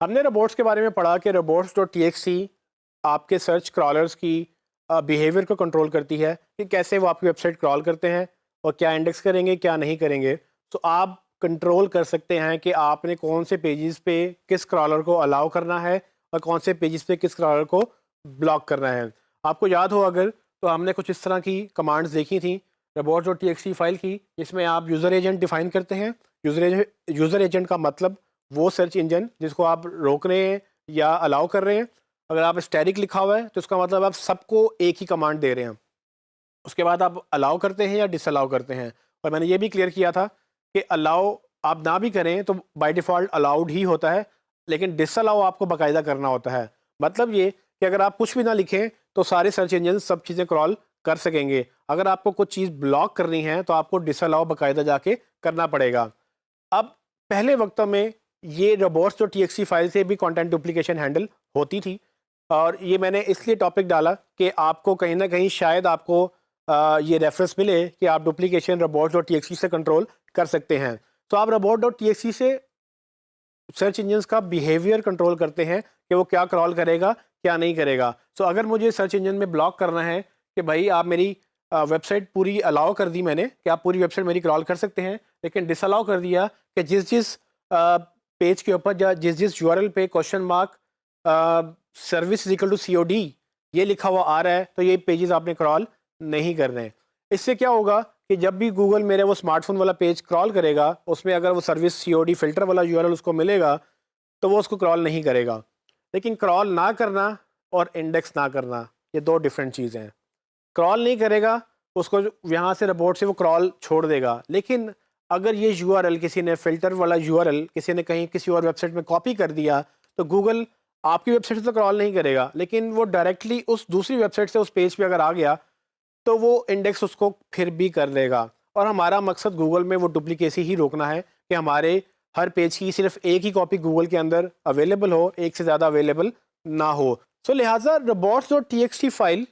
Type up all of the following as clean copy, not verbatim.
हमने रोबोट्स के बारे में पढ़ा कि robots.txt आपके सर्च क्रॉलर्स की बिहेवियर को कंट्रोल करती है कि कैसे वो आपकी वेबसाइट क्रॉल करते हैं और क्या इंडेक्स करेंगे क्या नहीं करेंगे। तो आप कंट्रोल कर सकते हैं कि आपने कौन से पेजेस पे किस क्रॉलर को अलाउ करना है और कौन से पेजेस पे किस क्रॉलर को ब्लॉक करना है। आपको याद हो अगर, तो हमने कुछ इस तरह की कमांड्स देखी थी robots.txt फाइल की, जिसमें आप यूज़र एजेंट डिफाइन करते हैं। यूज़र एजेंट का मतलब वो सर्च इंजन जिसको आप रोक रहे हैं या अलाउ कर रहे हैं। अगर आप स्टैटिक लिखा हुआ है तो उसका मतलब आप सबको एक ही कमांड दे रहे हैं। उसके बाद आप अलाउ करते हैं या डिसअलाउ करते हैं। और मैंने ये भी क्लियर किया था कि अलाउ आप ना भी करें तो बाय डिफ़ॉल्ट अलाउड ही होता है, लेकिन डिसअलाउ आपको बाकायदा करना होता है। मतलब ये कि अगर आप कुछ भी ना लिखें तो सारे सर्च इंजन सब चीज़ें क्रॉल कर सकेंगे। अगर आपको कुछ चीज़ ब्लॉक करनी है तो आपको डिसअलाउ बाकायदा जाके करना पड़ेगा। अब पहले वक्तों में ये robots.txt फाइल से भी कंटेंट डुप्लीकेशन हैंडल होती थी, और ये मैंने इसलिए टॉपिक डाला कि आपको कहीं ना कहीं शायद आपको ये रेफरेंस मिले कि आप डुप्लीकेशन robots.txt से कंट्रोल कर सकते हैं। तो आप robots.txt से सर्च इंजन्स का बिहेवियर कंट्रोल करते हैं कि वो क्या क्रॉल करेगा क्या नहीं करेगा। सो अगर मुझे सर्च इंजन में ब्लॉक करना है कि भाई आप मेरी वेबसाइट पूरी अलाउ कर दी मैंने कि आप पूरी वेबसाइट मेरी क्रॉल कर सकते हैं, लेकिन डिसअलाउ कर दिया कि जिस जिस पेज के ऊपर या जिस जिस यूआरएल पे question mark service is equal to COD ये लिखा हुआ आ रहा है तो ये पेजेस आपने क्रॉल नहीं करने हैं। इससे क्या होगा कि जब भी गूगल मेरे वो स्मार्टफोन वाला पेज क्रॉल करेगा उसमें अगर वो सर्विस सीओडी फिल्टर वाला यूआरएल उसको मिलेगा तो वो उसको क्रॉल नहीं करेगा। लेकिन क्रॉल ना करना और इंडेक्स ना करना ये दो डिफरेंट चीज़ें हैं। क्रॉल नहीं करेगा, उसको यहाँ से रिपोर्ट से वो क्रॉल छोड़ देगा। लेकिन अगर ये यूआरएल किसी ने फिल्टर वाला यूआरएल किसी ने कहीं किसी और वेबसाइट में कॉपी कर दिया तो गूगल आपकी वेबसाइट से तो क्रॉल नहीं करेगा, लेकिन वो डायरेक्टली उस दूसरी वेबसाइट से उस पेज पे अगर आ गया तो वो इंडेक्स उसको फिर भी कर लेगा। और हमारा मकसद गूगल में वो डुप्लीकेसी ही रोकना है कि हमारे हर पेज की सिर्फ एक ही कॉपी गूगल के अंदर अवेलेबल हो, एक से ज़्यादा अवेलेबल ना हो। सो लिहाजा robots.txt फाइल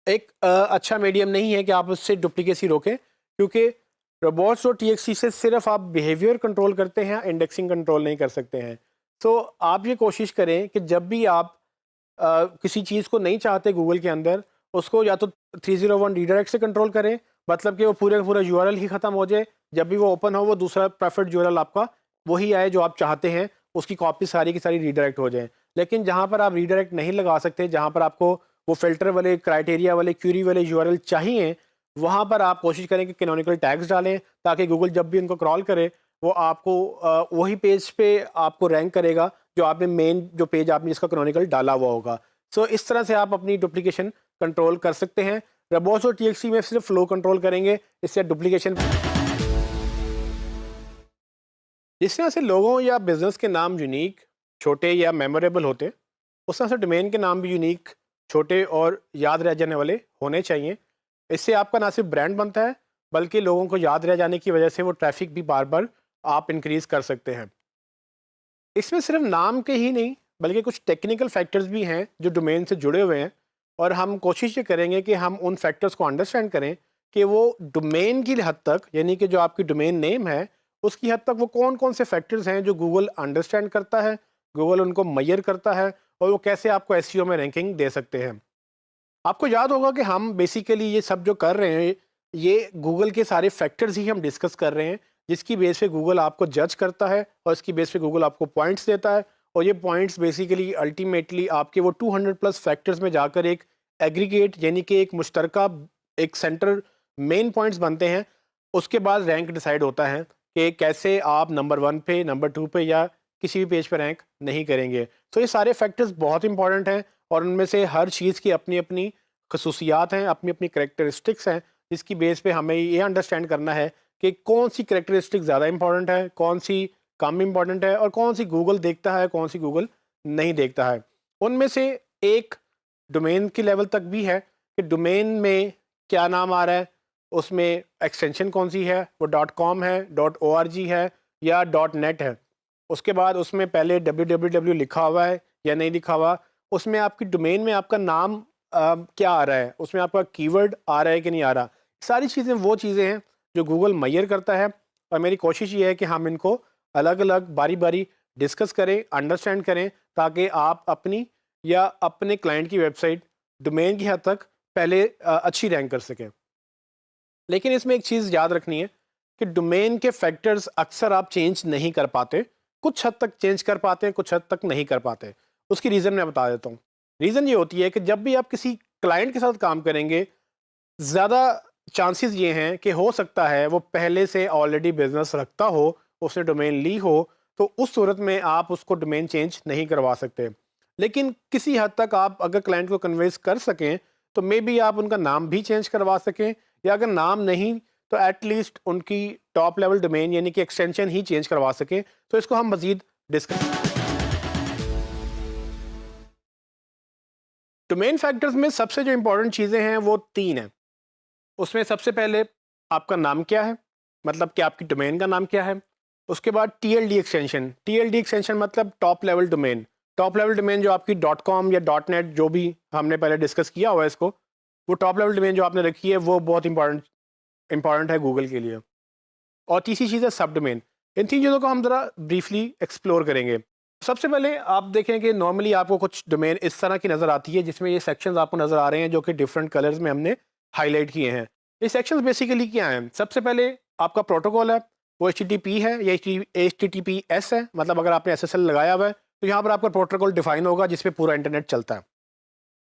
एक अच्छा मीडियम नहीं है कि आप उससे डुप्लीकेसी रोकें, क्योंकि robots.txt से सिर्फ आप बिहेवियर कंट्रोल करते हैं, इंडेक्सिंग कंट्रोल नहीं कर सकते हैं। तो आप ये कोशिश करें कि जब भी आप किसी चीज़ को नहीं चाहते गूगल के अंदर, उसको या तो 301 रीडायरेक्ट से कंट्रोल करें, मतलब कि वो पूरे का पूरा यूआरएल ही ख़त्म हो जाए। जब भी वो ओपन हो वो दूसरा प्रेफर्ड यूआरएल आपका वही आए जो आप चाहते हैं, उसकी कॉपी सारी की सारी रीडायरेक्ट हो जाए। लेकिन जहाँ पर आप रीडायरेक्ट नहीं लगा सकते, जहाँ पर आपको वो फ़िल्टर वाले, क्राइटेरिया वाले, क्यूरी वाले यूआरएल चाहिए, वहाँ पर आप कोशिश करें कि कैनोनिकल टैग्स डालें, ताकि गूगल जब भी उनको क्रॉल करे वो आपको वही पेज पे आपको रैंक करेगा जो आपने मेन जो पेज आपने इसका कैनोनिकल डाला हुआ होगा। सो इस तरह से आप अपनी डुप्लीकेशन कंट्रोल कर सकते हैं। robots.txt में सिर्फ फ्लो कंट्रोल करेंगे, इससे डुप्लीकेशन। जिस तरह से लोगों या बिजनेस के नाम यूनिक, छोटे या मेमोरेबल होते, उस तरह से डोमेन के नाम भी यूनिक, छोटे और याद रह जाने वाले होने चाहिए। इससे आपका ना सिर्फ ब्रांड बनता है, बल्कि लोगों को याद रह जाने की वजह से वो ट्रैफिक भी बार बार आप इंक्रीज कर सकते हैं। इसमें सिर्फ नाम के ही नहीं, बल्कि कुछ टेक्निकल फैक्टर्स भी हैं जो डोमेन से जुड़े हुए हैं, और हम कोशिश ये करेंगे कि हम उन फैक्टर्स को अंडरस्टैंड करें कि वो डोमेन की हद तक, यानी कि जो आपकी डोमेन नेम है उसकी हद तक वो कौन कौन से फैक्टर्स हैं जो गूगल अंडरस्टैंड करता है, गूगल उनको मैयर करता है, और वो कैसे आपको एसईओ में रैंकिंग दे सकते हैं। आपको याद होगा कि हम बेसिकली ये सब जो कर रहे हैं ये गूगल के सारे फैक्टर्स ही हम डिस्कस कर रहे हैं, जिसकी बेस पे गूगल आपको जज करता है और इसकी बेस पे गूगल आपको पॉइंट्स देता है। और ये पॉइंट्स बेसिकली अल्टीमेटली आपके वो 200 प्लस फैक्टर्स में जाकर एक एग्रीगेट, यानी कि एक मुश्तरका, एक सेंटर मेन पॉइंट्स बनते हैं। उसके बाद रैंक डिसाइड होता है कि कैसे आप नंबर 1 पे, नंबर 2 पे या किसी भी पेज पे रैंक नहीं करेंगे। तो ये सारे फैक्टर्स बहुत इंपॉर्टेंट हैं, और उनमें से हर चीज़ की अपनी अपनी खसूसियात हैं, अपनी अपनी करेक्टरिस्टिक्स हैं, जिसकी बेस पे हमें ये अंडरस्टैंड करना है कि कौन सी करेक्टरिस्टिक ज़्यादा इंपॉर्टेंट है, कौन सी कम इंपॉर्टेंट है, और कौन सी गूगल देखता है, कौन सी गूगल नहीं देखता है। उनमें से एक डोमेन के लेवल तक भी है कि डोमेन में क्या नाम आ रहा है, उसमें एक्सटेंशन कौन सी है, वो .com है, .org है या .net है। उसके बाद उसमें पहले www लिखा हुआ है या नहीं लिखा हुआ, उसमें आपकी डोमेन में आपका नाम क्या आ रहा है, उसमें आपका कीवर्ड आ रहा है कि नहीं आ रहा। सारी चीज़ें वो चीज़ें हैं जो गूगल मैयर करता है, और मेरी कोशिश ये है कि हम इनको अलग अलग बारी बारी डिस्कस करें, अंडरस्टैंड करें, ताकि आप अपनी या अपने क्लाइंट की वेबसाइट डोमेन की हद तक पहले अच्छी रैंक कर सकें। लेकिन इसमें एक चीज़ याद रखनी है कि डोमेन के फैक्टर्स अक्सर आप चेंज नहीं कर पाते, कुछ हद तक चेंज कर पाते हैं, कुछ हद तक नहीं कर पाते। उसकी रीज़न मैं बता देता हूँ। रीज़न ये होती है कि जब भी आप किसी क्लाइंट के साथ काम करेंगे, ज़्यादा चांसेस ये हैं कि हो सकता है वो पहले से ऑलरेडी बिजनेस रखता हो, उसने डोमेन ली हो, तो उस सूरत में आप उसको डोमेन चेंज नहीं करवा सकते। लेकिन किसी हद तक आप अगर क्लाइंट को कन्विंस कर सकें, तो मे बी आप उनका नाम भी चेंज करवा सकें, या अगर नाम नहीं तो एटलीस्ट उनकी टॉप लेवल डोमेन यानी कि एक्सटेंशन ही चेंज करवा सकें। तो इसको हम मज़ीद डिस्कस। डोमेन फैक्टर्स में सबसे जो इंपॉर्टेंट चीज़ें हैं वो 3 हैं। उसमें सबसे पहले आपका नाम क्या है, मतलब कि आपकी डोमेन का नाम क्या है। उसके बाद टीएलडी एक्सटेंशन। टीएलडी एक्सटेंशन मतलब top level domain. Top level domain जो आपकी डॉट कॉम या डॉट नेट, जो भी हमने पहले डिस्कस किया हुआ है इसको, वो टॉप लेवल डोमेन जो आपने रखी है वो बहुत इंपॉर्टेंट है गूगल के लिए। और तीसरी चीज़ है सब डोमेन। इन 3 चीज़ों को हम ज़रा ब्रीफली एक्सप्लोर करेंगे। सबसे पहले आप देखें कि नॉर्मली आपको कुछ डोमेन इस तरह की नज़र आती है, जिसमें ये सेक्शंस आपको नज़र आ रहे हैं जो कि डिफरेंट कलर्स में हमने हाईलाइट किए हैं। ये सेक्शंस बेसिकली क्या हैं? सबसे पहले आपका प्रोटोकॉल है, वो एचटीटीपी है या एचटीटीपीएस है, मतलब अगर आपने एसएसएल लगाया हुआ है तो यहाँ पर आपका प्रोटोकॉल डिफाइन होगा जिस पे पूरा इंटरनेट चलता है।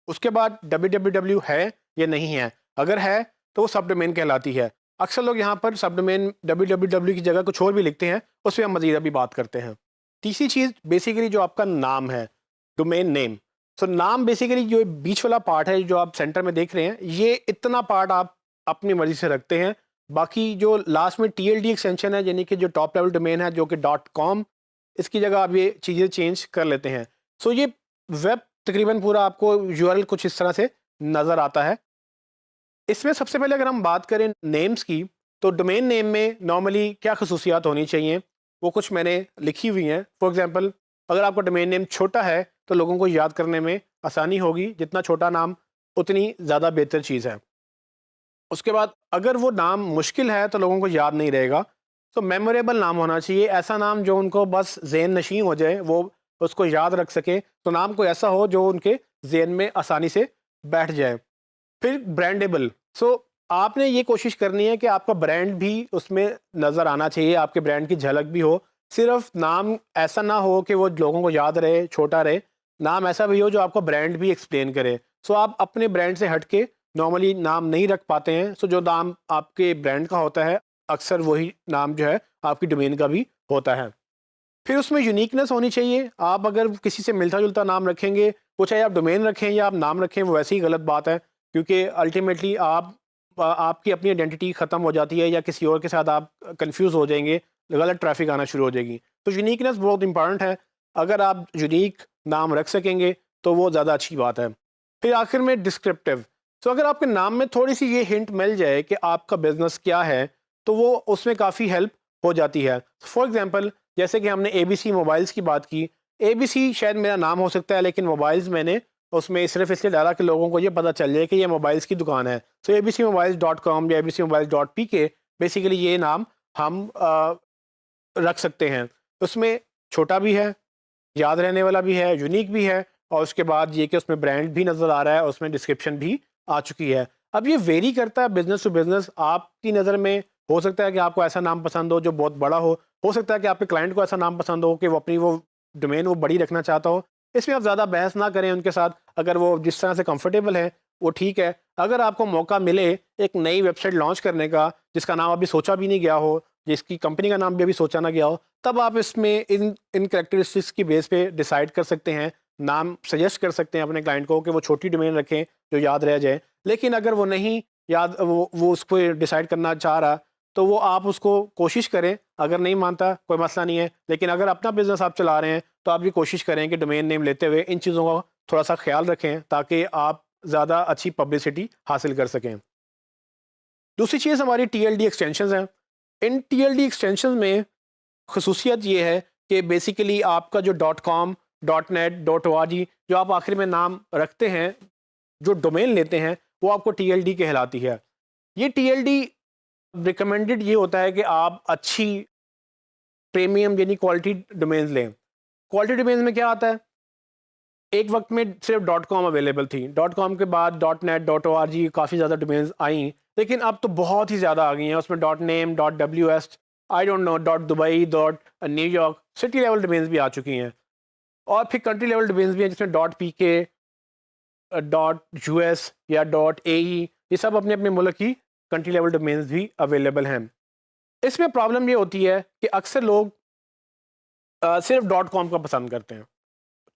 उसके बाद www है या नहीं है, अगर है तो वो सब डोमेन कहलाती है। अक्सर लोग यहाँ पर सब डोमेन www की जगह कुछ और भी लिखते हैं, उस पर हम मज़ीद अभी बात करते हैं। तीसरी चीज़ बेसिकली जो आपका नाम है, डोमेन नेम। सो नाम बेसिकली जो बीच वाला पार्ट है जो आप सेंटर में देख रहे हैं, ये इतना पार्ट आप अपनी मर्जी से रखते हैं। बाकी जो लास्ट में टीएलडी एक्सटेंशन है, यानी कि जो टॉप लेवल डोमेन है जो कि .com, इसकी जगह आप ये चीज़ें चेंज कर लेते हैं। सो ये वेब तकरीबन पूरा आपको यूआरएल कुछ इस तरह से नज़र आता है। इसमें सबसे पहले अगर हम बात करें नेम्स की, तो डोमेन नेम में नॉर्मली क्या खसूसियात होनी चाहिए, वो कुछ मैंने लिखी हुई हैं। फॉर एग्जांपल, अगर आपका डोमेन नेम छोटा है तो लोगों को याद करने में आसानी होगी, जितना छोटा नाम उतनी ज़्यादा बेहतर चीज़ है। उसके बाद अगर वो नाम मुश्किल है तो लोगों को याद नहीं रहेगा, तो मेमोरेबल नाम होना चाहिए, ऐसा नाम जो उनको बस ज़हन नशीं हो जाए, वो उसको याद रख सके। तो नाम कोई ऐसा हो जो उनके ज़हन में आसानी से बैठ जाए। फिर ब्रांडेबल। सो आपने ये कोशिश करनी है कि आपका ब्रांड भी उसमें नज़र आना चाहिए, आपके ब्रांड की झलक भी हो। सिर्फ नाम ऐसा ना हो कि वो लोगों को याद रहे, छोटा रहे। नाम ऐसा भी हो जो आपका ब्रांड भी एक्सप्लेन करे। सो आप अपने ब्रांड से हट के नॉर्मली नाम नहीं रख पाते हैं। सो जो नाम आपके ब्रांड का होता है, अक्सर वही नाम जो है आपकी डोमेन का भी होता है। फिर उसमें यूनिकनेस होनी चाहिए। आप अगर किसी से मिलता-जुलता नाम रखेंगे, वो चाहे आप डोमेन रखें या आप नाम रखें, वो वैसे ही गलत बात है, क्योंकि अल्टीमेटली आपकी अपनी आइडेंटिटी ख़त्म हो जाती है या किसी और के साथ आप कन्फ्यूज़ हो जाएंगे, गलत ट्रैफिक आना शुरू हो जाएगी। तो यूनिकनेस बहुत इंपॉर्टेंट है। अगर आप यूनिक नाम रख सकेंगे तो वो ज़्यादा अच्छी बात है। फिर आखिर में डिस्क्रिप्टिव। तो अगर आपके नाम में थोड़ी सी ये हिंट मिल जाए कि आपका बिजनेस क्या है, तो वो उसमें काफ़ी हेल्प हो जाती है। फॉर एग्जांपल, जैसे कि हमने एबीसी मोबाइल्स की बात की, एबीसी शायद मेरा नाम हो सकता है, लेकिन मोबाइल्स मैंने उसमें सिर्फ इसलिए डाला कि लोगों को ये पता चल जाए कि ये मोबाइल्स की दुकान है। तो abcmobiles.com या abcmobiles.pk, बेसिकली ये नाम हम रख सकते हैं। उसमें छोटा भी है, याद रहने वाला भी है, यूनिक भी है, और उसके बाद ये कि उसमें ब्रांड भी नज़र आ रहा है, उसमें डिस्क्रिप्शन भी आ चुकी है। अब ये वेरी करता है बिजनेस टू बिजनेस। आपकी नज़र में हो सकता है कि आपको ऐसा नाम पसंद हो जो बहुत बड़ा हो सकता है कि आपके क्लाइंट को ऐसा नाम पसंद हो कि वो अपनी वो डोमेन वो बड़ी रखना चाहता हो। इसमें आप ज़्यादा बहस ना करें उनके साथ, अगर वो जिस तरह से कंफर्टेबल है वो ठीक है। अगर आपको मौका मिले एक नई वेबसाइट लॉन्च करने का, जिसका नाम अभी सोचा भी नहीं गया हो, जिसकी कंपनी का नाम भी अभी सोचा ना गया हो, तब आप इसमें इन इन करैक्टरिस्टिक्स की बेस पे डिसाइड कर सकते हैं, नाम सजेस्ट कर सकते हैं अपने क्लाइंट को कि वो छोटी डोमेन रखें जो याद रह जाए। लेकिन अगर वो नहीं याद, वो उसको डिसाइड करना चाह रहा, तो वो आप उसको कोशिश करें। अगर नहीं मानता कोई मसला नहीं है, लेकिन अगर अपना बिजनेस आप चला रहे हैं तो आप भी कोशिश करें कि डोमेन नेम लेते हुए इन चीज़ों का थोड़ा सा ख्याल रखें, ताकि आप ज़्यादा अच्छी पब्लिसिटी हासिल कर सकें। दूसरी चीज़ हमारी टीएलडी एक्सटेंशंस हैं। इन टीएलडी एक्सटेंशन में खसूसियत ये है कि बेसिकली आपका जो .com, .net, .org जो आप आखिर में नाम रखते हैं, जो डोमेन लेते हैं, वो आपको टीएलडी कहलाती है। ये टीएलडी रिकमेंडेड ये होता है कि आप अच्छी प्रीमियम यानी क्वालिटी डोमेन्स लें। क्वालिटी डोमेन्स में क्या आता है, एक वक्त में सिर्फ .com अवेलेबल थी, .com के बाद .net .org काफ़ी ज़्यादा डोमेन्स आई, लेकिन अब तो बहुत ही ज़्यादा आ गई हैं। उसमें .name .ws I don't know .Dubai .New York city level domains भी आ चुकी हैं, और फिर कंट्री लेवल डोमेन्स भी हैं जिसमें .pk .us या .ae, ये सब अपने अपने मुल्क की कंट्री लेवल डोमेन्स भी अवेलेबल हैं। इसमें प्रॉब्लम ये होती है कि अक्सर लोग सिर्फ .com का पसंद करते हैं,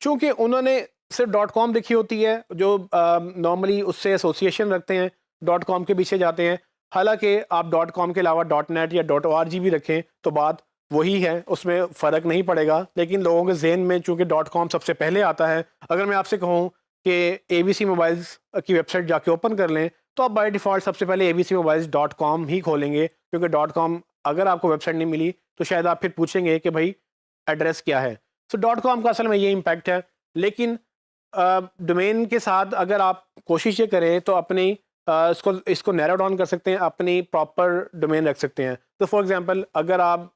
चूँकि उन्होंने सिर्फ .com देखी होती है, जो नॉर्मली उससे एसोसिएशन रखते हैं, .com के पीछे जाते हैं। हालांकि आप .com के अलावा .net या .org भी रखें तो बात वही है, उसमें फ़र्क नहीं पड़ेगा, लेकिन लोगों के जहन में चूँकि .com सबसे पहले आता है। अगर मैं आपसे कहूँ कि ABC मोबाइल्स की वेबसाइट जाके ओपन कर लें, तो आप बाय डिफ़ॉल्ट सबसे पहले abcmobiles.com ही खोलेंगे, क्योंकि .com अगर आपको वेबसाइट नहीं मिली तो शायद आप फिर पूछेंगे कि भाई एड्रेस क्या है। सो .com का असल में ये इम्पैक्ट है। लेकिन डोमेन के साथ अगर आप कोशिश ये करें तो अपनी इसको नैरो डाउन कर सकते हैं, अपनी प्रॉपर डोमेन रख सकते हैं। तो फॉर एग्जांपल अगर आप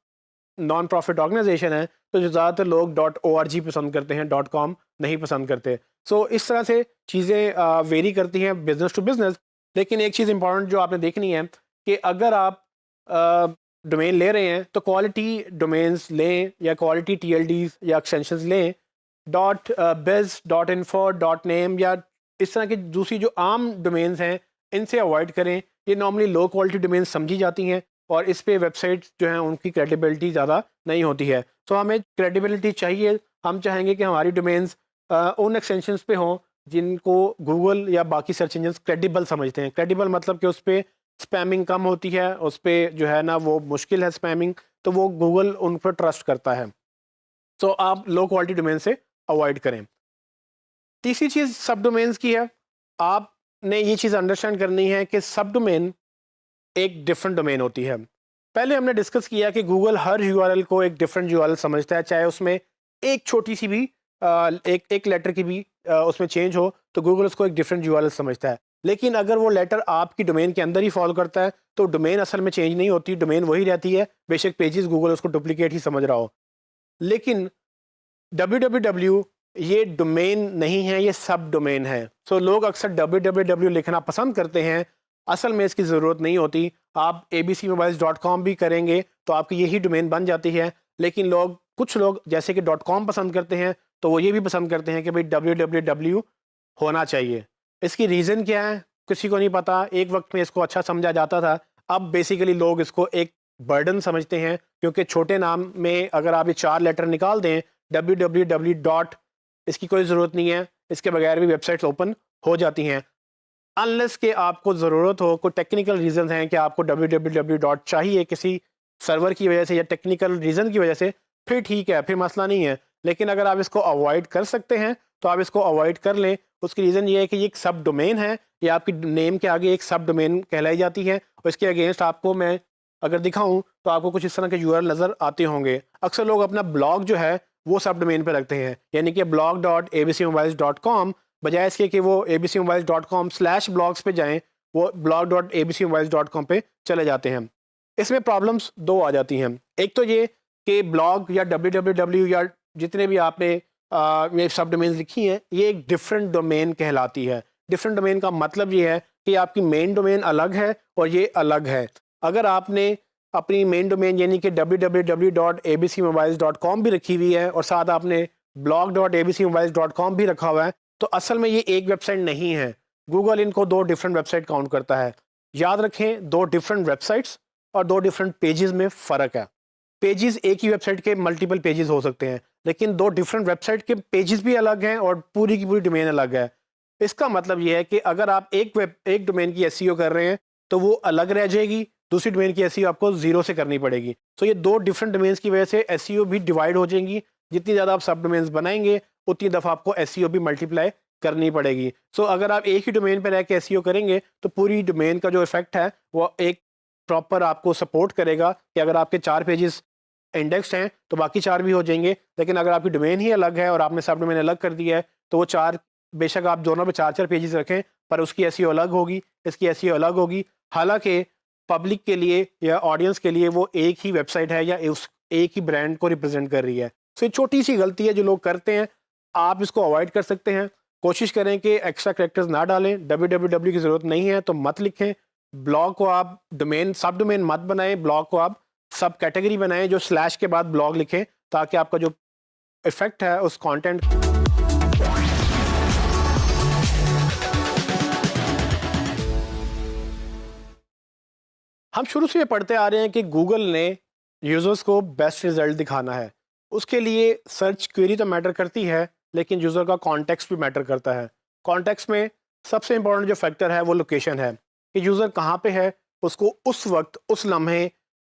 नॉन प्रॉफिट ऑर्गेनाइजेशन है तो जो ज़्यादातर लोग .org पसंद करते हैं, .com नहीं पसंद करते। सो इस तरह से चीज़ें वेरी करती हैं बिजनेस टू बिजनेस। लेकिन एक चीज़ इंपॉर्टेंट जो आपने देखनी है कि अगर आप डोमेन ले रहे हैं तो क्वालिटी डोमेन्स लें या क्वालिटी TLDs या एक्सटेंशंस लें। .biz .info .name या इस तरह की दूसरी जो आम डोमेन्स हैं इनसे अवॉइड करें। ये नॉर्मली लो क्वालिटी डोमेन्स समझी जाती हैं और इस पे वेबसाइट्स जो हैं उनकी क्रेडिबिलिटी ज़्यादा नहीं होती है। तो हमें क्रेडिबिलिटी चाहिए, हम चाहेंगे कि हमारी डोमेन्स उन एक्सटेंशंस पे हों जिनको गूगल या बाकी सर्च इंजन क्रेडिबल समझते हैं। क्रेडिबल मतलब कि उस पर स्पैमिंग कम होती है, उस पर जो है ना वो मुश्किल है स्पैमिंग, तो वो गूगल उन पर ट्रस्ट करता है। तो आप लो क्वालिटी डोमेन से अवॉइड करें। तीसरी चीज़ सब डोमेन्स की है। आपने ये चीज़ अंडरस्टैंड करनी है कि सब डोमेन एक डिफरेंट डोमेन होती है। पहले हमने डिस्कस किया कि गूगल हर URL को एक डिफरेंट URL समझता है, चाहे उसमें एक छोटी सी भी एक लेटर की भी उसमें चेंज हो तो गूगल उसको एक डिफरेंट URL समझता है। लेकिन अगर वो लेटर आपकी डोमेन के अंदर ही फॉलो करता है तो डोमेन असल में चेंज नहीं होती, डोमेन वही रहती है, बेशक पेजेस गूगल उसको डुप्लीकेट ही समझ रहा हो। लेकिन www ये डोमेन नहीं है, ये सब डोमेन है। सो लोग अक्सर www लिखना पसंद करते हैं, असल में इसकी ज़रूरत नहीं होती। आप abcmobiles.com भी करेंगे तो आपकी यही डोमेन बन जाती है। लेकिन कुछ लोग जैसे कि .com पसंद करते हैं तो वो ये भी पसंद करते हैं कि भाई www होना चाहिए। इसकी रीज़न क्या है किसी को नहीं पता। एक वक्त में इसको अच्छा समझा जाता था, अब बेसिकली लोग इसको एक बर्डन समझते हैं, क्योंकि छोटे नाम में अगर आप ये 4 लेटर निकाल दें www. इसकी कोई ज़रूरत नहीं है, इसके बगैर भी वेबसाइट्स ओपन हो जाती हैं। अनलेस कि आपको ज़रूरत हो, कोई टेक्निकल रीज़न हैं कि आपको www. चाहिए किसी सर्वर की वजह से या टेक्निकल रीज़न की वजह से, फिर ठीक है, फिर मसला नहीं है। लेकिन अगर आप इसको अवॉइड कर सकते हैं तो आप इसको अवॉइड कर लें। उसकी रीज़न ये है कि ये एक सब डोमेन है, ये आपकी नेम के आगे एक सब डोमेन कहलाई जाती है, और इसके अगेंस्ट आपको मैं अगर दिखाऊं तो आपको कुछ इस तरह के URL नज़र आते होंगे। अक्सर लोग अपना ब्लॉग जो है वो सब डोमेन पे रखते हैं, यानी कि blog.abcmobiles.com बजाय इसके कि वो abcmobiles.com/blogs पे जाएं, वो blog.abcmobiles.com पे चले जाते हैं। इसमें प्रॉब्लम्स 2 आ जाती हैं। एक तो ये कि ब्लॉग या www या जितने भी आपने ये सब डोमेन लिखी हैं, ये एक डिफरेंट डोमेन कहलाती है। डिफरेंट डोमेन का मतलब ये है कि आपकी मेन डोमेन अलग है और ये अलग है। अगर आपने अपनी मेन डोमेन यानी कि www.abcmobiles.com भी रखी हुई है और साथ आपने blog.abcmobiles.com भी रखा हुआ है, तो असल में ये एक वेबसाइट नहीं है। गूगल इनको 2 डिफरेंट वेबसाइट काउंट करता है। याद रखें, 2 डिफरेंट वेबसाइट्स और 2 डिफरेंट पेजेस में फ़र्क है। पेजेस एक ही वेबसाइट के मल्टीपल पेजेस हो सकते हैं, लेकिन 2 डिफरेंट वेबसाइट के पेजेस भी अलग हैं और पूरी की पूरी डोमेन अलग है। इसका मतलब ये है कि अगर आप एक डोमेन की SEO कर रहे हैं तो वो अलग रह जाएगी, दूसरी डोमेन की SEO आपको 0 से करनी पड़ेगी। तो ये 2 डिफरेंट डोमेन्स की वजह से SEO भी डिवाइड हो जाएंगी। जितनी ज़्यादा आप सब डोमेन्स बनाएंगे उतनी दफ़ा आपको SEO भी मल्टीप्लाई करनी पड़ेगी। सो अगर आप एक ही डोमेन पर रह के SEO करेंगे तो पूरी डोमेन का जो इफेक्ट है वो एक प्रॉपर आपको सपोर्ट करेगा कि अगर आपके 4 पेजेस इंडेक्स्ड हैं तो बाकी 4 भी हो जाएंगे। लेकिन अगर आपकी डोमेन ही अलग है और आपने सब डोमेन अलग कर दिया है तो वो 4, बेशक आप दोनों पे 4-4 पेजेस रखें पर उसकी SEO अलग होगी, इसकी SEO अलग होगी। हालांकि पब्लिक के लिए या ऑडियंस के लिए वो एक ही वेबसाइट है या उस एक ही ब्रांड को रिप्रेजेंट कर रही है। सो ये छोटी सी गलती है जो लोग करते हैं, आप इसको अवॉइड कर सकते हैं। कोशिश करें कि एक्स्ट्रा कैरेक्टर्स ना डालें, www की ज़रूरत नहीं है तो मत लिखें। ब्लॉग को आप डोमेन सब डोमेन मत बनाएं, ब्लॉग को आप सब कैटेगरी बनाएं जो स्लैश के बाद ब्लॉग लिखें, ताकि आपका जो इफेक्ट है उस कंटेंट। हम शुरू से ये पढ़ते आ रहे हैं कि गूगल ने यूज़र्स को बेस्ट रिजल्ट दिखाना है। उसके लिए सर्च क्वेरी तो मैटर करती है, लेकिन यूज़र का कॉन्टेक्स्ट भी मैटर करता है। कॉन्टेक्स्ट में सबसे इंपॉर्टेंट जो फैक्टर है वो लोकेशन है, कि यूज़र कहाँ पे है, उसको उस वक्त उस लम्हे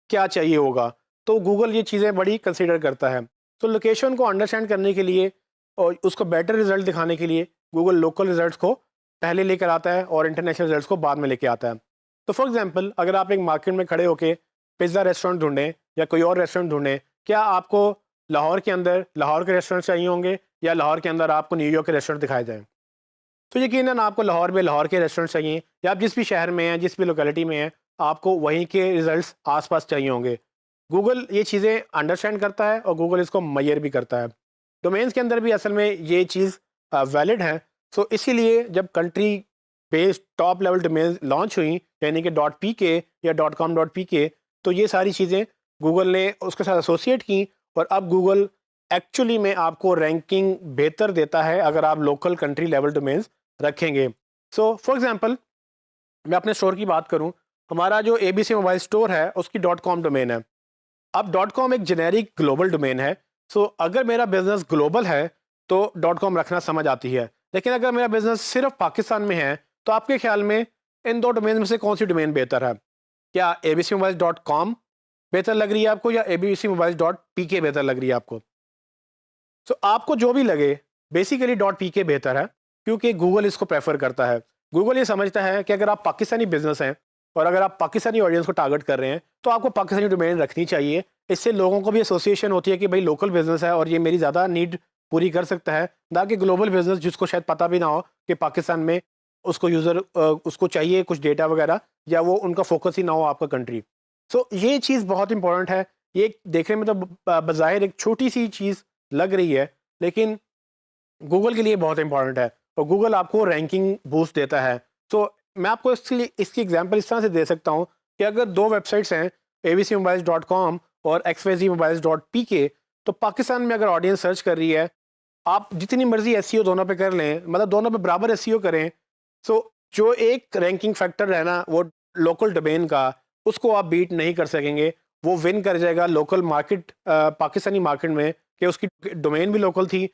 क्या चाहिए होगा। तो गूगल ये चीज़ें बड़ी कंसिडर करता है। तो लोकेशन को अंडरस्टैंड करने के लिए और उसको बेटर रिजल्ट दिखाने के लिए गूगल लोकल रिजल्ट्स को पहले लेकर आता है और इंटरनेशनल रिजल्ट्स को बाद में लेके आता है। तो फॉर एग्जांपल, अगर आप एक मार्केट में खड़े होके पिज़्ज़ा रेस्टोरेंट ढूंढें या कोई और रेस्टोरेंट ढूंढें, क्या आपको लाहौर के अंदर लाहौर के रेस्टोरेंट चाहिए होंगे या लाहौर के अंदर आपको न्यूयॉर्क के रेस्टोरेंट दिखाए जाएँ? तो यकीनन आपको लाहौर में लाहौर के रेस्टोरेंट चाहिए, या आप जिस भी शहर में हैं, जिस भी लोकेलिटी में हैं, आपको वहीं के रिजल्ट्स आस-पास चाहिए होंगे। गूगल ये चीज़ें अंडरस्टैंड करता है और गूगल इसको मेजर भी करता है। डोमेन्स के अंदर भी असल में ये चीज़ वैलिड है। सो इसीलिए जब country based top level domains launch हुई, यानी कि .pk या .com.pk, तो ये सारी चीज़ें गूगल ने उसके साथ एसोसिएट की, और अब गूगल एक्चुअली में आपको रैंकिंग बेहतर देता है अगर आप लोकल कंट्री लेवल डोमेन्स रखेंगे। सो फॉर एग्जांपल, मैं अपने स्टोर की बात करूं, हमारा जो ABC मोबाइल स्टोर है उसकी .com डोमेन है। अब .com एक जेनेरिक ग्लोबल डोमेन है। सो अगर मेरा बिजनेस ग्लोबल है तो .com रखना समझ आती है, लेकिन अगर मेरा बिजनेस सिर्फ पाकिस्तान में है तो आपके ख्याल में इन दो डोमेन में से कौन सी डोमेन बेहतर है? क्या abcmobiles.com बेहतर लग रही है आपको, या abcmobiles.pk बेहतर लग रही है आपको? सो आपको जो भी लगे, बेसिकली .pk बेहतर है, क्योंकि गूगल इसको प्रेफर करता है। गूगल ये समझता है कि अगर आप पाकिस्तानी बिजनेस हैं और अगर आप पाकिस्तानी ऑडियंस को टारगेट कर रहे हैं तो आपको पाकिस्तानी डोमेन रखनी चाहिए। इससे लोगों को भी एसोसिएशन होती है कि भाई लोकल बिजनेस है और ये मेरी ज़्यादा नीड पूरी कर सकता है, ना कि ग्लोबल बिजनेस जिसको शायद पता भी ना हो कि पाकिस्तान में उसको यूज़र उसको चाहिए कुछ डेटा वगैरह, या वो उनका फोकस ही ना हो आपका कंट्री। सो ये चीज़ बहुत इंपॉर्टेंट है। ये देखने में तो बज़ाहिर एक छोटी सी चीज़ लग रही है, लेकिन गूगल के लिए बहुत इंपॉर्टेंट है, और गूगल आपको रैंकिंग बूस्ट देता है। तो मैं आपको इसकी एग्जांपल इस तरह से दे सकता हूँ कि अगर दो वेबसाइट्स हैं, abcmobiles.com और xyzmobiles.pk, तो पाकिस्तान में अगर ऑडियंस सर्च कर रही है, आप जितनी मर्जी एसईओ दोनों पे कर लें, मतलब दोनों पे बराबर एसईओ करें, सो जो एक रैंकिंग फैक्टर है ना वो लोकल डोमेन का, उसको आप बीट नहीं कर सकेंगे। वो विन कर जाएगा लोकल मार्केट, पाकिस्तानी मार्केट में, कि उसकी डोमेन भी लोकल थी,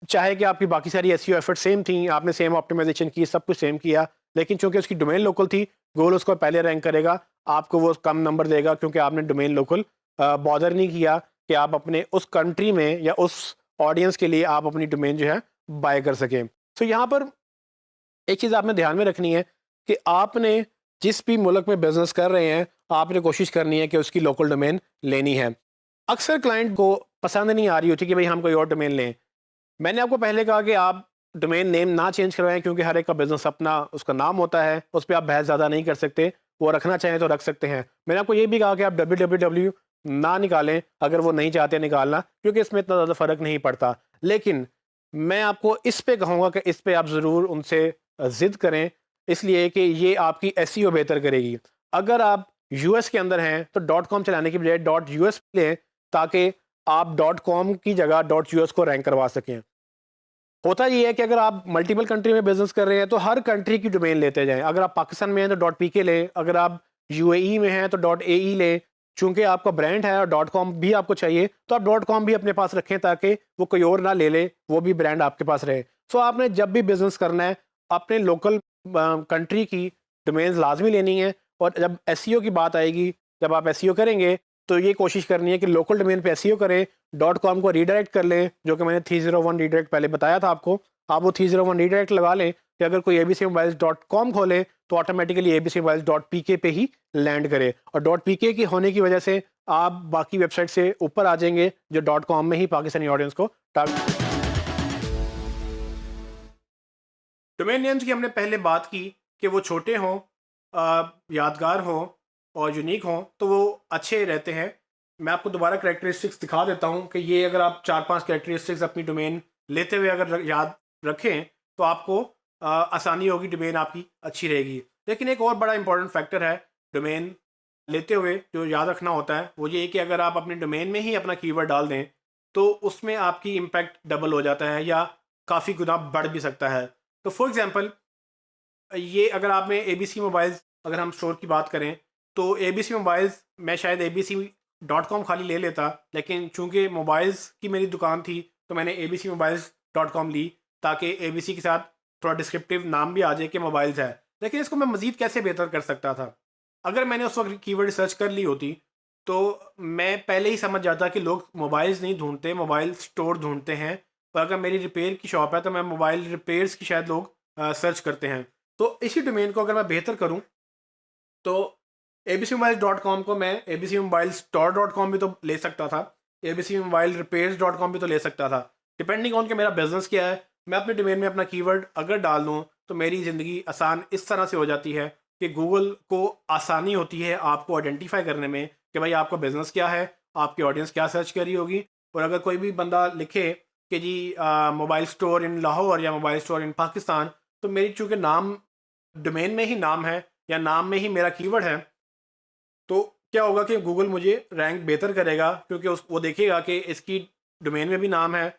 चाहे कि आपकी बाकी सारी एसईओ एफर्ट सेम थी, आपने सेम ऑप्टिमाइजेशन की, सब कुछ सेम किया, लेकिन चूंकि उसकी डोमेन लोकल थी, गूगल उसको पहले रैंक करेगा, आपको वो कम नंबर देगा, क्योंकि आपने डोमेन लोकल बॉदर नहीं किया कि आप अपने उस कंट्री में या उस ऑडियंस के लिए आप अपनी डोमेन जो है बाय कर सकें। तो यहाँ पर एक चीज़ आपने ध्यान में रखनी है कि आपने जिस भी मुल्क में बिजनेस कर रहे हैं, आपने कोशिश करनी है कि उसकी लोकल डोमेन लेनी है। अक्सर क्लाइंट को पसंद नहीं आ रही होती कि भाई हम कोई और डोमेन लें। मैंने आपको पहले कहा कि आप डोमेन नेम ना चेंज करवाएं, क्योंकि हर एक का बिजनेस अपना उसका नाम होता है, उस पर आप बहस ज़्यादा नहीं कर सकते। वो रखना चाहें तो रख सकते हैं। मैंने आपको ये भी कहा कि आप www ना निकालें अगर वो नहीं चाहते निकालना, क्योंकि इसमें इतना ज़्यादा फ़र्क नहीं पड़ता। लेकिन मैं आपको इस पे कहूँगा कि इस पे आप ज़रूर उनसे ज़िद करें, इसलिए कि ये आपकी एसईओ बेहतर करेगी। अगर आप यूएस के अंदर हैं तो .com चलाने की बजाय .us लें, ताकि आप .com की जगह .us को रैंक करवा सकें। होता ये है कि अगर आप मल्टीपल कंट्री में बिजनेस कर रहे हैं तो हर कंट्री की डोमेन लेते जाएं। अगर आप पाकिस्तान में हैं तो .pk लें, अगर आप यूएई में हैं तो .ae लें। चूंकि आपका ब्रांड है और .com भी आपको चाहिए, तो आप .com भी अपने पास रखें, ताकि वो कोई और ना ले ले, वो भी ब्रांड आपके पास रहे। सो आपने जब भी बिजनेस करना है, अपने लोकल कंट्री की डोमेन्स लाजमी लेनी है, और जब एसईओ की बात आएगी, जब आप एसईओ करेंगे तो ये कोशिश करनी है कि लोकल डोमेन पे एसईओ करें, .com को रीडायरेक्ट कर लें, जो कि मैंने 301 रीडायरेक्ट पहले बताया था आपको। आप वो 301 रीडायरेक्ट लगा लें कि अगर कोई abcmobiles.com खोले तो ऑटोमेटिकली abcmobiles.pk पे ही लैंड करे, और .pk की होने की वजह से आप बाकी वेबसाइट से ऊपर आ जाएंगे जो .com में ही पाकिस्तानी ऑडियंस को टारगेट। डोमेन नेम्स की हमने पहले बात की कि वो छोटे हों, यादगार हों और यूनिक हों, तो वो अच्छे रहते हैं। मैं आपको दोबारा कैरेक्टरिस्टिक्स दिखा देता हूँ कि ये अगर आप 4-5 कैरेक्टरिस्टिक्स अपनी डोमेन लेते हुए अगर याद रखें तो आपको आसानी होगी, डोमेन आपकी अच्छी रहेगी। लेकिन एक और बड़ा इंपॉर्टेंट फैक्टर है डोमेन लेते हुए जो याद रखना होता है, वो ये कि अगर आप अपने डोमेन में ही अपना कीवर्ड डाल दें तो उसमें आपकी इम्पैक्ट डबल हो जाता है या काफ़ी गुना बढ़ भी सकता है। तो फॉर एग्ज़ाम्पल ये अगर आप में ABC मोबाइल्स, अगर हम स्टोर की बात करें तो ABC मोबाइल्स मैं शायद abc.com खाली ले लेता, लेकिन चूंकि मोबाइल्स की मेरी दुकान थी तो मैंने abcmobiles.com ली ताकि ABC के साथ थोड़ा डिस्क्रिप्टिव नाम भी आ जाए कि मोबाइल्स है। लेकिन इसको मैं मज़ीद कैसे बेहतर कर सकता था? अगर मैंने उस वक्त कीवर्ड रिसर्च कर ली होती तो मैं पहले ही समझ जाता कि लोग मोबाइल्स नहीं ढूंढते, मोबाइल स्टोर ढूंढते हैं। और अगर मेरी रिपेयर की शॉप है तो मैं मोबाइल रिपेयर्स की शायद लोग सर्च करते हैं। तो इसी डोमेन को अगर मैं बेहतर करूं तो abcmobiles.com को मैं abcmobilestore.com भी तो ले सकता था, abcmobilerepairs.com भी तो ले सकता था। डिपेंडिंग ऑन कि मेरा बिजनेस क्या है, मैं अपने डोमेन में अपना कीवर्ड अगर डाल दूँ तो मेरी ज़िंदगी आसान इस तरह से हो जाती है कि गूगल को आसानी होती है आपको आइडेंटिफाई करने में कि भाई आपका बिजनेस क्या है, आपकी ऑडियंस क्या सर्च करी होगी। और अगर कोई भी बंदा लिखे कि जी मोबाइल स्टोर इन लाहौर या मोबाइल स्टोर इन पाकिस्तान, तो मेरी चूँकि नाम डोमेन में ही नाम है या नाम में ही मेरा कीवर्ड है, तो क्या होगा कि गूगल मुझे रैंक बेहतर करेगा क्योंकि वो देखेगा कि इसकी डोमेन में भी नाम है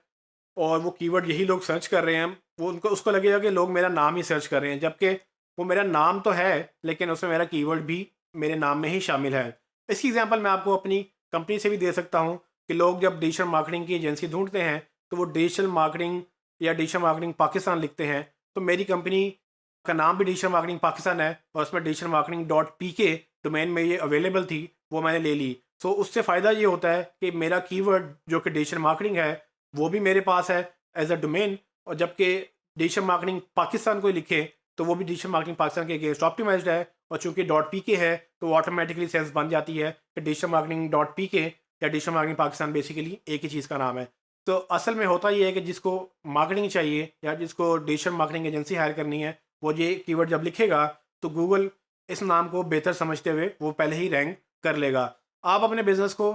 और वो कीवर्ड यही लोग सर्च कर रहे हैं। वो उनको उसको लगेगा कि लोग मेरा नाम ही सर्च कर रहे हैं, जबकि वो मेरा नाम तो है लेकिन उसमें मेरा कीवर्ड भी मेरे नाम में ही शामिल है। इसकी एग्जांपल मैं आपको अपनी कंपनी से भी दे सकता हूँ कि लोग जब डिजिटल मार्केटिंग की एजेंसी ढूंढते हैं तो वो डिजिटल मार्केटिंग या डिजिटल मार्केटिंग पाकिस्तान लिखते हैं। तो मेरी कंपनी का नाम भी डिजिटल मार्केटिंग पाकिस्तान है और उसमें डिजिटल मार्केटिंग .pk डोमेन में ये अवेलेबल थी, वो मैंने ले ली। सो उससे फ़ायदा ये होता है कि मेरा कीवर्ड जो कि डिजिटल मार्केटिंग है वो भी मेरे पास है एज अ डोमेन, और जबकि डिजिटल मार्केटिंग पाकिस्तान को लिखे तो वो भी डिजिटल मार्केटिंग पाकिस्तान के अगेंस्ट ऑप्टिमाइज्ड है। और चूंकि .pk है तो ऑटोमेटिकली सेंस बन जाती है कि डिजिटल मार्केटिंग .pk या डिजिटल मार्केटिंग पाकिस्तान बेसिकली एक ही चीज़ का नाम है। तो असल में होता ये है कि जिसको मार्केटिंग चाहिए या जिसको डिजिटल मार्केटिंग एजेंसी हायर करनी है, वो ये कीवर्ड जब लिखेगा तो गूगल इस नाम को बेहतर समझते हुए वो पहले ही रैंक कर लेगा। आप अपने बिजनेस को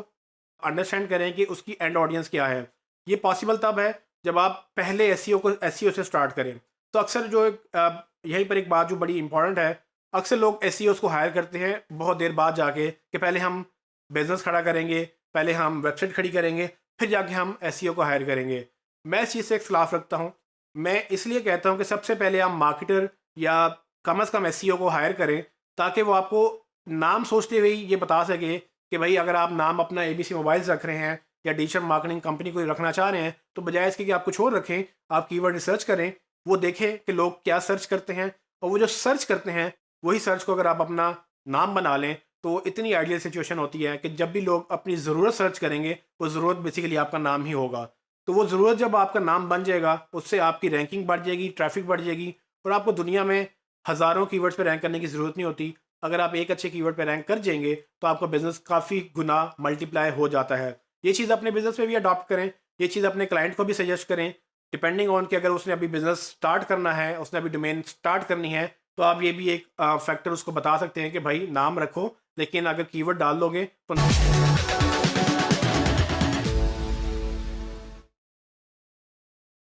अंडरस्टैंड करें कि उसकी एंड ऑडियंस क्या है। ये पॉसिबल तब है जब आप पहले एसईओ से स्टार्ट करें। तो अक्सर जो यहीं पर एक बात जो बड़ी इंपॉर्टेंट है, अक्सर लोग एसईओस को हायर करते हैं बहुत देर बाद जाके कि पहले हम बिजनेस खड़ा करेंगे, पहले हम वेबसाइट खड़ी करेंगे, फिर जाके हम एसईओ को हायर करेंगे। मैं इस चीज़ से इख्तलाफ रखता हूँ। मैं इसलिए कहता हूँ कि सबसे पहले आप मार्केटर या कम अज़ कम एसईओ को हायर करें ताकि वो आपको नाम सोचते हुए ही ये बता सके कि भाई अगर आप नाम अपना ABC मोबाइल्स रख रहे हैं या डिजिटल मार्केटिंग कंपनी को रखना चाह रहे हैं तो बजाय इसके कि आप कुछ और रखें, आप कीवर्ड रिसर्च करें, वो देखें कि लोग क्या सर्च करते हैं और वो जो सर्च करते हैं वही सर्च को अगर आप अपना नाम बना लें तो इतनी आइडियल सिचुएशन होती है कि जब भी लोग अपनी ज़रूरत सर्च करेंगे वो ज़रूरत बेसिकली आपका नाम ही होगा। तो वो ज़रूरत जब आपका नाम बन जाएगा उससे आपकी रैंकिंग बढ़ जाएगी, ट्रैफिक बढ़ जाएगी और आपको दुनिया में हज़ारों कीवर्ड्स पे रैंक करने की ज़रूरत नहीं होती। अगर आप एक अच्छे कीवर्ड पे रैंक कर जाएंगे तो आपका बिजनेस काफ़ी गुना मल्टीप्लाई हो जाता है। ये चीज़ अपने बिजनेस में भी अडॉप्ट करें, ये चीज़ अपने क्लाइंट को भी सजेस्ट करें, डिपेंडिंग ऑन कि अगर उसने अभी बिजनेस स्टार्ट करना है, उसने अभी डोमेन स्टार्ट करनी है, तो आप ये भी एक फैक्टर उसको बता सकते हैं कि भाई नाम रखो लेकिन अगर कीवर्ड डाल दोगे तो।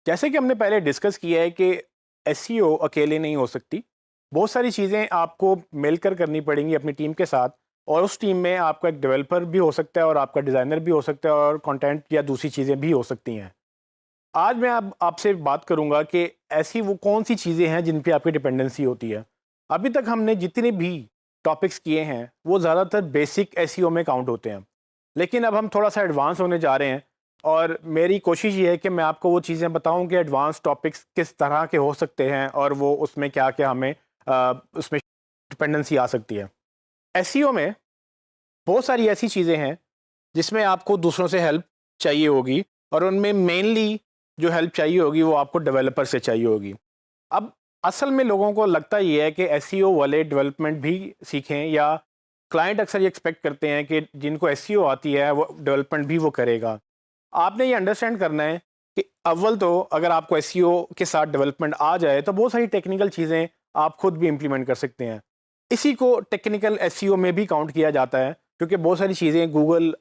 जैसे कि हमने पहले डिस्कस किया है कि एसईओ अकेले नहीं हो सकती, बहुत सारी चीज़ें आपको मिलकर करनी पड़ेंगी अपनी टीम के साथ, और उस टीम में आपका एक डेवलपर भी हो सकता है और आपका डिज़ाइनर भी हो सकता है और कंटेंट या दूसरी चीज़ें भी हो सकती हैं। आज मैं आपसे बात करूंगा कि ऐसी वो कौन सी चीज़ें हैं जिन पे आपकी डिपेंडेंसी होती है। अभी तक हमने जितने भी टॉपिक्स किए हैं वो ज़्यादातर बेसिक एसईओ में काउंट होते हैं, लेकिन अब हम थोड़ा सा एडवांस होने जा रहे हैं और मेरी कोशिश ये है कि मैं आपको वो चीज़ें बताऊं कि एडवांस टॉपिक्स किस तरह के हो सकते हैं और वो उसमें क्या क्या हमें उसमें डिपेंडेंसी आ सकती है। एसईओ में बहुत सारी ऐसी चीज़ें हैं जिसमें आपको दूसरों से हेल्प चाहिए होगी और उनमें मेनली जो हेल्प चाहिए होगी वो आपको डेवलपर से चाहिए होगी। अब असल में लोगों को लगता ये है कि एसईओ वाले डेवलपमेंट भी सीखें, या क्लाइंट अक्सर ये एक्सपेक्ट करते हैं कि जिनको एसईओ आती है वो डेवलपमेंट भी वो करेगा। आपने ये अंडरस्टैंड करना है कि अव्वल तो अगर आपको एसईओ के साथ डेवलपमेंट आ जाए तो बहुत सारी टेक्निकल चीज़ें आप खुद भी इम्प्लीमेंट कर सकते हैं। इसी को टेक्निकल एसईओ में भी काउंट किया जाता है क्योंकि बहुत सारी चीज़ें गूगल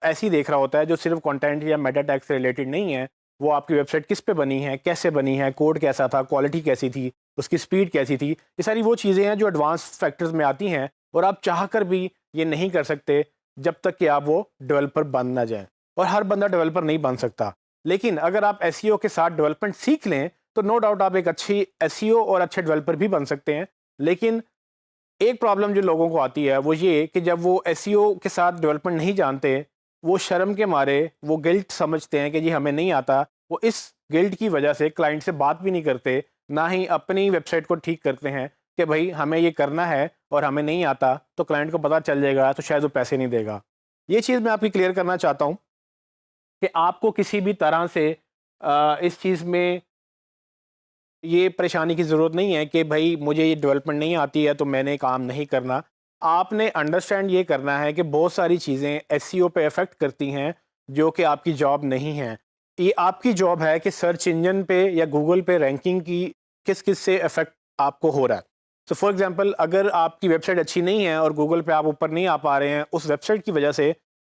ऐसी देख रहा होता है जो सिर्फ कंटेंट या मेटा टैग से रिलेटेड नहीं है। वो आपकी वेबसाइट किस पे बनी है, कैसे बनी है, कोड कैसा था, क्वालिटी कैसी थी, उसकी स्पीड कैसी थी, ये सारी वो चीज़ें हैं जो एडवांस फैक्टर्स में आती हैं और आप चाह कर भी ये नहीं कर सकते जब तक कि आप वो डेवलपर बन ना जाएं। और हर बंदा डेवलपर नहीं बन सकता, लेकिन अगर आप एसईओ के साथ डेवलपमेंट सीख लें तो नो डाउट आप एक अच्छी एसईओ और अच्छे डेवलपर भी बन सकते हैं। लेकिन एक प्रॉब्लम जो लोगों को आती है वो ये कि जब वो एसईओ के साथ डेवलपमेंट नहीं जानते, वो शर्म के मारे वो गिल्ट समझते हैं कि जी हमें नहीं आता, वो इस गिल्ट की वजह से क्लाइंट से बात भी नहीं करते, ना ही अपनी वेबसाइट को ठीक करते हैं कि भाई हमें ये करना है और हमें नहीं आता तो क्लाइंट को पता चल जाएगा तो शायद वो पैसे नहीं देगा। ये चीज़ मैं आपकी क्लियर करना चाहता हूँ कि आपको किसी भी तरह से इस चीज़ में ये परेशानी की ज़रूरत नहीं है कि भाई मुझे ये डेवलपमेंट नहीं आती है तो मैंने काम नहीं करना। आपने अंडरस्टैंड ये करना है कि बहुत सारी चीज़ें एसईओ पे अफेक्ट करती हैं जो कि आपकी जॉब नहीं है। ये आपकी जॉब है कि सर्च इंजन पे या गूगल पे रैंकिंग की किस किस से अफेक्ट आपको हो रहा है। तो फॉर एग्जांपल अगर आपकी वेबसाइट अच्छी नहीं है और गूगल पे आप ऊपर नहीं आ पा रहे हैं, उस वेबसाइट की वजह से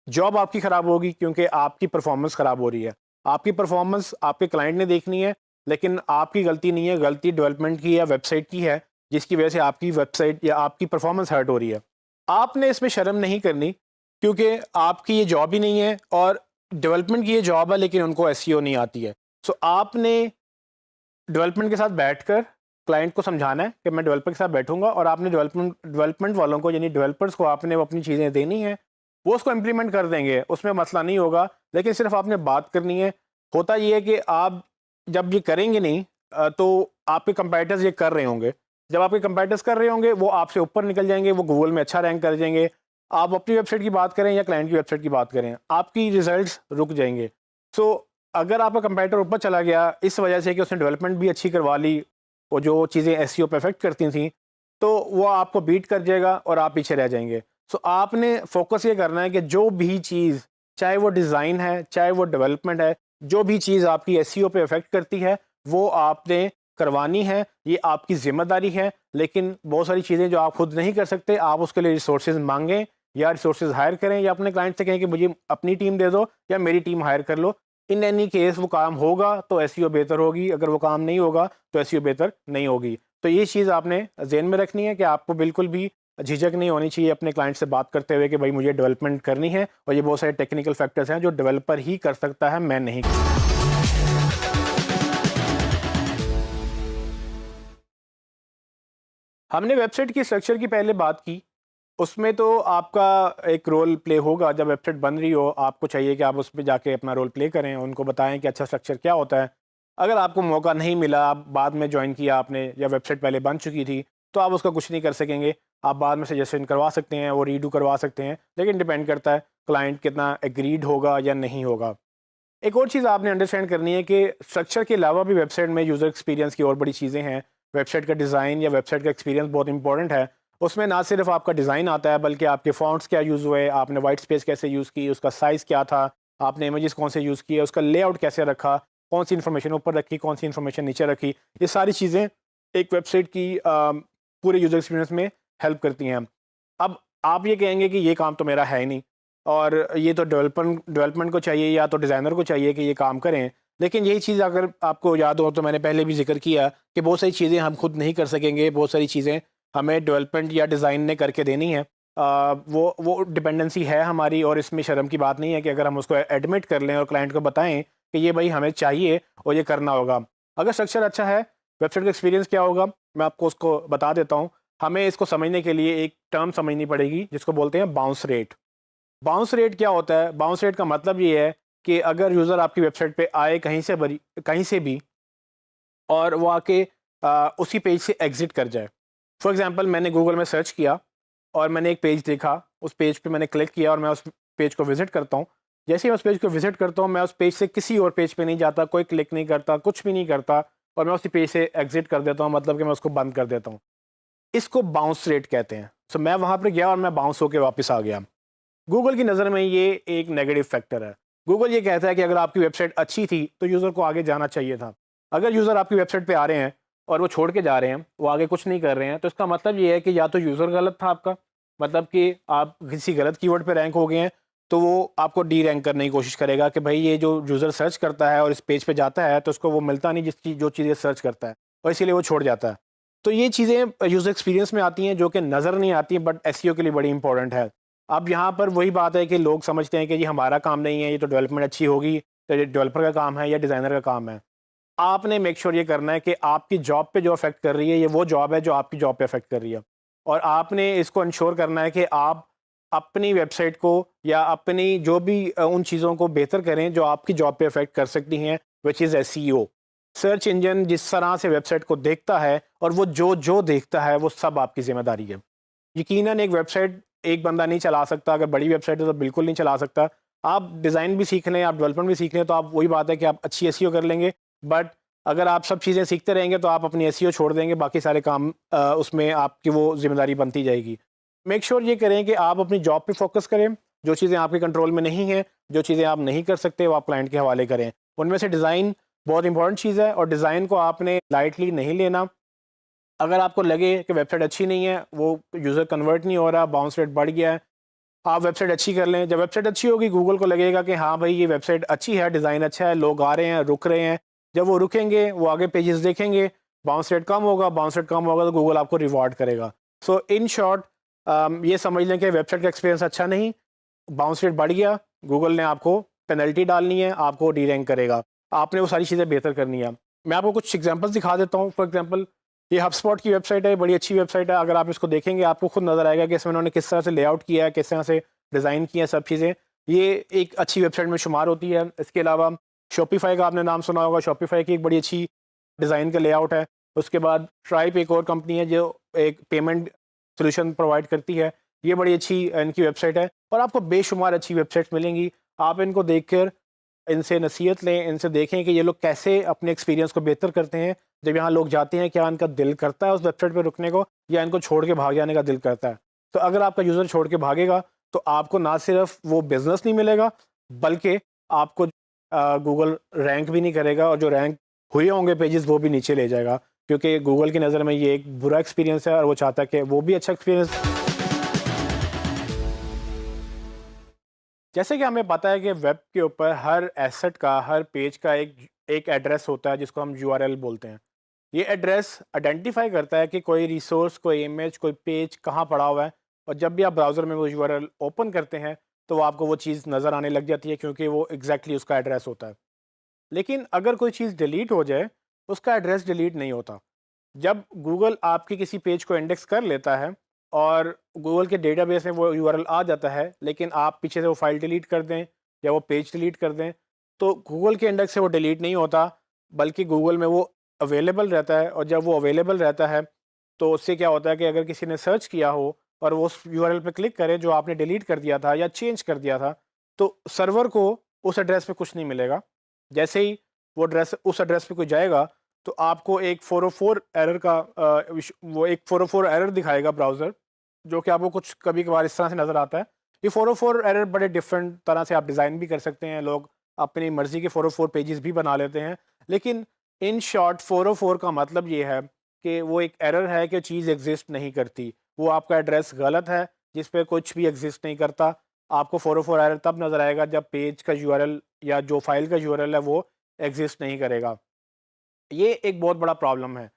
जॉब आपकी ख़राब होगी क्योंकि आपकी परफॉर्मेंस ख़राब हो रही है। आपकी परफॉर्मेंस आपके क्लाइंट ने देखनी है, लेकिन आपकी गलती नहीं है, गलती डेवलपमेंट की या वेबसाइट की है, जिसकी वजह से आपकी वेबसाइट या आपकी परफॉर्मेंस हर्ट हो रही है। आपने इसमें शर्म नहीं करनी क्योंकि आपकी ये जॉब ही नहीं है और डेवलपमेंट की ये जॉब है, लेकिन उनको एसईओ नहीं आती है। सो आपने डेवलपमेंट के साथ बैठकर क्लाइंट को समझाना है कि मैं डेवलपर के साथ बैठूंगा और आपने डेवलपमेंट वालों को यानी डेवलपर्स को आपने वो अपनी चीज़ें देनी है, वो उसको इम्प्लीमेंट कर देंगे, उसमें मसला नहीं होगा। लेकिन सिर्फ आपने बात करनी है। होता ये है कि आप जब ये करेंगे नहीं तो आपके कंपेटिटर्स ये कर रहे होंगे। जब आपके कंपेटिटर्स कर रहे होंगे वो आपसे ऊपर निकल जाएंगे, वो गूगल में अच्छा रैंक कर जाएंगे। आप अपनी वेबसाइट की बात करें या क्लाइंट की वेबसाइट की बात करें, आपकी रिजल्ट्स रुक जाएंगे। सो अगर आपका कंपेटिटर ऊपर चला गया इस वजह से कि उसने डेवलपमेंट भी अच्छी करवा ली और जो चीज़ें एसईओ पे अफेक्ट करती थी, तो वो आपको बीट कर जाएगा और आप पीछे रह जाएंगे। सो आपने फोकस ये करना है कि जो भी चीज़, चाहे वो डिज़ाइन है, चाहे वो डेवलपमेंट है, जो भी चीज़ आपकी एसईओ पे अफेक्ट करती है वो आपने करवानी है, ये आपकी ज़िम्मेदारी है। लेकिन बहुत सारी चीज़ें जो आप खुद नहीं कर सकते, आप उसके लिए रिसोर्सेज मांगें या रिसोर्सेज हायर करें या अपने क्लाइंट से कहें कि मुझे अपनी टीम दे दो या मेरी टीम हायर कर लो। इन एनी केस वो काम होगा तो एसईओ बेहतर होगी, अगर वो काम नहीं होगा तो एसईओ बेहतर नहीं होगी। तो ये चीज़ आपने ज़हन में रखनी है कि आपको बिल्कुल भी झिझक नहीं होनी चाहिए अपने क्लाइंट से बात करते हुए कि भाई मुझे डेवलपमेंट करनी है और ये बहुत सारे टेक्निकल फैक्टर्स हैं जो डेवलपर ही कर सकता है, मैं नहीं। हमने वेबसाइट की स्ट्रक्चर की पहले बात की। उसमें तो आपका एक रोल प्ले होगा जब वेबसाइट बन रही हो, आपको चाहिए कि आप उस पे जाके अपना रोल प्ले करें, उनको बताएं कि अच्छा स्ट्रक्चर क्या होता है। अगर आपको मौका नहीं मिला, आप बाद में ज्वाइन किया आपने या वेबसाइट पहले बन चुकी थी, तो आप उसका कुछ नहीं कर सकेंगे। आप बाद में सजेशन करवा सकते हैं, वो रीडू करवा सकते हैं, लेकिन डिपेंड करता है क्लाइंट कितना एग्रीड होगा या नहीं होगा। एक और चीज़ आपने अंडरस्टैंड करनी है कि स्ट्रक्चर के अलावा भी वेबसाइट में यूज़र एक्सपीरियंस की और बड़ी चीज़ें हैं। वेबसाइट का डिज़ाइन या वेबसाइट का एक्सपीरियंस बहुत इंपॉर्टेंट है। उसमें ना सिर्फ आपका डिज़ाइन आता है, बल्कि आपके फ़ॉन्ट्स क्या यूज़ हुए, आपने वाइट स्पेस कैसे यूज़ की, उसका साइज़ क्या था, आपने इमेजेस कौन से यूज़ किए, उसका लेआउट कैसे रखा, कौन सी इन्फॉर्मेशन ऊपर रखी, कौन सी इन्फॉर्मेशन नीचे रखी। ये सारी चीज़ें एक वेबसाइट की पूरे यूज़र एक्सपीरियंस में हेल्प करती हैं। अब आप ये कहेंगे कि ये काम तो मेरा है ही नहीं और ये तो डेवलपमेंट को चाहिए या तो डिज़ाइनर को चाहिए कि ये काम करें। लेकिन यही चीज़ अगर आपको याद हो तो मैंने पहले भी ज़िक्र किया कि बहुत सारी चीज़ें हम खुद नहीं कर सकेंगे, बहुत सारी चीज़ें हमें डेवलपमेंट या डिज़ाइन ने करके देनी है। वो डिपेंडेंसी है हमारी और इसमें शर्म की बात नहीं है कि अगर हम उसको एडमिट कर लें और क्लाइंट को बताएं कि ये भाई हमें चाहिए और ये करना होगा। अगर स्ट्रक्चर अच्छा है, वेबसाइट का एक्सपीरियंस क्या होगा मैं आपको उसको बता देता हूँ। हमें इसको समझने के लिए एक टर्म समझनी पड़ेगी जिसको बोलते हैं बाउंस रेट। बाउंस रेट क्या होता है? बाउंस रेट का मतलब ये है कि अगर यूज़र आपकी वेबसाइट पे आए कहीं से भी और वो आके उसी पेज से एग्ज़िट कर जाए। फॉर एग्ज़ाम्पल मैंने गूगल में सर्च किया और मैंने एक पेज देखा, उस पेज पे मैंने क्लिक किया और मैं उस पेज को विज़िट करता हूँ। जैसे ही मैं उस पेज को विज़िट करता हूँ, मैं उस पेज से किसी और पेज पे नहीं जाता, कोई क्लिक नहीं करता, कुछ भी नहीं करता और मैं उसी पेज से एग्ज़िट कर देता हूँ, मतलब कि मैं उसको बंद कर देता हूँ। इसको बाउंस रेट कहते हैं। सो मैं वहाँ पे गया और मैं बाउंस होके वापस आ गया। गूगल की नज़र में ये एक नेगेटिव फैक्टर है। गूगल ये कहता है कि अगर आपकी वेबसाइट अच्छी थी तो यूज़र को आगे जाना चाहिए था। अगर यूज़र आपकी वेबसाइट पे आ रहे हैं और वो छोड़ के जा रहे हैं, वो आगे कुछ नहीं कर रहे हैं, तो इसका मतलब ये है कि या तो यूज़र गलत था आपका, मतलब कि आप किसी गलत कीवर्ड पे रैंक हो गए हैं, तो वो आपको डी रैंक करने की कोशिश करेगा कि भाई ये जो यूज़र सर्च करता है और इस पेज पे जाता है तो उसको वो मिलता नहीं जिसकी जो चीज़ें सर्च करता है, और इसीलिए वो छोड़ जाता है। तो ये चीज़ें यूज़र एक्सपीरियंस में आती हैं जो कि नज़र नहीं आती, बट एसईओ के लिए बड़ी इंपॉर्टेंट है। अब यहाँ पर वही बात है कि लोग समझते हैं कि जी हमारा काम नहीं है, ये तो डेवलपमेंट अच्छी होगी, तो ये डेवलपर का काम है या डिज़ाइनर का काम है। आपने मेक श्योर ये करना है कि आपकी जॉब पे जो अफेक्ट कर रही है, ये वो जॉब है जो आपकी जॉब पे अफेक्ट कर रही है, और आपने इसको इंश्योर करना है कि आप अपनी वेबसाइट को या अपनी जो भी उन चीज़ों को बेहतर करें जो आपकी जॉब पे अफेक्ट कर सकती हैं, which is SEO. Search engine जिस तरह से वेबसाइट को देखता है और वो जो जो देखता है वो सब आपकी जिम्मेदारी है। यकीनन एक वेबसाइट एक बंदा नहीं चला सकता, अगर बड़ी वेबसाइट है तो बिल्कुल नहीं चला सकता। आप डिज़ाइन भी सीख लें, आप डेवलपमेंट भी सीख लें, तो आप वही बात है कि आप अच्छी एसईओ कर लेंगे, बट अगर आप सब चीज़ें सीखते रहेंगे तो आप अपनी एसईओ छोड़ देंगे, बाकी सारे काम उसमें आपकी वो ज़िम्मेदारी बनती जाएगी। मेक श्योर ये करें कि आप अपनी जॉब पे फोकस करें, जो चीज़ें आपके कंट्रोल में नहीं हैं, जो चीज़ें आप नहीं कर सकते वो आप क्लाइंट के हवाले करें। उनमें से डिज़ाइन बहुत इंपॉर्टेंट चीज़ है, और डिज़ाइन को आपने लाइटली नहीं लेना। अगर आपको लगे कि वेबसाइट अच्छी नहीं है, वो यूज़र कन्वर्ट नहीं हो रहा, बाउंस रेट बढ़ गया है, आप वेबसाइट अच्छी कर लें। जब वेबसाइट अच्छी होगी, गूगल को लगेगा कि हाँ भाई ये वेबसाइट अच्छी है, डिज़ाइन अच्छा है, लोग आ रहे हैं, रुक रहे हैं। जब वो रुकेंगे, वो आगे पेजेस देखेंगे, बाउंस रेट कम होगा, बाउंस रेट कम होगा तो गूगल आपको रिवॉर्ड करेगा। सो इन शॉर्ट ये समझ लें कि वेबसाइट का एक्सपीरियंस अच्छा नहीं, बाउंस रेट बढ़ गया, गूगल ने आपको पेनल्टी डालनी है, आपको डी रैंक करेगा। आपने वो सारी चीज़ें बेहतर करनी है। मैं आपको कुछ एग्जांपल्स दिखा देता हूँ। फॉर एग्जांपल, ये हबस्पॉट की वेबसाइट है, बड़ी अच्छी वेबसाइट है। अगर आप इसको देखेंगे आपको खुद नज़र आएगा कि इसमें उन्होंने किस तरह से लेआउट किया है, किस तरह से डिज़ाइन किया है, सब चीज़ें। ये एक अच्छी वेबसाइट में शुमार होती है। इसके अलावा शॉपिफाई का आपने नाम सुना होगा, शॉपिफाई की एक बड़ी अच्छी डिज़ाइन का लेआउट है। उसके बाद स्ट्राइप एक और कंपनी है जो एक पेमेंट सॉल्यूशन प्रोवाइड करती है, ये बड़ी अच्छी इनकी वेबसाइट है, और आपको बेशुमार अच्छी वेबसाइट्स मिलेंगी। आप इनको देखकर इनसे नसीहत लें, इनसे देखें कि ये लोग कैसे अपने एक्सपीरियंस को बेहतर करते हैं। जब यहाँ लोग जाते हैं, क्या इनका दिल करता है उस वेबसाइट पे रुकने को, या इनको छोड़ के भाग जाने का दिल करता है? तो अगर आपका यूज़र छोड़ के भागेगा, तो आपको ना सिर्फ वो बिज़नेस नहीं मिलेगा, बल्कि आपको गूगल रैंक भी नहीं करेगा, और जो रैंक हुए होंगे पेजेस वो भी नीचे ले जाएगा, क्योंकि गूगल की नज़र में ये एक बुरा एक्सपीरियंस है और वो चाहता है कि वो भी अच्छा एक्सपीरियंस। जैसे कि हमें पता है कि वेब के ऊपर हर एसेट का, हर पेज का एक एक एड्रेस होता है जिसको हम यूआरएल बोलते हैं। ये एड्रेस आइडेंटिफाई करता है कि कोई रिसोर्स, कोई इमेज, कोई पेज कहाँ पड़ा हुआ है, और जब भी आप ब्राउज़र में वो यूआरएल ओपन करते हैं तो आपको वो चीज़ नज़र आने लग जाती है, क्योंकि वो एग्जैक्टली उसका एड्रेस होता है। लेकिन अगर कोई चीज़ डिलीट हो जाए, उसका एड्रेस डिलीट नहीं होता। जब गूगल आपके किसी पेज को इंडेक्स कर लेता है और गूगल के डेटाबेस में वो यूआरएल आ जाता है, लेकिन आप पीछे से वो फाइल डिलीट कर दें या वो पेज डिलीट कर दें, तो गूगल के इंडेक्स से वो डिलीट नहीं होता, बल्कि गूगल में वो अवेलेबल रहता है। और जब वो अवेलेबल रहता है, तो उससे क्या होता है कि अगर किसी ने सर्च किया हो और वो उस यूआरएल पे क्लिक करे जो आपने डिलीट कर दिया था या चेंज कर दिया था, तो सर्वर को उस एड्रेस पे कुछ नहीं मिलेगा। जैसे ही वो एड्रेस उस एड्रेस पे कोई जाएगा, तो आपको एक 404 एरर का वो एक 404 एरर दिखाएगा ब्राउज़र, जो कि आपको कुछ कभी-कभार इस तरह से नज़र आता है। ये 404 एरर बड़े डिफरेंट तरह से आप डिज़ाइन भी कर सकते हैं, लोग अपनी मर्ज़ी के 404 पेजेस भी बना लेते हैं। लेकिन इन शॉर्ट 404 का मतलब ये है कि वो एक एरर है कि चीज़ एग्ज़िस्ट नहीं करती। वो आपका एड्रेस गलत है, जिस पे कुछ भी एग्ज़िस्ट नहीं करता। आपको 404 एरर तब नज़र आएगा जब पेज का यूआरएल या जो फ़ाइल का यूआरएल है वो एग्ज़िस्ट नहीं करेगा। ये एक बहुत बड़ा प्रॉब्लम है।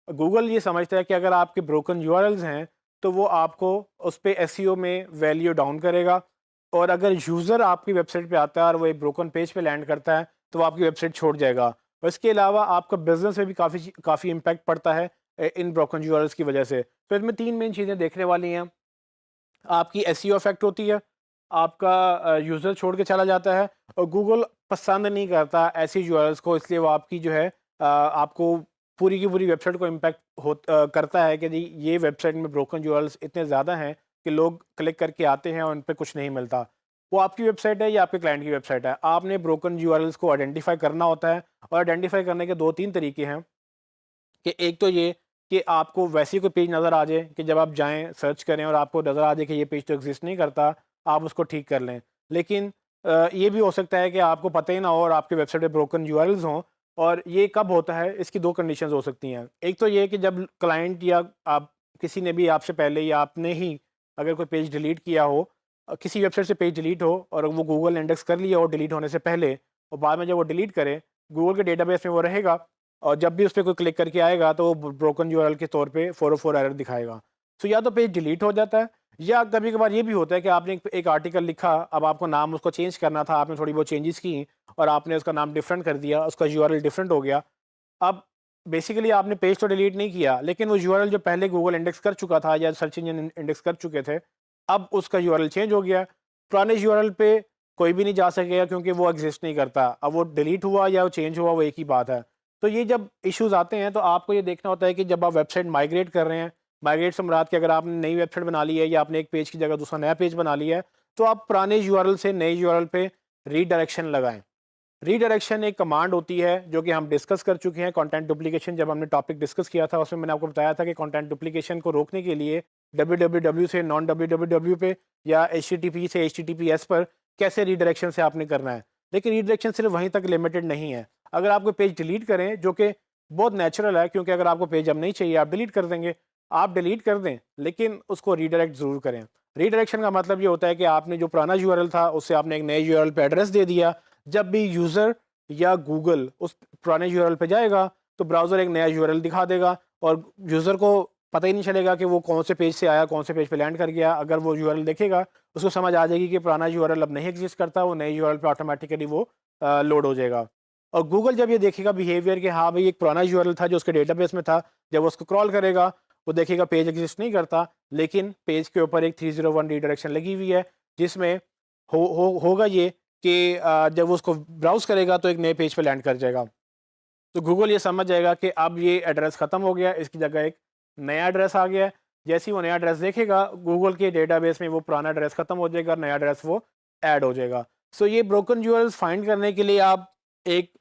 गूगल ये समझता है कि अगर आपके ब्रोकन यूआरएल्स हैं, तो वो आपको उस पे एसईओ में वैल्यू डाउन करेगा, और अगर यूज़र आपकी वेबसाइट पे आता है और वो एक ब्रोकन पेज पे लैंड करता है, तो वो आपकी वेबसाइट छोड़ जाएगा। और इसके अलावा आपका बिज़नेस में भी काफ़ी इम्पैक्ट पड़ता है इन ब्रोकन यूआरएल्स की वजह से। तो इसमें 3 मेन चीज़ें देखने वाली हैं। आपकी एसईओ इफ़ेक्ट होती है, आपका यूज़र छोड़ के चला जाता है, और गूगल पसंद नहीं करता ऐसी यूआरएल्स को, इसलिए वो आपकी जो है आपको पूरी की पूरी वेबसाइट को इम्पैक्ट करता है कि जी ये वेबसाइट में ब्रोकन यूआरएल्स इतने ज़्यादा हैं कि लोग क्लिक करके आते हैं और उन पे कुछ नहीं मिलता। वो आपकी वेबसाइट है या आपके क्लाइंट की वेबसाइट है, आपने ब्रोकन यूआरएल्स को आइडेंटिफाई करना होता है। और आइडेंटिफाई करने के 2-3 तरीके हैं कि एक तो ये कि आपको वैसे ही कोई पेज नज़र आ जाए कि जब आप जाएँ, सर्च करें और आपको नज़र आ जाए कि ये पेज तो एग्ज़िस्ट नहीं करता, आप उसको ठीक कर लें। लेकिन ये भी हो सकता है कि आपको पता ही ना हो और आपकी वेबसाइट पे ब्रोकन यूआरएल्स हों, और ये कब होता है, इसकी 2 कंडीशंस हो सकती हैं। एक तो ये कि जब क्लाइंट या आप किसी ने भी आपसे पहले या आपने ही अगर कोई पेज डिलीट किया हो, किसी वेबसाइट से पेज डिलीट हो और वो गूगल ने इंडेक्स कर लिया हो डिलीट होने से पहले, और बाद में जब वो डिलीट करे गूगल के डेटाबेस में वो रहेगा, और जब भी उस पर कोई क्लिक करके आएगा तो वो ब्रोकन यूआरएल के तौर पे 404 एरर दिखाएगा। तो या तो पेज डिलीट हो जाता है, या कभी कभार ये भी होता है कि आपने एक आर्टिकल लिखा, अब आपको नाम उसको चेंज करना था, आपने थोड़ी बहुत चेंजेस की और आपने उसका नाम डिफरेंट कर दिया, उसका यूआरएल डिफरेंट हो गया। अब बेसिकली आपने पेज तो डिलीट नहीं किया, लेकिन वो यूआरएल जो पहले गूगल इंडेक्स कर चुका था या सर्च इंजन इंडेक्स कर चुके थे, अब उसका यूआरएल चेंज हो गया। पुराने यूआरएल पे कोई भी नहीं जा सकेगा क्योंकि वो एग्जिस्ट नहीं करता। अब वो डिलीट हुआ या वो चेंज हुआ, वो एक ही बात है। तो ये जब इश्यूज आते हैं तो आपको ये देखना होता है कि जब आप वेबसाइट माइग्रेट कर रहे हैं, माइग्रेट से मुराद कि अगर आपने नई वेबसाइट बना ली है या आपने एक पेज की जगह दूसरा नया पेज बना लिया है, तो आप पुराने यूआरएल से नए यूआरएल पे रीडायरेक्शन लगाएं। रीडायरेक्शन एक कमांड होती है जो कि हम डिस्कस कर चुके हैं कंटेंट डुप्लीकेशन, जब हमने टॉपिक डिस्कस किया था उसमें मैंने आपको बताया था कि कंटेंट डुप्लीकेशन को रोकने के लिए www से नॉन www पे या http से https पर कैसे रीडायरेक्शन से आपने करना है। लेकिन रीडायरेक्शन सिर्फ वहीं तक लिमिटेड नहीं है। अगर आप कोई पेज डिलीट करें, जो कि बहुत नेचुरल है, क्योंकि अगर आपको पेज अब नहीं चाहिए आप डिलीट कर देंगे, आप डिलीट कर दें लेकिन उसको रीडायरेक्ट ज़रूर करें। रीडायरेक्शन का मतलब ये होता है कि आपने जो पुराना यूआरएल था उससे आपने एक नए यूआरएल पे एड्रेस दे दिया। जब भी यूज़र या गूगल उस पुराने यूआरएल पे जाएगा तो ब्राउज़र एक नया यूआरएल दिखा देगा और यूज़र को पता ही नहीं चलेगा कि वो कौन से पेज से आया, कौन से पेज पे लैंड कर गया। अगर वो यूआरएल देखेगा उसको समझ आ जाएगी कि पुराना यूआरएल अब नहीं एग्जिस्ट करता, वो नए यूआरएल पे ऑटोमेटिकली वो लोड हो जाएगा। और गूगल जब ये देखेगा बिहेवियर कि हाँ भाई एक पुराना यूआरएल था जो उसके डेटाबेस में था, जब उसको क्रॉल करेगा वो देखेगा पेज एग्जिस्ट नहीं करता, लेकिन पेज के ऊपर एक 301 रीडायरेक्शन लगी हुई है, जिसमें होगा ये कि जब वो उसको ब्राउज़ करेगा तो एक नए पेज पे लैंड कर जाएगा। तो गूगल ये समझ जाएगा कि अब ये एड्रेस ख़त्म हो गया, इसकी जगह एक नया एड्रेस आ गया है। जैसे ही वो नया एड्रेस देखेगा गूगल के डेटाबेस में वो पुराना एड्रेस ख़त्म हो जाएगा और नया एड्रेस वो ऐड हो जाएगा। सो ये ब्रोकन यूआरएल्स फाइंड करने के लिए आप एक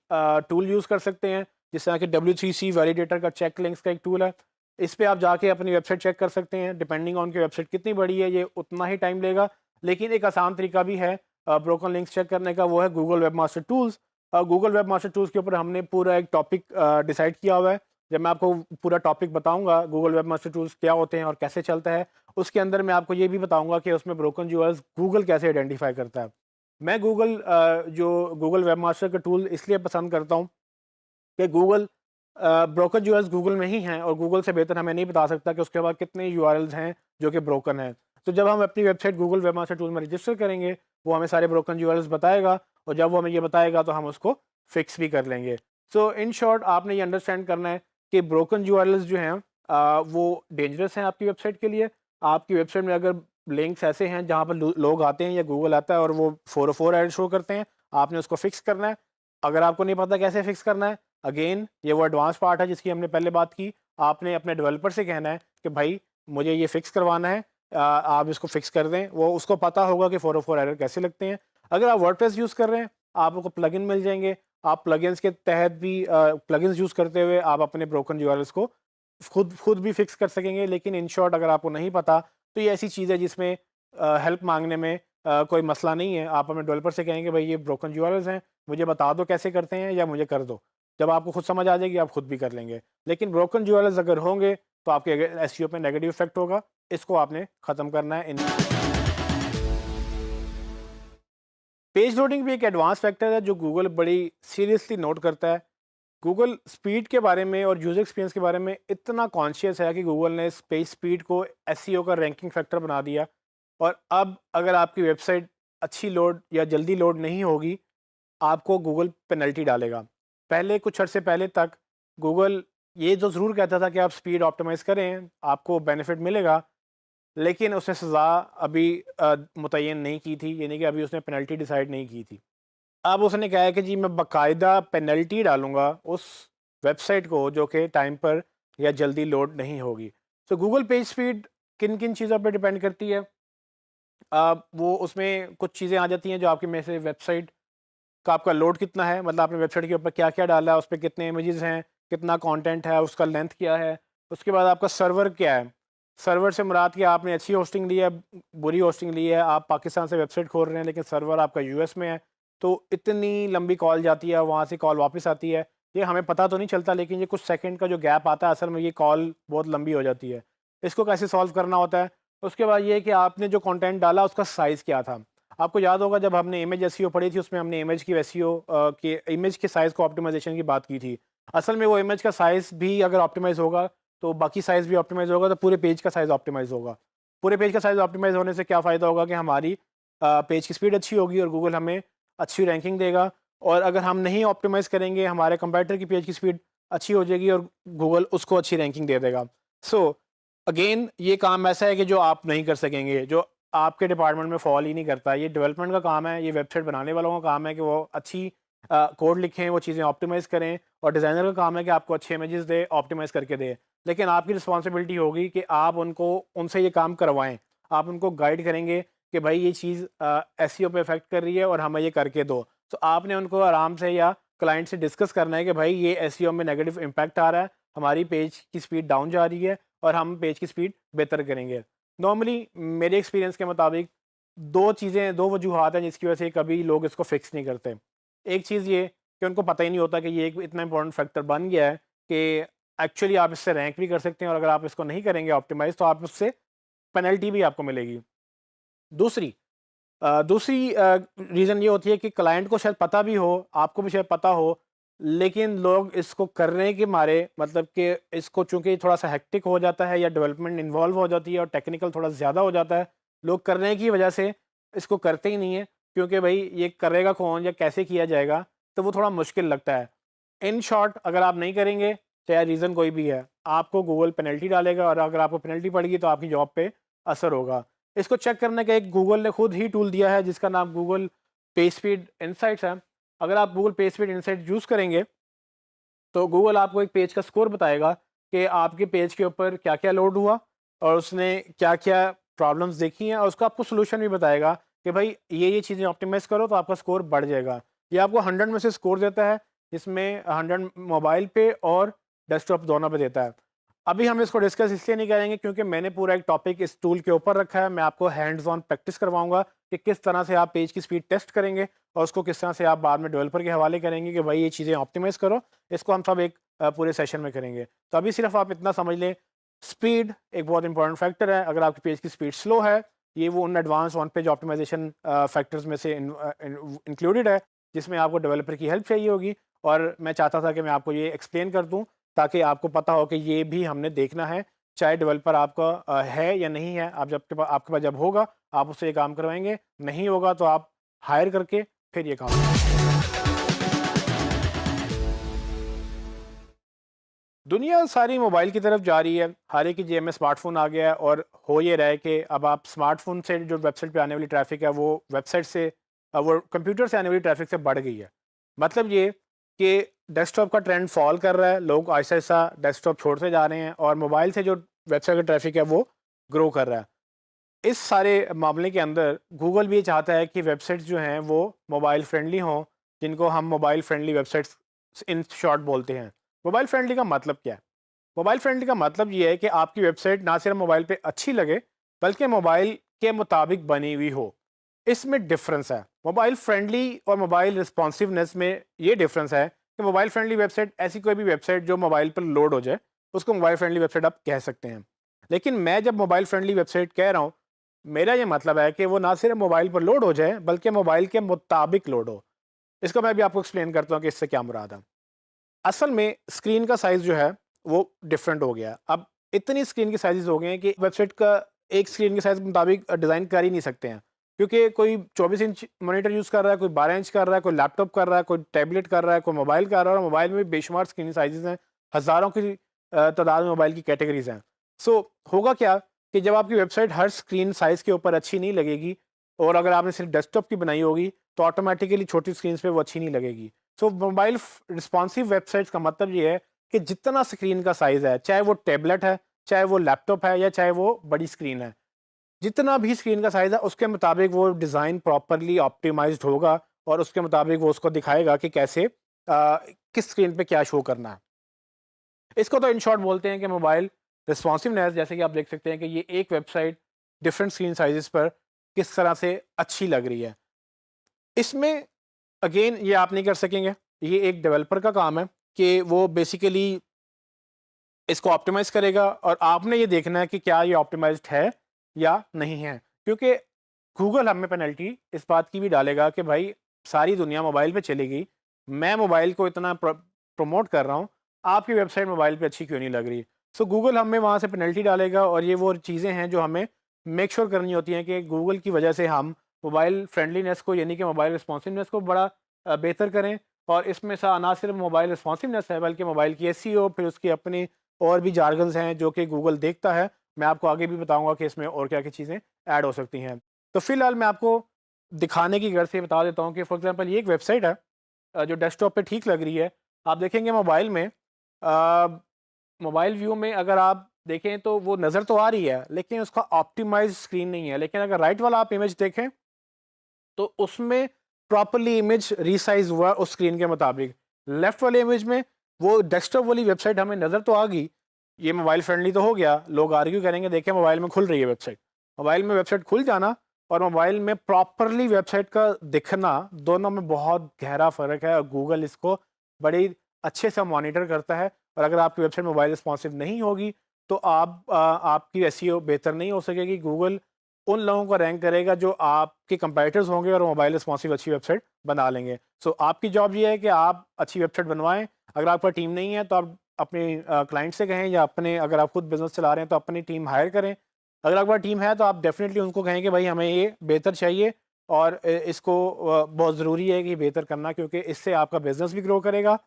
टूल यूज़ कर सकते हैं, जिस तरह कि W3C वैलिडेटर का चेक लिंक्स का एक टूल है। इस पे आप जाके अपनी वेबसाइट चेक कर सकते हैं। डिपेंडिंग ऑन की वेबसाइट कितनी बड़ी है ये उतना ही टाइम लेगा, लेकिन एक आसान तरीका भी है ब्रोकन लिंक्स चेक करने का, वो है Google webmaster tools. Google webmaster tools के ऊपर हमने पूरा एक टॉपिक डिसाइड किया हुआ है। जब मैं आपको पूरा टॉपिक बताऊंगा गूगल वेबमास्टर टूल्स क्या होते हैं और कैसे चलता है, उसके अंदर मैं आपको ये भी बताऊंगा कि उसमें ब्रोकन यूआरएल्स गूगल कैसे आइडेंटिफाई करता है। मैं जो गूगल वेबमास्टर का टूल इसलिए पसंद करता हूँ कि गूगल ब्रोकन यूआरएल्स गूगल में ही हैं और गूगल से बेहतर हमें नहीं बता सकता कि उसके बाद कितने यूआरएल्स हैं जो कि ब्रोकन हैं। तो जब हम अपनी वेबसाइट गूगल वेबमास्टर टूल में रजिस्टर करेंगे वो हमें सारे ब्रोकन यूआरएल्स बताएगा, और जब वो हमें ये बताएगा तो हम उसको फिक्स भी कर लेंगे। सो इन शॉर्ट आपने ये अंडरस्टैंड करना है कि ब्रोकन यूआरएल्स जो हैं वो डेंजरस हैं आपकी वेबसाइट के लिए। आपकी वेबसाइट में अगर लिंक्स ऐसे हैं जहाँ पर लोग आते हैं या गूगल आता है और वो 404 एरर शो करते हैं, आपने उसको फिक्स करना है। अगर आपको नहीं पता कैसे फिक्स करना है, अगेन ये वो एडवांस पार्ट है जिसकी हमने पहले बात की। आपने अपने डेवलपर से कहना है कि भाई मुझे ये फिक्स करवाना है, आप इसको फिक्स कर दें। वो उसको पता होगा कि 404 एरर कैसे लगते हैं। अगर आप वर्डप्रेस यूज़ कर रहे हैं आपको प्लगइन मिल जाएंगे, आप प्लगइन्स के तहत भी प्लगइन्स यूज़ करते हुए आप अपने ब्रोकन यूआरएल्स को खुद भी फिक्स कर सकेंगे। लेकिन इन शॉर्ट अगर आपको नहीं पता तो ये ऐसी चीज़ है जिसमें हेल्प मांगने में कोई मसला नहीं है। आप अपने डेवलपर से कहेंगे भाई ये ब्रोकन यूआरएल्स हैं, मुझे बता दो कैसे करते हैं या मुझे कर दो। जब आपको खुद समझ आ जाएगी आप खुद भी कर लेंगे। लेकिन ब्रोकन यूआरएल्स अगर होंगे तो आपके एसईओ पे नेगेटिव इफेक्ट होगा, इसको आपने ख़त्म करना है। पेज लोडिंग भी एक एडवांस फैक्टर है जो गूगल बड़ी सीरियसली नोट करता है। गूगल स्पीड के बारे में और यूज़र एक्सपीरियंस के बारे में इतना कॉन्शियस है कि गूगल ने पेज स्पीड को एसईओ का रैंकिंग फैक्टर बना दिया। और अब अगर आपकी वेबसाइट अच्छी लोड या जल्दी लोड नहीं होगी आपको गूगल पेनल्टी डालेगा। पहले कुछ अर्से पहले तक गूगल ये तो ज़रूर कहता था कि आप स्पीड ऑप्टिमाइज़ करें आपको बेनिफिट मिलेगा, लेकिन उसने सज़ा अभी मुतय्यन नहीं की थी, यानी कि अभी उसने पेनल्टी डिसाइड नहीं की थी। अब उसने कहा है कि जी मैं बाकायदा पेनल्टी डालूँगा उस वेबसाइट को जो कि टाइम पर या जल्दी लोड नहीं होगी। तो गूगल पेज स्पीड किन-किन चीज़ों पे डिपेंड करती है? वो उसमें कुछ चीज़ें आ जाती हैं जो आपकी में से वेबसाइट का आपका लोड कितना है, मतलब आपने वेबसाइट के ऊपर क्या-क्या डाला है, उस पे कितने इमेजेस हैं, कितना कंटेंट है, उसका लेंथ क्या है। उसके बाद आपका सर्वर क्या है। सर्वर से मुराद कि आपने अच्छी होस्टिंग ली है, बुरी होस्टिंग ली है, आप पाकिस्तान से वेबसाइट खोल रहे हैं लेकिन सर्वर आपका यूएस में है, तो इतनी लंबी कॉल जाती है, वहाँ से कॉल वापस आती है। ये हमें पता तो नहीं चलता, लेकिन ये कुछ सेकंड का जो गैप आता है असल में ये कॉल बहुत लंबी हो जाती है। इसको कैसे सॉल्व करना होता है? उसके बाद ये है कि आपने जो कंटेंट डाला उसका साइज़ क्या था। आपको याद होगा जब हमने इमेज एसईओ पढ़ी थी उसमें हमने इमेज की एसईओ के इमेज के साइज़ को ऑप्टिमाइज़ेशन की बात की थी। असल में वो इमेज का साइज़ भी अगर ऑप्टिमाइज़ होगा तो बाकी साइज़ भी ऑप्टिमाइज़ होगा, तो पूरे पेज का साइज़ ऑप्टिमाइज़ होगा। पूरे पेज का साइज़ ऑप्टिमाइज़ होने से क्या फ़ायदा होगा कि हमारी पेज की स्पीड अच्छी होगी और गूगल हमें अच्छी रैंकिंग देगा। और अगर हम नहीं ऑप्टिमाइज़ करेंगे, हमारे कंपैरेटर की पेज की स्पीड अच्छी हो जाएगी और गूगल उसको अच्छी रैंकिंग दे देगा। सो अगेन ये काम ऐसा है कि जो आप नहीं कर सकेंगे, जो आपके डिपार्टमेंट में फॉल ही नहीं करता। ये डेवलपमेंट का काम है, ये वेबसाइट बनाने वालों का काम है कि वो अच्छी कोड लिखें, वो चीज़ें ऑप्टिमाइज़ करें, और डिज़ाइनर का काम है कि आपको अच्छे इमेजेस दे, ऑप्टिमाइज़ करके दे। लेकिन आपकी रिस्पॉन्सिबिलिटी होगी कि आप उनको उनसे ये काम करवाएँ। आप उनको गाइड करेंगे कि भाई ये चीज़ एसईओ पे इफ़ेक्ट कर रही है और हमें ये करके दो। तो आपने उनको आराम से या क्लाइंट से डिस्कस करना है कि भाई ये एसईओ में नेगेटिव इम्पैक्ट आ रहा है, हमारी पेज की स्पीड डाउन जा रही है और हम पेज की स्पीड बेहतर करेंगे। नॉर्मली मेरे एक्सपीरियंस के मुताबिक 2 चीज़ें, 2 वजूहात हैं जिसकी वजह से कभी लोग इसको फिक्स नहीं करते। एक चीज़ ये कि उनको पता ही नहीं होता कि ये एक इतना इंपॉर्टेंट फैक्टर बन गया है कि एक्चुअली आप इससे रैंक भी कर सकते हैं, और अगर आप इसको नहीं करेंगे ऑप्टिमाइज़ तो आप उससे पेनल्टी भी आपको मिलेगी। दूसरी रीज़न ये होती है कि क्लाइंट को शायद पता भी हो, आपको भी शायद पता हो, लेकिन लोग इसको करने के मारे, मतलब कि इसको चूँकि थोड़ा-सा हेक्टिक हो जाता है या डेवलपमेंट इन्वॉल्व हो जाती है और टेक्निकल थोड़ा ज़्यादा हो जाता है, लोग करने की वजह से इसको करते ही नहीं हैं, क्योंकि भई ये करेगा कौन या कैसे किया जाएगा, तो वो थोड़ा मुश्किल लगता है। इन शॉर्ट अगर आप नहीं करेंगे, चाहे रीज़न कोई भी है, आपको गूगल पेनल्टी डालेगा, और अगर आपको पेनल्टी पड़ेगी तो आपकी जॉब पे असर होगा। इसको चेक करने का एक गूगल ने खुद ही टूल दिया है जिसका नाम गूगल पेज स्पीड इनसाइट्स है। अगर आप Google page speed insight use करेंगे तो गूगल आपको एक पेज का स्कोर बताएगा कि आपके पेज के ऊपर क्या-क्या लोड हुआ और उसने क्या-क्या प्रॉब्लम्स देखी हैं, और उसका आपको सॉल्यूशन भी बताएगा कि भाई ये चीज़ें ऑप्टिमाइज़ करो तो आपका स्कोर बढ़ जाएगा। ये आपको 100 में से स्कोर देता है, जिसमें 100 मोबाइल पे और डेस्कटॉप दोनों पे देता है। अभी हम इसको डिस्कस इसलिए नहीं करेंगे क्योंकि मैंने पूरा एक टॉपिक इस टूल के ऊपर रखा है। मैं आपको हैंड्स ऑन प्रैक्टिस करवाऊँगा कि किस तरह से आप पेज की स्पीड टेस्ट करेंगे और उसको किस तरह से आप बाद में डेवलपर के हवाले करेंगे कि भाई ये चीज़ें ऑप्टिमाइज़ करो। इसको हम सब एक पूरे सेशन में करेंगे। तो अभी सिर्फ आप इतना समझ लें, स्पीड एक बहुत इंपॉर्टेंट फैक्टर है। अगर आपकी पेज की स्पीड स्लो है, ये वो उन advance on page optimisation factors में से इंक्लूडेड है, जिसमें आपको डेवलपर की हेल्प चाहिए होगी, और मैं चाहता था कि मैं आपको ये एक्सप्लेन कर दूँ ताकि आपको पता हो कि ये भी हमने देखना है, चाहे डेवलपर आपका है या नहीं है। आप जब आपके पास जब होगा, आप उससे ये काम करवाएँगे, नहीं होगा तो आप हायर करके फिर ये काम दुनिया सारी मोबाइल की तरफ जा रही है। हर एक की जेब में स्मार्टफ़ोन आ गया है, और हो ये रहा है कि अब आप स्मार्टफ़ोन से जो वेबसाइट पे आने वाली ट्रैफ़िक है वो वेबसाइट से वो कंप्यूटर से आने वाली ट्रैफ़िक से बढ़ गई है। मतलब ये कि डेस्कटॉप का ट्रेंड फ़ॉल कर रहा है, लोग आहिस्ता-आहिस्ता डेस्कटॉप छोड़ते जा रहे हैं, और मोबाइल से जो वेबसाइट का ट्रैफ़िक है वो ग्रो कर रहा है। इस सारे मामले के अंदर गूगल भी ये चाहता है कि वेबसाइट्स जो हैं वो मोबाइल फ्रेंडली हों, जिनको हम mobile friendly websites in short बोलते हैं। मोबाइल फ्रेंडली का मतलब क्या है? मोबाइल फ्रेंडली का मतलब ये है कि आपकी वेबसाइट ना सिर्फ मोबाइल पे अच्छी लगे, बल्कि मोबाइल के मुताबिक बनी हुई हो। इसमें डिफरेंस है। मोबाइल फ्रेंडली और मोबाइल रिस्पॉन्सिवनेस में ये डिफरेंस है कि मोबाइल फ्रेंडली वेबसाइट ऐसी कोई भी वेबसाइट जो मोबाइल पर लोड हो जाए, उसको मोबाइल फ्रेंडली वेबसाइट आप कह सकते हैं। लेकिन मैं जब मोबाइल फ्रेंडली वेबसाइट कह रहा हूँ, मेरा ये मतलब है कि वो ना सिर्फ मोबाइल पर लोड हो जाए, बल्कि मोबाइल के मुताबिक लोड हो। इसको मैं भी आपको एक्सप्लेन करता हूँ कि इससे क्या मुराद है। असल में स्क्रीन का साइज़ जो है वो डिफरेंट हो गया। अब इतनी स्क्रीन के साइज़ेज़ हो गए हैं कि वेबसाइट का एक स्क्रीन के साइज़ के मुताबिक डिज़ाइन कर ही नहीं सकते हैं। क्योंकि कोई 24 इंच मॉनिटर यूज़ कर रहा है, कोई 12 इंच कर रहा है, कोई लैपटॉप कर रहा है, कोई टैबलेट कर रहा है, कोई मोबाइल कर रहा है, और मोबाइल में भी बेशुमार स्क्रीन साइज़ेज़ हैं। हज़ारों की तादाद में मोबाइल की कैटेगरीज़ हैं। सो होगा क्या कि जब आपकी वेबसाइट हर स्क्रीन साइज़ के ऊपर अच्छी नहीं लगेगी, और अगर आपने सिर्फ डेस्कटॉप की बनाई होगी, तो ऑटोमेटिकली छोटी स्क्रीन्स पे वो अच्छी नहीं लगेगी। सो मोबाइल रिस्पॉन्सिव वेबसाइट्स का मतलब ये है कि जितना स्क्रीन का साइज़ है, चाहे वो टैबलेट है, चाहे वो लैपटॉप है, या चाहे वो बड़ी स्क्रीन है, जितना भी स्क्रीन का साइज़ है उसके मुताबिक वो डिज़ाइन प्रॉपरली ऑप्टिमाइज्ड होगा, और उसके मुताबिक वो उसको दिखाएगा कि कैसे किस स्क्रीन पे क्या शो करना है। इसको तो इन शॉर्ट बोलते हैं कि मोबाइल रिस्पॉन्सिवनेस। जैसे कि आप देख सकते हैं कि ये एक वेबसाइट डिफरेंट स्क्रीन साइज़ेस पर किस तरह से अच्छी लग रही है। इसमें अगेन ये आप नहीं कर सकेंगे, ये एक डेवलपर का काम है कि वो बेसिकली इसको ऑप्टिमाइज़ करेगा, और आपने ये देखना है कि क्या ये ऑप्टिमाइज़्ड है या नहीं है, क्योंकि गूगल हमें पेनल्टी इस बात की भी डालेगा कि भाई सारी दुनिया मोबाइल पे चलेगी, मैं मोबाइल को इतना प्रमोट कर रहा हूँ, आपकी वेबसाइट मोबाइल पे अच्छी क्यों नहीं लग रही। सो गूगल हमें वहाँ से पेनल्टी डालेगा, और ये वो चीज़ें हैं जो हमें मेक श्योर करनी होती हैं कि गूगल की वजह से हम मोबाइल फ्रेंडलीनेस को, यानी कि मोबाइल रिस्पॉन्सिवनेस को बड़ा बेहतर करें। और इसमें ना सिर्फ मोबाइल रिस्पॉन्सिवनेस है, बल्कि मोबाइल की एसईओ, फिर उसकी अपनी और भी जार्गन्स हैं जो कि गूगल देखता है। मैं आपको आगे भी बताऊंगा कि इसमें और क्या क्या चीज़ें ऐड हो सकती हैं। तो फिलहाल मैं आपको दिखाने की गर्ज से बता देता हूँ कि फॉर एग्जांपल ये एक वेबसाइट है जो डेस्कटॉप पे ठीक लग रही है। आप देखेंगे मोबाइल में, मोबाइल व्यू में अगर आप देखें तो वो नज़र तो आ रही है, लेकिन उसका ऑप्टिमाइज स्क्रीन नहीं है। लेकिन अगर राइट वाला आप इमेज देखें तो उसमें प्रॉपरली इमेज रीसाइज हुआ उस स्क्रीन के मुताबिक। लेफ्ट वाले इमेज में वो डेस्कटॉप वाली वेबसाइट हमें नज़र तो आ गई, ये मोबाइल फ्रेंडली तो हो गया, लोग आर्ग्यू करेंगे देखें मोबाइल में खुल रही है वेबसाइट। मोबाइल में वेबसाइट खुल जाना और मोबाइल में प्रॉपरली वेबसाइट का दिखना, दोनों में बहुत गहरा फ़र्क है, और गूगल इसको बड़ी अच्छे से मॉनिटर करता है। और अगर आपकी वेबसाइट मोबाइल रिस्पॉन्सिव नहीं होगी तो आपकी एसईओ बेहतर नहीं हो सकेगी। गूगल उन लोगों को रैंक करेगा जो आपके कंपेटिटर्स होंगे और मोबाइल रिस्पॉन्सिव अच्छी वेबसाइट बना लेंगे। सो आपकी जॉब ये है कि आप अच्छी वेबसाइट बनवाएं। अगर आपका टीम नहीं है तो आप अपने क्लाइंट से कहें, या अपने अगर आप खुद बिजनेस चला रहे हैं तो अपनी टीम हायर करें। अगर आपका टीम है तो आप डेफिनेटली उनको कहें कि भाई हमें ये बेहतर चाहिए, और इसको बहुत ज़रूरी है कि बेहतर करना, क्योंकि इससे आपका बिजनेस भी ग्रो करेगा,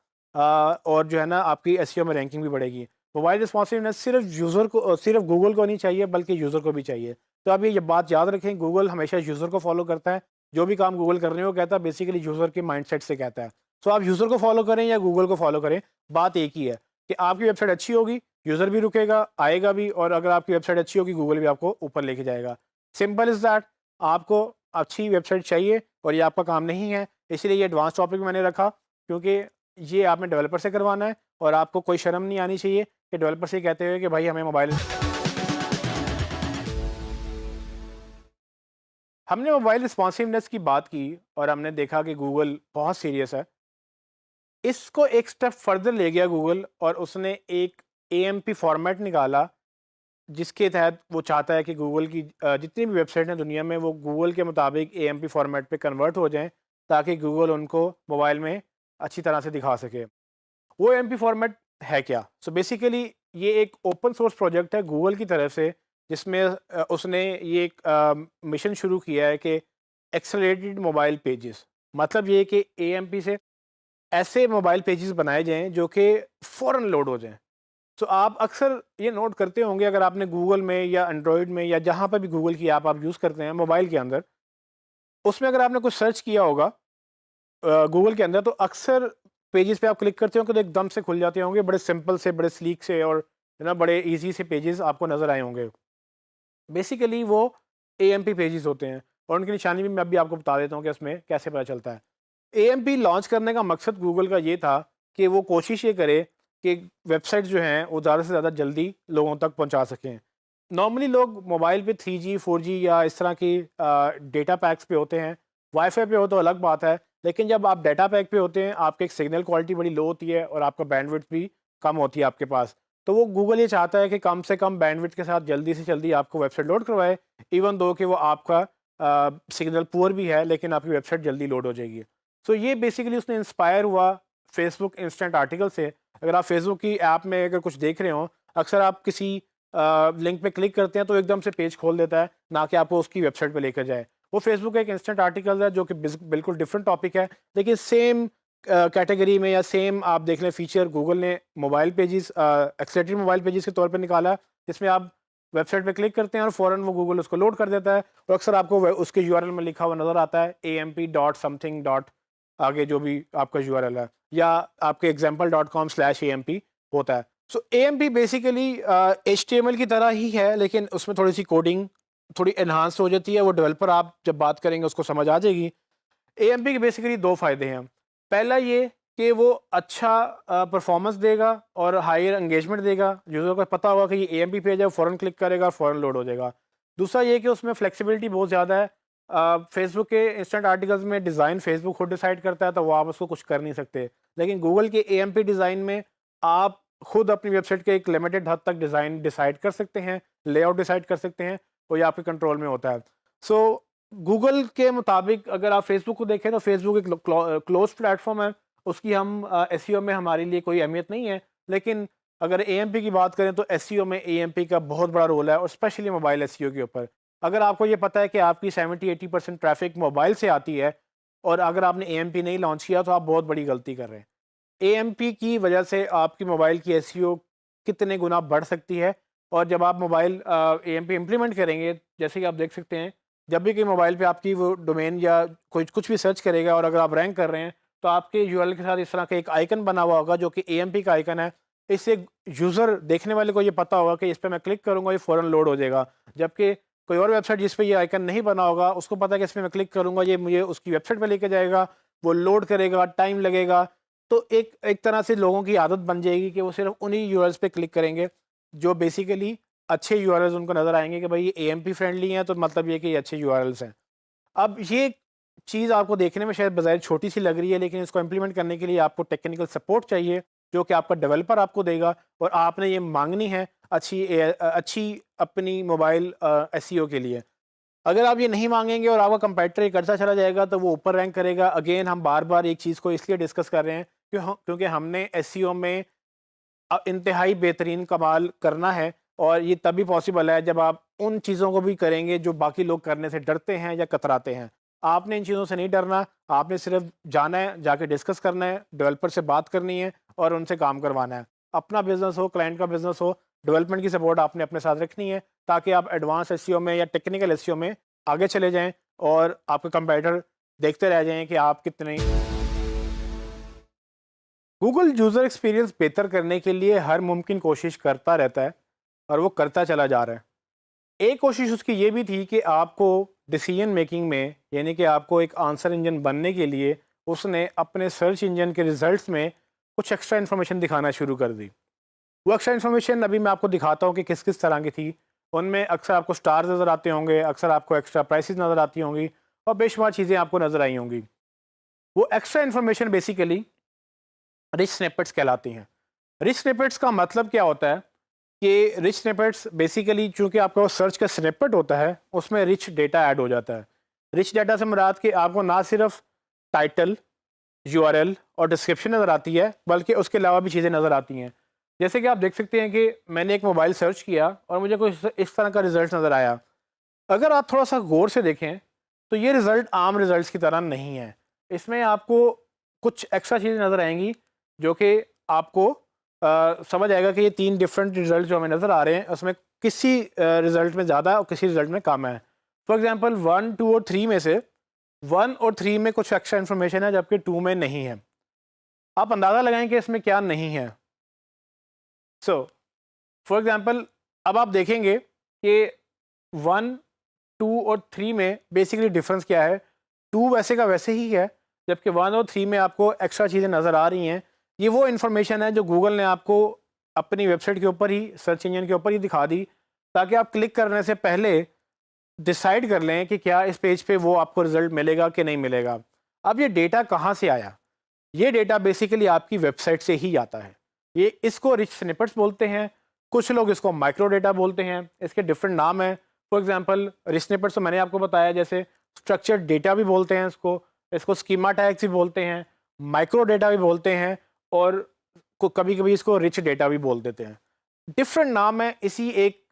और जो है ना आपकी एसईओ में रैंकिंग भी बढ़ेगी। मोबाइल रिस्पॉन्सिवनेस सिर्फ यूज़र को, सिर्फ गूगल को नहीं चाहिए, बल्कि यूज़र को भी चाहिए। तो आप ये बात याद रखें, गूगल हमेशा यूज़र को फॉलो करता है। जो भी काम गूगल कर रहे हो कहता है बेसिकली यूज़र के माइंडसेट से कहता है। सो आप यूज़र को फॉलो करें या गूगल को फॉलो करें, बात एक ही है कि आपकी वेबसाइट अच्छी होगी, यूज़र भी रुकेगा, आएगा भी, और अगर आपकी वेबसाइट अच्छी होगी गूगल भी आपको ऊपर लेके जाएगा। Simple is that. आपको अच्छी वेबसाइट चाहिए और ये आपका काम नहीं है, इसलिए ये एडवांस टॉपिक मैंने रखा, क्योंकि ये आपने डेवलपर से करवाना है, और आपको कोई शर्म नहीं आनी चाहिए कि डेवलपर से कहते हुए कि भाई हमें मोबाइल। हमने मोबाइल रिस्पॉन्सिवनेस की बात की और हमने देखा कि गूगल बहुत सीरियस है। इसको एक स्टेप फर्दर ले गया गूगल, और उसने एक एएमपी फॉर्मेट निकाला, जिसके तहत वो चाहता है कि गूगल की जितनी भी वेबसाइट हैं दुनिया में, वो गूगल के मुताबिक एएमपी फॉर्मेट पे कन्वर्ट हो जाएं, ताकि गूगल उनको मोबाइल में अच्छी तरह से दिखा सके। वो एएमपी फॉर्मेट है क्या? सो बेसिकली ये एक ओपन सोर्स प्रोजेक्ट है गूगल की तरफ से, जिसमें उसने ये एक मिशन शुरू किया है कि एक्सेलरेटेड मोबाइल पेजेस, मतलब ये कि एएमपी से ऐसे मोबाइल पेजेस बनाए जाएं जो कि फ़ौरन लोड हो जाएं। तो आप अक्सर ये नोट करते होंगे, अगर आपने गूगल में या एंड्रॉयड में या जहाँ पर भी गूगल की ऐप आप यूज़ करते हैं मोबाइल के अंदर, उसमें अगर आपने कुछ सर्च किया होगा गूगल के अंदर, तो अक्सर पेजेस पे आप क्लिक करते हो तो एकदम से खुल जाते होंगे, बड़े सिंपल से, बड़े स्लीक से, और है ना बड़े इजी से पेजेस आपको नज़र आए होंगे। बेसिकली वो एएमपी पेजेस होते हैं, और उनकी निशानी भी मैं अभी आपको बता देता हूँ कि उसमें कैसे पता चलता है। एएमपी लॉन्च करने का मकसद गूगल का ये था कि वो कोशिश ये करे कि वेबसाइट जो हैं वो ज़्यादा से ज़्यादा जल्दी लोगों तक पहुँचा सकें। नॉर्मली लोग मोबाइल पे 3G 4G या इस तरह की डेटा पैक्स पे होते हैं। वाईफाई पे हो तो अलग बात है, लेकिन जब आप डेटा पैक पे होते हैं आपकी एक सिग्नल क्वालिटी बड़ी लो होती है, और आपका बैंडविड्थ भी कम होती है आपके पास। तो वो गूगल ये चाहता है कि कम से कम बैंडविड्थ के साथ जल्दी से जल्दी आपको वेबसाइट लोड करवाए, इवन दो कि वो आपका सिग्नल पुअर भी है, लेकिन आपकी वेबसाइट जल्दी लोड हो जाएगी। सो ये बेसिकली उसने इंस्पायर हुआ फेसबुक इंस्टेंट आर्टिकल से। अगर आप फेसबुक की ऐप में अगर कुछ देख रहे हो, अक्सर आप किसी लिंक पे क्लिक करते हैं तो एकदम से पेज खोल देता है, ना कि आपको उसकी वेबसाइट पे लेकर जाए। वो फेसबुक एक इंस्टेंट आर्टिकल है जो कि बिल्कुल डिफरेंट टॉपिक है, लेकिन सेम कैटेगरी में या सेम आप देख लें फीचर गूगल ने mobile pages, accelerated mobile pages के तौर पे निकाला, जिसमें आप वेबसाइट पे क्लिक करते हैं और फ़ौरन वो गूगल उसको लोड कर देता है, और अक्सर आपको उसके यूआरएल में लिखा हुआ नज़र आता है amp डॉट समथिंग डॉट आगे जो भी आपका यूआरएल है, या आपके example.com/amp होता है। सो AMP बेसिकली HTML की तरह ही है, लेकिन उसमें थोड़ी सी कोडिंग थोड़ी एनहांस हो जाती है, वो डेवलपर आप जब बात करेंगे उसको समझ आ जाएगी। AMP के बेसिकली दो फ़ायदे हैं। पहला ये कि वो अच्छा परफॉर्मेंस देगा और हायर एंगेजमेंट देगा। यूज़र को पता होगा कि ये AMP पेज है, फ़ौरन क्लिक करेगा, फ़ौरन लोड हो जाएगा। दूसरा ये कि उसमें फ्लेक्सिबिलिटी बहुत ज़्यादा है। फेसबुक के इंस्टेंट आर्टिकल्स में डिज़ाइन फेसबुक खुद डिसाइड करता है, तो वो आप उसको कुछ कर नहीं सकते। लेकिन गूगल के AMP डिज़ाइन में आप खुद अपनी वेबसाइट के एक लिमिटेड हद तक डिज़ाइन डिसाइड कर सकते हैं, लेआउट डिसाइड कर सकते हैं, वो ये आपके कंट्रोल में होता है। सो गूगल के मुताबिक अगर आप फेसबुक को देखें तो फेसबुक एक क्लोज प्लेटफॉर्म है, उसकी हम एसईओ में हमारे लिए कोई अहमियत नहीं है। लेकिन अगर एएमपी की बात करें तो एसईओ में एएमपी का बहुत बड़ा रोल है, और स्पेशली मोबाइल एसईओ के ऊपर। अगर आपको ये पता है कि आपकी 70-80% ट्रैफिक मोबाइल से आती है, और अगर आपने एएमपी नहीं लॉन्च किया तो आप बहुत बड़ी गलती कर रहे हैं। एएमपी की वजह से आपकी मोबाइल की एसईओ कितने गुना बढ़ सकती है। और जब आप मोबाइल एएमपी इम्प्लीमेंट करेंगे, जैसे कि आप देख सकते हैं, जब भी कोई मोबाइल पे आपकी वो डोमेन या कोई कुछ भी सर्च करेगा और अगर आप रैंक कर रहे हैं, तो आपके यूआरएल के साथ इस तरह का एक आइकन बना हुआ होगा जो कि एएमपी का आइकन है। इससे यूज़र देखने वाले को ये पता होगा कि इस पे मैं क्लिक करूँगा ये फ़ौरन लोड हो जाएगा। जबकि कोई और वेबसाइट जिस पे ये आइकन नहीं बना होगा, उसको पता है कि इस पे मैं क्लिक करूँगा ये मुझे उसकी वेबसाइट पे लेके जाएगा, वो लोड करेगा, टाइम लगेगा। तो एक एक तरह से लोगों की आदत बन जाएगी कि वो सिर्फ उन्हीं यूआरएल्स पे क्लिक करेंगे जो बेसिकली अच्छे यूआरएल्स उनको नज़र आएंगे कि भाई ये एएमपी फ्रेंडली हैं, तो मतलब ये कि ये अच्छे यूआरएल्स हैं। अब ये चीज़ आपको देखने में शायद बज़ाहिर छोटी सी लग रही है, लेकिन इसको इम्प्लीमेंट करने के लिए आपको टेक्निकल सपोर्ट चाहिए जो कि आपका डेवलपर आपको देगा, और आपने ये मांगनी है अच्छी अपनी मोबाइल एसईओ के लिए। अगर आप ये नहीं मांगेंगे और आपका कंपैटिटर ये करता चला जाएगा तो वो ऊपर रैंक करेगा। अगेन हम बार बार एक चीज़ को इसलिए डिस्कस कर रहे हैं क्योंकि हमने एसईओ में इंतहाई बेहतरीन कमाल करना है, और ये तभी पॉसिबल है जब आप उन चीज़ों को भी करेंगे जो बाकी लोग करने से डरते हैं या कतराते हैं। आपने इन चीज़ों से नहीं डरना, आपने सिर्फ जाना है, जाके डिस्कस करना है, डेवलपर से बात करनी है और उनसे काम करवाना है। अपना बिजनेस हो, क्लाइंट का बिजनेस हो, डेवलपमेंट की सपोर्ट आपने अपने साथ रखनी है ताकि आप एडवांस एसईओ में या टेक्निकल एसईओ में आगे चले जाएं और आपके कंपेटिटर देखते रह जाएं कि आप कितने। गूगल यूज़र एक्सपीरियंस बेहतर करने के लिए हर मुमकिन कोशिश करता रहता है, और वो करता चला जा रहा है। एक कोशिश उसकी ये भी थी कि आपको डिसीजन मेकिंग में, यानी कि आपको एक आंसर इंजन बनने के लिए उसने अपने सर्च इंजन के रिजल्ट्स में कुछ एक्स्ट्रा इन्फॉर्मेशन दिखाना शुरू कर दी। वो एक्स्ट्रा इन्फॉर्मेशन अभी मैं आपको दिखाता हूँ कि किस किस तरह की थी। उनमें अक्सर आपको स्टार्स नज़र आते होंगे, अक्सर आपको एक्स्ट्रा प्राइसेस नज़र आती होंगी, और बेशुमार चीज़ें आपको नज़र आई होंगी। वो extra information basically rich snippets कहलाती हैं। रिच स्निपेट्स का मतलब क्या होता है कि रिच स्निपेट्स बेसिकली चूंकि आपका सर्च का स्निपेट होता है उसमें रिच डेटा ऐड हो जाता है। रिच डेटा से मुराद कि आपको ना सिर्फ टाइटल, यूआरएल और डिस्क्रिप्शन नज़र आती है, बल्कि उसके अलावा भी चीज़ें नज़र आती हैं। जैसे कि आप देख सकते हैं कि मैंने एक मोबाइल सर्च किया और मुझे कुछ इस तरह का रिजल्ट नज़र आया। अगर आप थोड़ा सा गौर से देखें तो ये रिज़ल्ट आम रिज़ल्ट की तरह नहीं है। इसमें आपको कुछ एक्स्ट्रा चीज़ें नज़र आएंगी जो कि आपको समझ आएगा कि ये 3 डिफरेंट रिज़ल्ट जो हमें नज़र आ रहे हैं उसमें किसी रिज़ल्ट में ज़्यादा और किसी रिज़ल्ट में कम है। फॉर एग्ज़ाम्पल 1, 2 और 3 में से 1 और 3 में कुछ एक्स्ट्रा इन्फॉर्मेशन है जबकि 2 में नहीं है। आप अंदाज़ा लगाएं कि इसमें क्या नहीं है। सो फॉर एग्ज़ाम्पल अब आप देखेंगे कि 1, 2 और 3 में बेसिकली डिफरेंस क्या है। 2 वैसे का वैसे ही है, जबकि 1 और 3 में आपको एक्स्ट्रा चीज़ें नज़र आ रही हैं। ये वो इन्फॉर्मेशन है जो गूगल ने आपको अपनी वेबसाइट के ऊपर ही, सर्च इंजन के ऊपर ही दिखा दी, ताकि आप क्लिक करने से पहले डिसाइड कर लें कि क्या इस पेज पे वो आपको रिजल्ट मिलेगा कि नहीं मिलेगा। अब ये डेटा कहाँ से आया? ये डेटा बेसिकली आपकी वेबसाइट से ही आता है। ये इसको रिच स्निपेट्स बोलते हैं, कुछ लोग इसको माइक्रो डेटा बोलते हैं, इसके डिफरेंट नाम हैं। फॉर एग्जांपल रिच स्निपेट्स तो मैंने आपको बताया, जैसे स्ट्रक्चर्ड डेटा भी बोलते हैं इसको, इसको स्कीमा टैग्स भी बोलते हैं, माइक्रो डेटा भी बोलते हैं, और कभी कभी इसको रिच डेटा भी बोल देते हैं। डिफरेंट नाम है इसी एक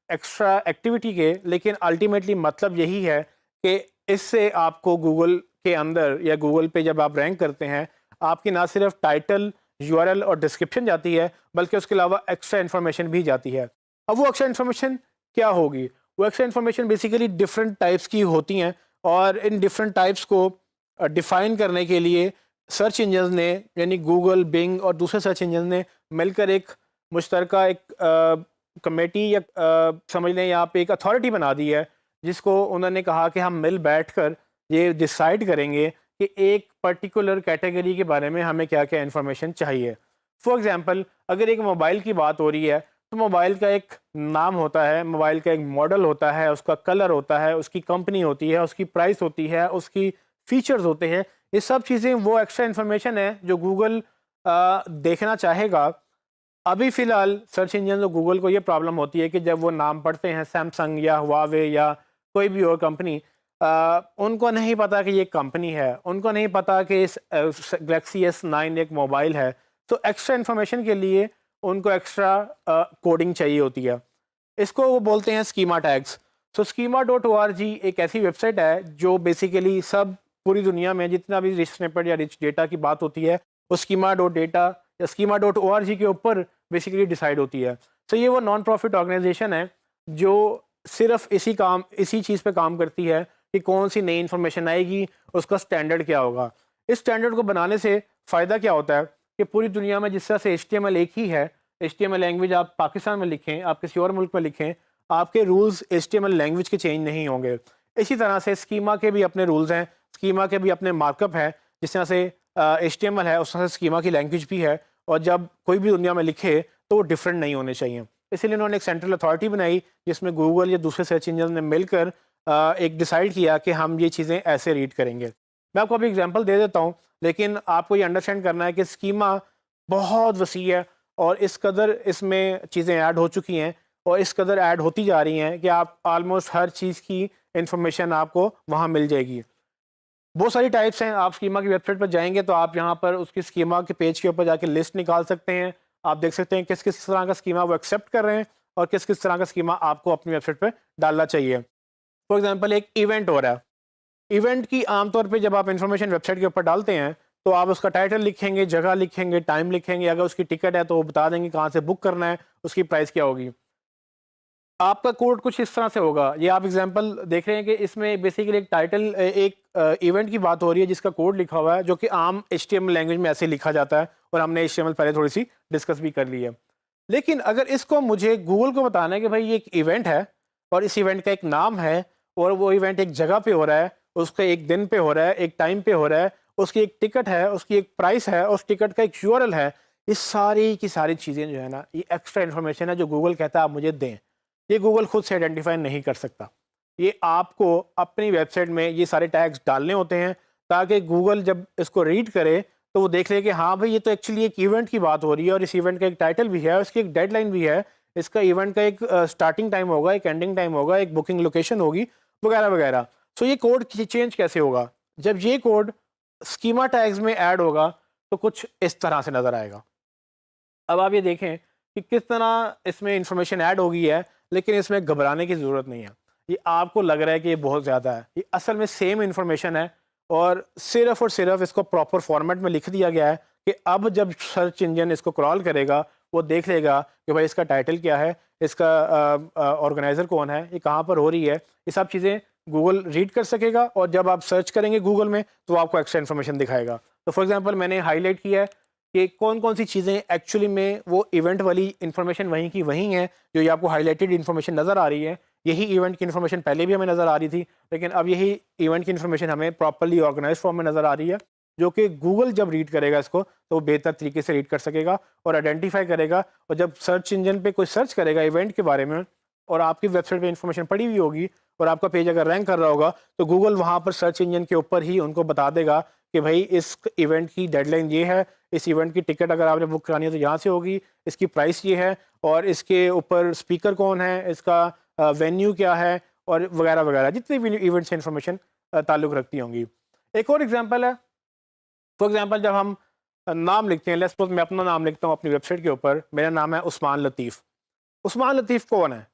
एक्स्ट्रा एक्टिविटी के, लेकिन अल्टीमेटली मतलब यही है कि इससे आपको गूगल के अंदर या गूगल पे जब आप रैंक करते हैं, आपकी ना सिर्फ टाइटल, यूआरएल और डिस्क्रिप्शन जाती है, बल्कि उसके अलावा एक्स्ट्रा इन्फॉर्मेशन भी जाती है। अब वो एक्स्ट्रा इन्फॉर्मेशन क्या होगी? वो extra information basically different types की होती हैं, और इन डिफरेंट टाइप्स को डिफ़ाइन करने के लिए सर्च इंजन ने, यानी गूगल, बिंग और दूसरे सर्च इंजन ने मिलकर एक मुश्तरका एक कमेटी या समझ लें यहाँ पे एक अथॉरिटी बना दी है, जिसको उन्होंने कहा कि हम मिल बैठकर ये डिसाइड करेंगे कि एक पर्टिकुलर कैटेगरी के बारे में हमें क्या क्या इन्फॉर्मेशन चाहिए। फॉर एग्जांपल अगर एक मोबाइल की बात हो रही है तो मोबाइल का एक नाम होता है, मोबाइल का एक मॉडल होता है, उसका कलर होता है, उसकी कंपनी होती है, उसकी प्राइस होती है, उसकी फीचर्स होते हैं। ये सब चीज़ें वो एक्स्ट्रा इन्फॉर्मेशन है जो गूगल देखना चाहेगा अभी फ़िलहाल सर्च इंजन और गूगल को ये प्रॉब्लम होती है कि जब वो नाम पढ़ते हैं सैमसंग या हुआवे या कोई भी और कंपनी, उनको नहीं पता कि ये कंपनी है, उनको नहीं पता कि इस गैलेक्सी S9 एक मोबाइल है। तो एक्स्ट्रा इन्फॉर्मेशन के लिए उनको एक्स्ट्रा कोडिंग चाहिए होती है। इसको वो बोलते हैं स्कीमा टैग्स। सो schema.org एक ऐसी वेबसाइट है जो बेसिकली सब पूरी दुनिया में जितना भी रिच स्निपेट या रिच डेटा की बात होती है वो schema.data या schema.org के ऊपर बेसिकली डिसाइड होती है। तो ये वो नॉन प्रॉफिट ऑर्गेनाइजेशन है जो सिर्फ इसी चीज़ पे काम करती है कि कौन सी नई इन्फॉर्मेशन आएगी, उसका स्टैंडर्ड क्या होगा। इस स्टैंडर्ड को बनाने से फ़ायदा क्या होता है कि पूरी दुनिया में जिस तरह से HTML एक ही है, HTML लैंग्वेज आप पाकिस्तान में लिखें, आप किसी और मुल्क में लिखें, आपके रूल्स HTML लैंग्वेज के चेंज नहीं होंगे। इसी तरह से स्कीमा के भी अपने रूल्स हैं, स्कीमा के भी अपने मार्कअप हैं। जिस तरह से HTML है, उस तरह से स्कीमा की लैंग्वेज भी है, और जब कोई भी दुनिया में लिखे तो वो डिफरेंट नहीं होने चाहिए। इसीलिए उन्होंने एक सेंट्रल अथॉरिटी बनाई जिसमें गूगल या दूसरे सर्च इंजन ने मिलकर एक डिसाइड किया कि हम ये चीज़ें ऐसे रीड करेंगे। मैं आपको अभी एग्जांपल दे देता हूँ, लेकिन आपको ये अंडरस्टैंड करना है कि स्कीमा बहुत वसी है और इस कदर इसमें चीज़ें ऐड हो चुकी हैं और इस कदर ऐड होती जा रही हैं कि आप ऑलमोस्ट हर चीज़ की इंफॉर्मेशन आपको वहाँ मिल जाएगी। बहुत सारी टाइप्स हैं। आप स्कीमा की वेबसाइट पर जाएंगे तो आप यहाँ पर उसकी स्कीमा के पेज के ऊपर जाके लिस्ट निकाल सकते हैं। आप देख सकते हैं किस किस तरह का स्कीमा वो एक्सेप्ट कर रहे हैं और किस किस तरह का स्कीमा आपको अपनी वेबसाइट पर डालना चाहिए। फॉर एग्जाम्पल एक इवेंट हो रहा है, इवेंट की आमतौर पे जब आप इंफॉर्मेशन वेबसाइट के ऊपर डालते हैं तो आप उसका टाइटल लिखेंगे, जगह लिखेंगे, टाइम लिखेंगे, अगर उसकी टिकट है तो वो बता देंगे कहाँ से बुक करना है, उसकी प्राइस क्या होगी। आपका कोड कुछ इस तरह से होगा। ये आप एग्जांपल देख रहे हैं कि इसमें बेसिकली एक टाइटल एक इवेंट की बात हो रही है जिसका कोड लिखा हुआ है जो कि आम HTML लैंग्वेज में ऐसे लिखा जाता है और हमने HTML पहले थोड़ी सी डिस्कस भी कर ली है। लेकिन अगर इसको मुझे गूगल को बताना है कि भाई ये एक इवेंट है और इस इवेंट का एक नाम है और वो इवेंट एक जगह पे हो रहा है, उसका एक दिन पे हो रहा है, एक टाइम पे हो रहा है, उसकी एक टिकट है, उसकी एक प्राइस है और उस टिकट का एक URL है, ये सारी की सारी चीज़ें जो है ना, ये एक्स्ट्रा इन्फॉर्मेशन है जो गूगल कहता है आप मुझे दें। ये गूगल खुद से आइडेंटिफाई नहीं कर सकता। ये आपको अपनी वेबसाइट में ये सारे टैग्स डालने होते हैं ताकि गूगल जब इसको रीड करे तो वो देख ले कि हाँ भाई ये तो एक्चुअली एक इवेंट की बात हो रही है और इस इवेंट का एक टाइटल भी है, उसकी एक डेडलाइन भी है, इसका इवेंट का एक स्टार्टिंग टाइम होगा, एक एंडिंग टाइम होगा, एक बुकिंग लोकेशन होगी, वगैरह वगैरह। सो ये कोड चेंज कैसे होगा? जब ये कोड स्कीमा टैग्स में ऐड होगा तो कुछ इस तरह से नज़र आएगा। अब आप ये देखें कि किस तरह इसमें इंफॉर्मेशन ऐड हो गई है, लेकिन इसमें घबराने की ज़रूरत नहीं है। ये आपको लग रहा है कि ये बहुत ज़्यादा है, ये असल में सेम इंफॉर्मेशन है और सिर्फ इसको प्रॉपर फॉर्मेट में लिख दिया गया है कि अब जब सर्च इंजन इसको क्रॉल करेगा वो देख लेगा कि भाई इसका टाइटल क्या है, इसका ऑर्गेनाइज़र कौन है, ये कहाँ पर हो रही है, ये सब चीज़ें गूगल रीड कर सकेगा और जब आप सर्च करेंगे गूगल में तो आपको एक्स्ट्रा इन्फॉर्मेशन दिखाएगा। तो फॉर एग्जांपल मैंने हाईलाइट किया है कि कौन कौन सी चीज़ें एक्चुअली में वो इवेंट वाली इन्फॉर्मेशन वहीं की वहीं है जो ये आपको हाईलाइटेड इन्फॉर्मेशन नज़र आ रही है। यही इवेंट की इन्फॉर्मेशन पहले भी हमें नज़र आ रही थी, लेकिन अब यही इवेंट की इन्फॉर्मेशन हमें प्रॉपर्ली ऑर्गेनाइज फॉर्म में नज़र आ रही है जो कि गूगल जब रीड करेगा इसको तो वो बेहतर तरीके से रीड कर सकेगा और आइडेंटिफाई करेगा। और जब सर्च इंजन पे कोई सर्च करेगा इवेंट के बारे में और आपकी वेबसाइट पे इंफॉर्मेशन पड़ी हुई होगी और आपका पेज अगर रैंक कर रहा होगा तो गूगल वहाँ पर सर्च इंजन के ऊपर ही उनको बता देगा कि भाई इस इवेंट की डेडलाइन ये है, इस इवेंट की टिकट अगर आपने बुक करानी है तो यहाँ से होगी, इसकी प्राइस ये है और इसके ऊपर स्पीकर कौन है, इसका वेन्यू क्या है और वगैरह वगैरह जितनी भी इवेंट से इंफॉर्मेशन ताल्लुक़ रखती होंगी। एक और एग्जांपल है, फॉर एग्जांपल जब हम नाम लिखते हैं, लेट्स सपोज मैं अपना नाम लिखता हूँ अपनी वेबसाइट के ऊपर, मेरा नाम है उस्मान लतीफ़। उस्मान लतीफ़ कौन है?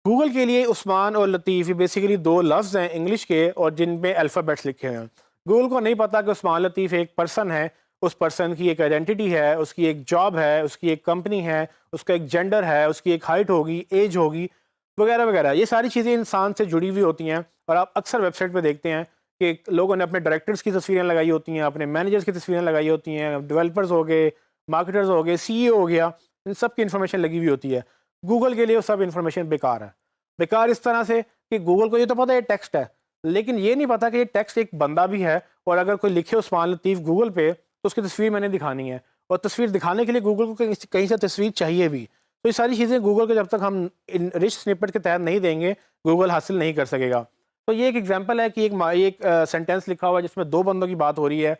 गूगल के लिए उस्मान और लतीफ़ ये बेसिकली दो लफ्ज़ हैं इंग्लिश के और जिन पे अल्फ़ाबेट्स लिखे हैं। गूगल को नहीं पता कि उस्मान लतीफ़ एक पर्सन है, उस पर्सन की एक आइडेंटिटी है, उसकी एक जॉब है, उसकी एक कंपनी है, उसका एक जेंडर है, उसकी एक हाइट होगी, एज होगी, वगैरह वगैरह। ये सारी चीज़ें इंसान से जुड़ी हुई होती हैं और आप अक्सर वेबसाइट पे देखते हैं कि लोगों ने अपने डायरेक्टर्स की तस्वीरें लगाई होती हैं, अपने मैनेजर्स की तस्वीरें लगाई होती हैं, डेवलपर्स हो गए, मार्केटर्स हो गए, CEO हो गया, इन सब की इन्फॉर्मेशन लगी हुई होती है। गूगल के लिए वो सब इन्फॉर्मेशन बेकार है। बेकार इस तरह से कि गूगल को ये तो पता है ये टेक्स्ट है, लेकिन ये नहीं पता कि ये टेक्स्ट एक बंदा भी है और अगर कोई लिखे उस्मान लतीफ़ गूगल पे तो उसकी तस्वीर मैंने दिखानी है और तस्वीर दिखाने के लिए गूगल को कहीं से तस्वीर चाहिए भी। तो ये सारी चीज़ें गूगल को जब तक हम इन रिच स्निपेट के तहत नहीं देंगे गूगल हासिल नहीं कर सकेगा। तो ये एक एग्जांपल है कि एक सेंटेंस लिखा हुआ है जिसमें दो बंदों की बात हो रही है।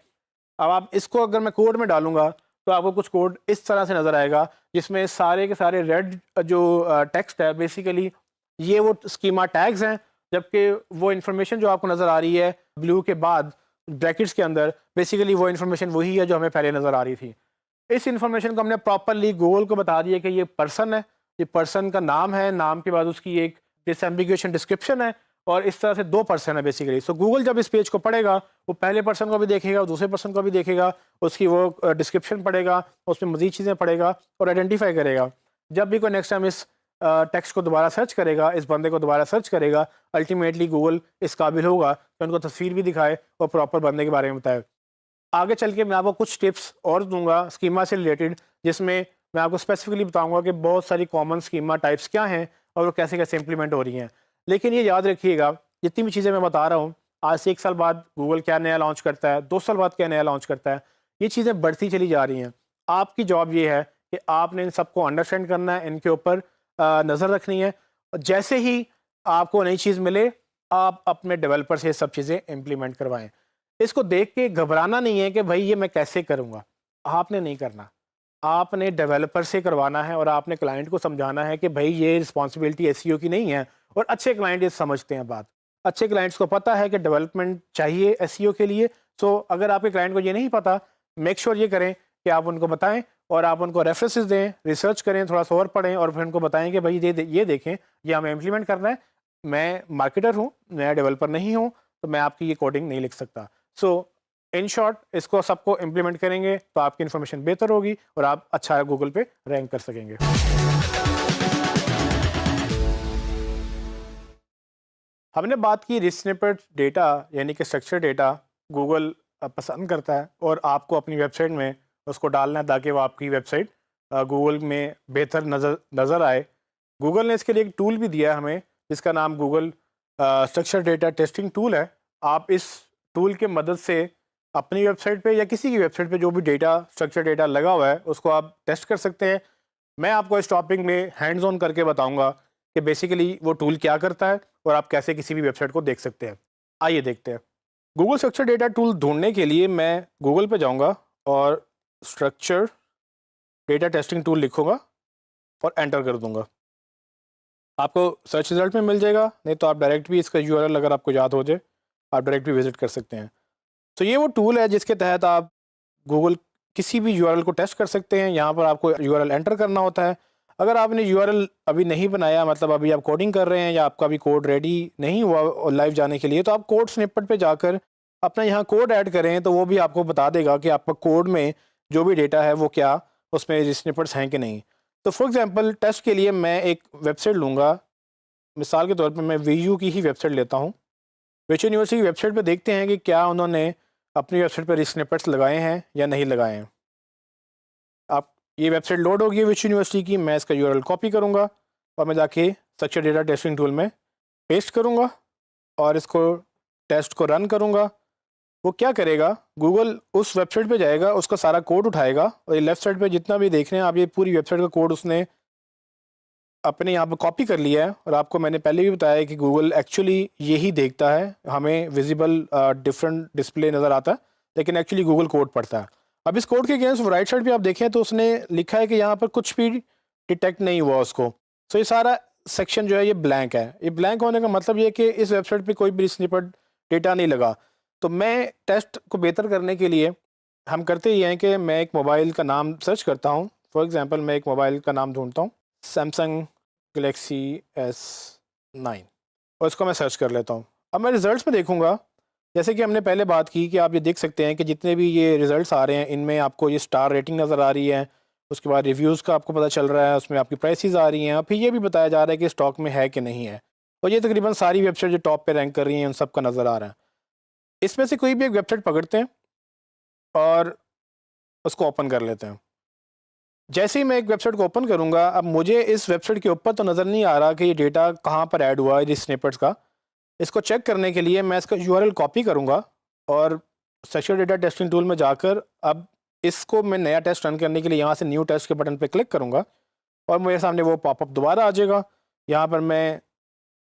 अब आप इसको अगर मैं कोड में डालूंगा तो आपको कुछ कोड इस तरह से नज़र आएगा जिसमें सारे के सारे रेड जो टेक्स्ट है बेसिकली ये वो स्कीमा टैग्स हैं, जबकि वो इन्फॉर्मेशन जो आपको नज़र आ रही है ब्लू के बाद ब्रैकेट्स के अंदर बेसिकली वो इन्फॉर्मेशन वही है जो हमें पहले नज़र आ रही थी। इस इन्फॉर्मेशन को हमने प्रॉपरली गूगल को बता दिया कि ये पर्सन है, ये पर्सन का नाम है, नाम के बाद उसकी एक डिसएम्बिगुएशन डिस्क्रिप्शन है और इस तरह से दो पर्सन है बेसिकली। सो गूगल जब इस पेज को पढ़ेगा वो पहले पर्सन को भी देखेगा, दूसरे पर्सन को भी देखेगा, उसकी वो डिस्क्रिप्शन पढ़ेगा, उसमें मज़ीद चीज़ें पढ़ेगा और आइडेंटिफाई करेगा। जब भी कोई नेक्स्ट टाइम इस टेक्स्ट को दोबारा सर्च करेगा, इस बंदे को दोबारा सर्च करेगा, अल्टीमेटली गूगल इस काबिल होगा कि उनको तस्वीर भी दिखाए और प्रॉपर बंदे के बारे में बताए। आगे चल के मैं आपको कुछ टिप्स और दूंगा स्कीमा से रिलेटेड, जिसमें मैं आपको स्पेसिफिकली बताऊंगा कि बहुत सारी कॉमन स्कीमा टाइप्स क्या हैं और वो कैसे कैसे इंप्लीमेंट हो रही हैं। लेकिन ये याद रखिएगा, जितनी भी चीज़ें मैं बता रहा हूँ, आज से 1 साल बाद गूगल क्या नया लॉन्च करता है, 2 साल बाद क्या नया लॉन्च करता है, ये चीज़ें बढ़ती चली जा रही हैं। आपकी जॉब ये है कि आपने इन सबको अंडरस्टैंड करना है, इनके ऊपर नज़र रखनी है। और जैसे ही आपको नई चीज़ मिले, आप अपने डेवलपर से ये सब चीज़ें इम्प्लीमेंट करवाएं। इसको देख के घबराना नहीं है कि भाई ये मैं कैसे करूँगा, आपने नहीं करना। आपने डेवलपर से करवाना है और आपने क्लाइंट को समझाना है कि भाई ये रिस्पॉन्सिबिलिटी एसईओ की नहीं है। और अच्छे क्लाइंट ये समझते हैं बात। अच्छे क्लाइंट्स को पता है कि डेवलपमेंट चाहिए एसईओ के लिए। सो अगर आपके क्लाइंट को ये नहीं पता, मेक श्योर ये करें कि आप उनको बताएं और आप उनको रेफरेंसेस दें, रिसर्च करें, थोड़ा सा और पढ़ें और फिर उनको बताएं कि भाई ये देखें, ये हमें इम्प्लीमेंट करना है। मैं मार्केटर हूँ, मैं डेवलपर नहीं हूँ, तो मैं आपकी ये कोडिंग नहीं लिख सकता। सो इन शॉर्ट इसको सबको इम्प्लीमेंट करेंगे तो आपकी इन्फॉर्मेशन बेहतर होगी और आप अच्छा गूगल पे रैंक कर सकेंगे। हमने बात की रिच स्निपेट डेटा, यानी कि स्ट्रक्चर डेटा गूगल पसंद करता है और आपको अपनी वेबसाइट में उसको डालना है ताकि वो आपकी वेबसाइट गूगल में बेहतर नज़र आए। गूगल ने इसके लिए एक टूल भी दिया है हमें, जिसका नाम Google structure data testing tool है। आप इस टूल के मदद से अपनी वेबसाइट पे या किसी की वेबसाइट पे जो भी डेटा स्ट्रक्चर डेटा लगा हुआ है उसको आप टेस्ट कर सकते हैं। मैं आपको इस टॉपिक में हैंड्स ऑन करके बताऊंगा कि बेसिकली वो टूल क्या करता है और आप कैसे किसी भी वेबसाइट को देख सकते हैं। आइए देखते हैं। गूगल स्ट्रक्चर डेटा टूल ढूंढने के लिए मैं गूगल पे जाऊंगा और स्ट्रक्चर डेटा टेस्टिंग टूल लिखूंगा और एंटर कर दूंगा। आपको सर्च रिजल्ट में मिल जाएगा, नहीं तो आप डायरेक्ट भी इसका यूआरएल अगर आपको याद हो जाए आप डायरेक्ट भी विजिट कर सकते हैं। तो ये वो टूल है जिसके तहत आप गूगल किसी भी यूआरएल को टेस्ट कर सकते हैं। यहाँ पर आपको यूआरएल एंटर करना होता है। अगर आपने यूआरएल अभी नहीं बनाया, मतलब अभी आप कोडिंग कर रहे हैं या आपका अभी कोड रेडी नहीं हुआ लाइव जाने के लिए, तो आप कोड स्निपेट पे जाकर अपना यहाँ कोड ऐड करें तो वो भी आपको बता देगा कि आपका कोड में जो भी डेटा है वो क्या उसमें स्निपेट्स हैं कि नहीं। तो फॉर एग्जांपल टेस्ट के लिए मैं एक वेबसाइट लूँगा, मिसाल के तौर पर मैं वीयू की ही वेबसाइट लेता हूँ। विच यूनिवर्सिटी की वेबसाइट पर देखते हैं कि क्या उन्होंने अपनी वेबसाइट पर स्निपेट्स लगाए हैं या नहीं लगाए हैं। आप ये वेबसाइट लोड होगी विच यूनिवर्सिटी की, मैं इसका यूआरएल कॉपी करूँगा और मैं जाके स्ट्रक्चर डेटा टेस्टिंग टूल में पेस्ट करूँगा और इसको टेस्ट को रन करूँगा। वो क्या करेगा, गूगल उस वेबसाइट पे जाएगा, उसका सारा कोड उठाएगा और ये लेफ्ट साइड पे जितना भी देख रहे हैं आप, ये पूरी वेबसाइट का कोड उसने अपने यहाँ पर कॉपी कर लिया है। और आपको मैंने पहले भी बताया कि गूगल एक्चुअली यही देखता है, हमें विजिबल डिफरेंट डिस्प्ले नज़र आता है लेकिन एक्चुअली गूगल कोड पढ़ता है। अब इस कोड के अगेंस्ट राइट साइड पे आप देखें तो उसने लिखा है कि यहाँ पर कुछ भी डिटेक्ट नहीं हुआ उसको। सो ये सारा सेक्शन जो है ये ब्लैंक है। ये ब्लैंक होने का मतलब ये है कि इस वेबसाइट पे कोई भी स्निपेट डेटा नहीं लगा। तो मैं टेस्ट को बेहतर करने के लिए हम करते ही हैं कि मैं एक मोबाइल का नाम सर्च करता हूँ। फॉर एग्जांपल मैं एक मोबाइल का नाम ढूंढता हूँ, सैमसंग गलेक्सी S9, और इसको मैं सर्च कर लेता हूँ। अब मैं रिजल्ट्स में देखूँगा, जैसे कि हमने पहले बात की कि आप ये देख सकते हैं कि जितने भी ये रिजल्ट्स आ रहे हैं इनमें आपको ये स्टार रेटिंग नज़र आ रही है, उसके बाद रिव्यूज़ का आपको पता चल रहा है, उसमें आपकी प्राइसेस आ रही हैं और फिर ये भी बताया जा रहा है कि स्टॉक में है कि नहीं है। और ये तकरीबन सारी वेबसाइट जो टॉप पे रैंक कर रही हैं उन सब का नज़र आ रहा है। इसमें से कोई भी एक वेबसाइट पकड़ते हैं और उसको ओपन कर लेते हैं। जैसे ही मैं एक वेबसाइट को ओपन करूँगा, अब मुझे इस वेबसाइट के ऊपर तो नज़र नहीं आ रहा कि ये डेटा कहाँ पर ऐड हुआ है इस स्निपेट्स का। इसको चेक करने के लिए मैं इसका यूआरएल कॉपी करूँगा और स्ट्रक्चर डेटा टेस्टिंग टूल में जाकर अब इसको मैं नया टेस्ट रन करने के लिए यहाँ से न्यू टेस्ट के बटन पे क्लिक करूँगा और मेरे सामने वो पॉपअप दोबारा आ जाएगा। यहाँ पर मैं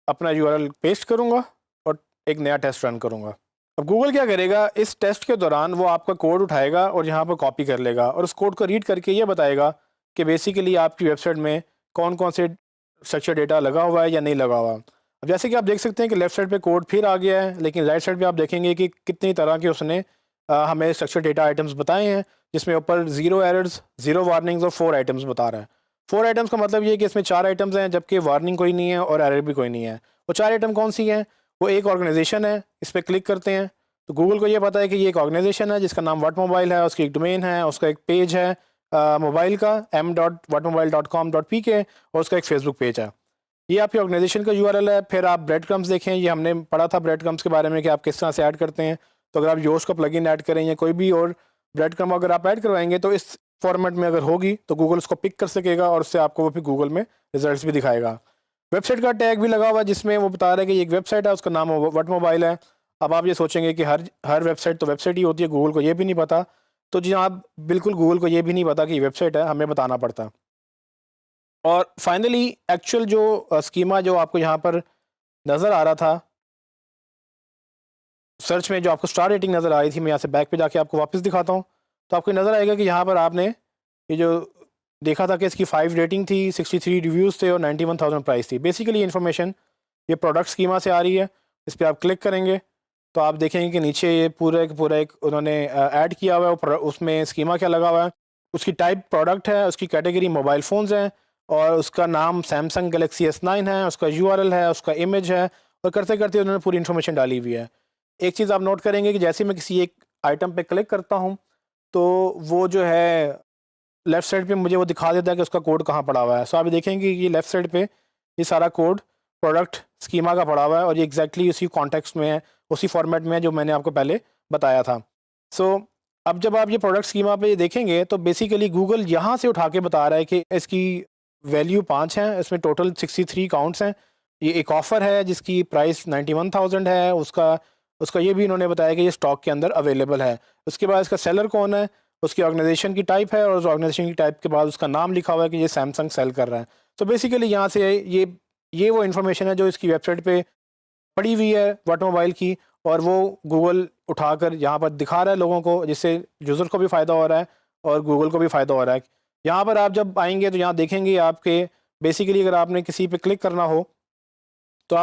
अपना यूआरएल पेस्ट करूँगा और एक नया टेस्ट रन करूँगा अब गूगल क्या करेगा, इस टेस्ट के दौरान वो आपका कोड उठाएगा और यहाँ पर कॉपी कर लेगा और उस कोड को रीड करके ये बताएगा कि बेसिकली आपकी वेबसाइट में कौन कौन से स्ट्रक्चर डेटा लगा हुआ है या नहीं लगा हुआ। अब जैसे कि आप देख सकते हैं कि लेफ्ट साइड पे कोड फिर आ गया है, लेकिन राइट साइड पे आप देखेंगे कि कितनी तरह के उसने हमें स्ट्रक्चर डेटा आइटम्स बताए हैं, जिसमें ऊपर 0 एरर्स, 0 वार्निंग्स और 4 आइटम्स बता रहा है। 4 आइटम्स का मतलब ये है कि इसमें 4 आइटम्स हैं जबकि वार्निंग कोई नहीं है और एरर भी कोई नहीं है। वो 4 आइटम कौन सी हैं? वो एक ऑर्गेनाइजेशन है, इस पर क्लिक करते हैं तो गूगल को ये पता है कि ये एक ऑर्गेनाइजेशन है जिसका नाम व्हाट मोबाइल है, उसकी एक डोमेन है, उसका एक पेज है मोबाइल का m.whatmobile.com.pk और उसका एक फेसबुक पेज है। ये आपकी ऑर्गेनाइजेशन का यूआरएल है। फिर आप ब्रेड क्रम्स देखें, ये हमने पढ़ा था ब्रेड क्रम्स के बारे में कि आप किस तरह से ऐड करते हैं। तो अगर आप योश का प्लगइन ऐड करें या कोई भी और ब्रेड क्रम अगर आप ऐड करवाएंगे तो इस फॉर्मेट में अगर होगी तो गूगल उसको पिक कर सकेगा और उससे आपको वो फिर गूगल में रिजल्ट्स भी दिखाएगा। वेबसाइट का टैग भी लगा हुआ है जिसमें वो बता रहा है कि ये एक वेबसाइट है, उसका नाम व्हाट मोबाइल है। अब आप ये सोचेंगे कि हर वेबसाइट तो वेबसाइट ही होती है, गूगल को ये भी नहीं पता। तो जी आप बिल्कुल, गूगल को ये भी नहीं पता कि ये वेबसाइट है, हमें बताना पड़ता है। और फाइनली एक्चुअल जो स्कीमा जो आपको यहाँ पर नज़र आ रहा था सर्च में, जो आपको स्टार रेटिंग नज़र आ रही थी, मैं यहाँ से बैक पे जाके आपको वापस दिखाता हूँ तो आपको नज़र आएगा कि यहाँ पर आपने ये जो देखा था कि इसकी 5 रेटिंग थी, 63 रिव्यूज़ थे और 91,000 प्राइस थी। बेसिकली इन्फॉर्मेशन ये प्रोडक्ट स्कीमा से आ रही है। इस पर आप क्लिक करेंगे तो आप देखेंगे कि नीचे ये पूरा एक उन्होंने ऐड किया हुआ है, उसमें स्कीमा क्या लगा हुआ है, उसकी टाइप प्रोडक्ट है, उसकी कैटेगरी मोबाइल फ़ोन्स हैं और उसका नाम सैमसंग गलेक्सी S9 है, उसका यूआरएल है, उसका इमेज है और करते करते उन्होंने पूरी इन्फॉर्मेशन डाली हुई है। एक चीज़ आप नोट करेंगे कि जैसे मैं किसी एक आइटम पे क्लिक करता हूँ तो वो जो है लेफ़्ट साइड पे मुझे वो दिखा देता है कि उसका कोड कहाँ पड़ा हुआ है। सो आप देखेंगे कि लेफ़्ट साइड पे ये सारा कोड प्रोडक्ट स्कीमा का पड़ा हुआ है और ये एग्जैक्टली उसी कॉन्टेक्स्ट में है, उसी फॉर्मेट में है जो मैंने आपको पहले बताया था। सो अब जब आप ये प्रोडक्ट स्कीमा पे देखेंगे तो बेसिकली गूगल यहाँ से उठा के बता रहा है कि इसकी वैल्यू 5 है, इसमें टोटल 63 काउंट्स हैं। ये एक ऑफ़र है जिसकी प्राइस 91,000 है, उसका उसका ये भी इन्होंने बताया कि ये स्टॉक के अंदर अवेलेबल है। उसके बाद इसका सेलर कौन है, उसकी ऑर्गेनाइजेशन की टाइप है और उस ऑर्गेनाइजेशन की टाइप के बाद उसका नाम लिखा हुआ है कि ये सैमसंग सेल कर रहा है। तो बेसिकली यहाँ से ये वो इन्फॉर्मेशन है जो इसकी वेबसाइट पे पड़ी हुई है व्हाट मोबाइल की, और वो गूगल उठाकर यहाँ पर दिखा रहा है लोगों को, जिससे यूज़र को भी फ़ायदा हो रहा है और गूगल को भी फ़ायदा हो रहा है। यहाँ पर आप जब आएंगे तो यहाँ देखेंगे आपके बेसिकली अगर आपने किसी पे क्लिक करना हो तो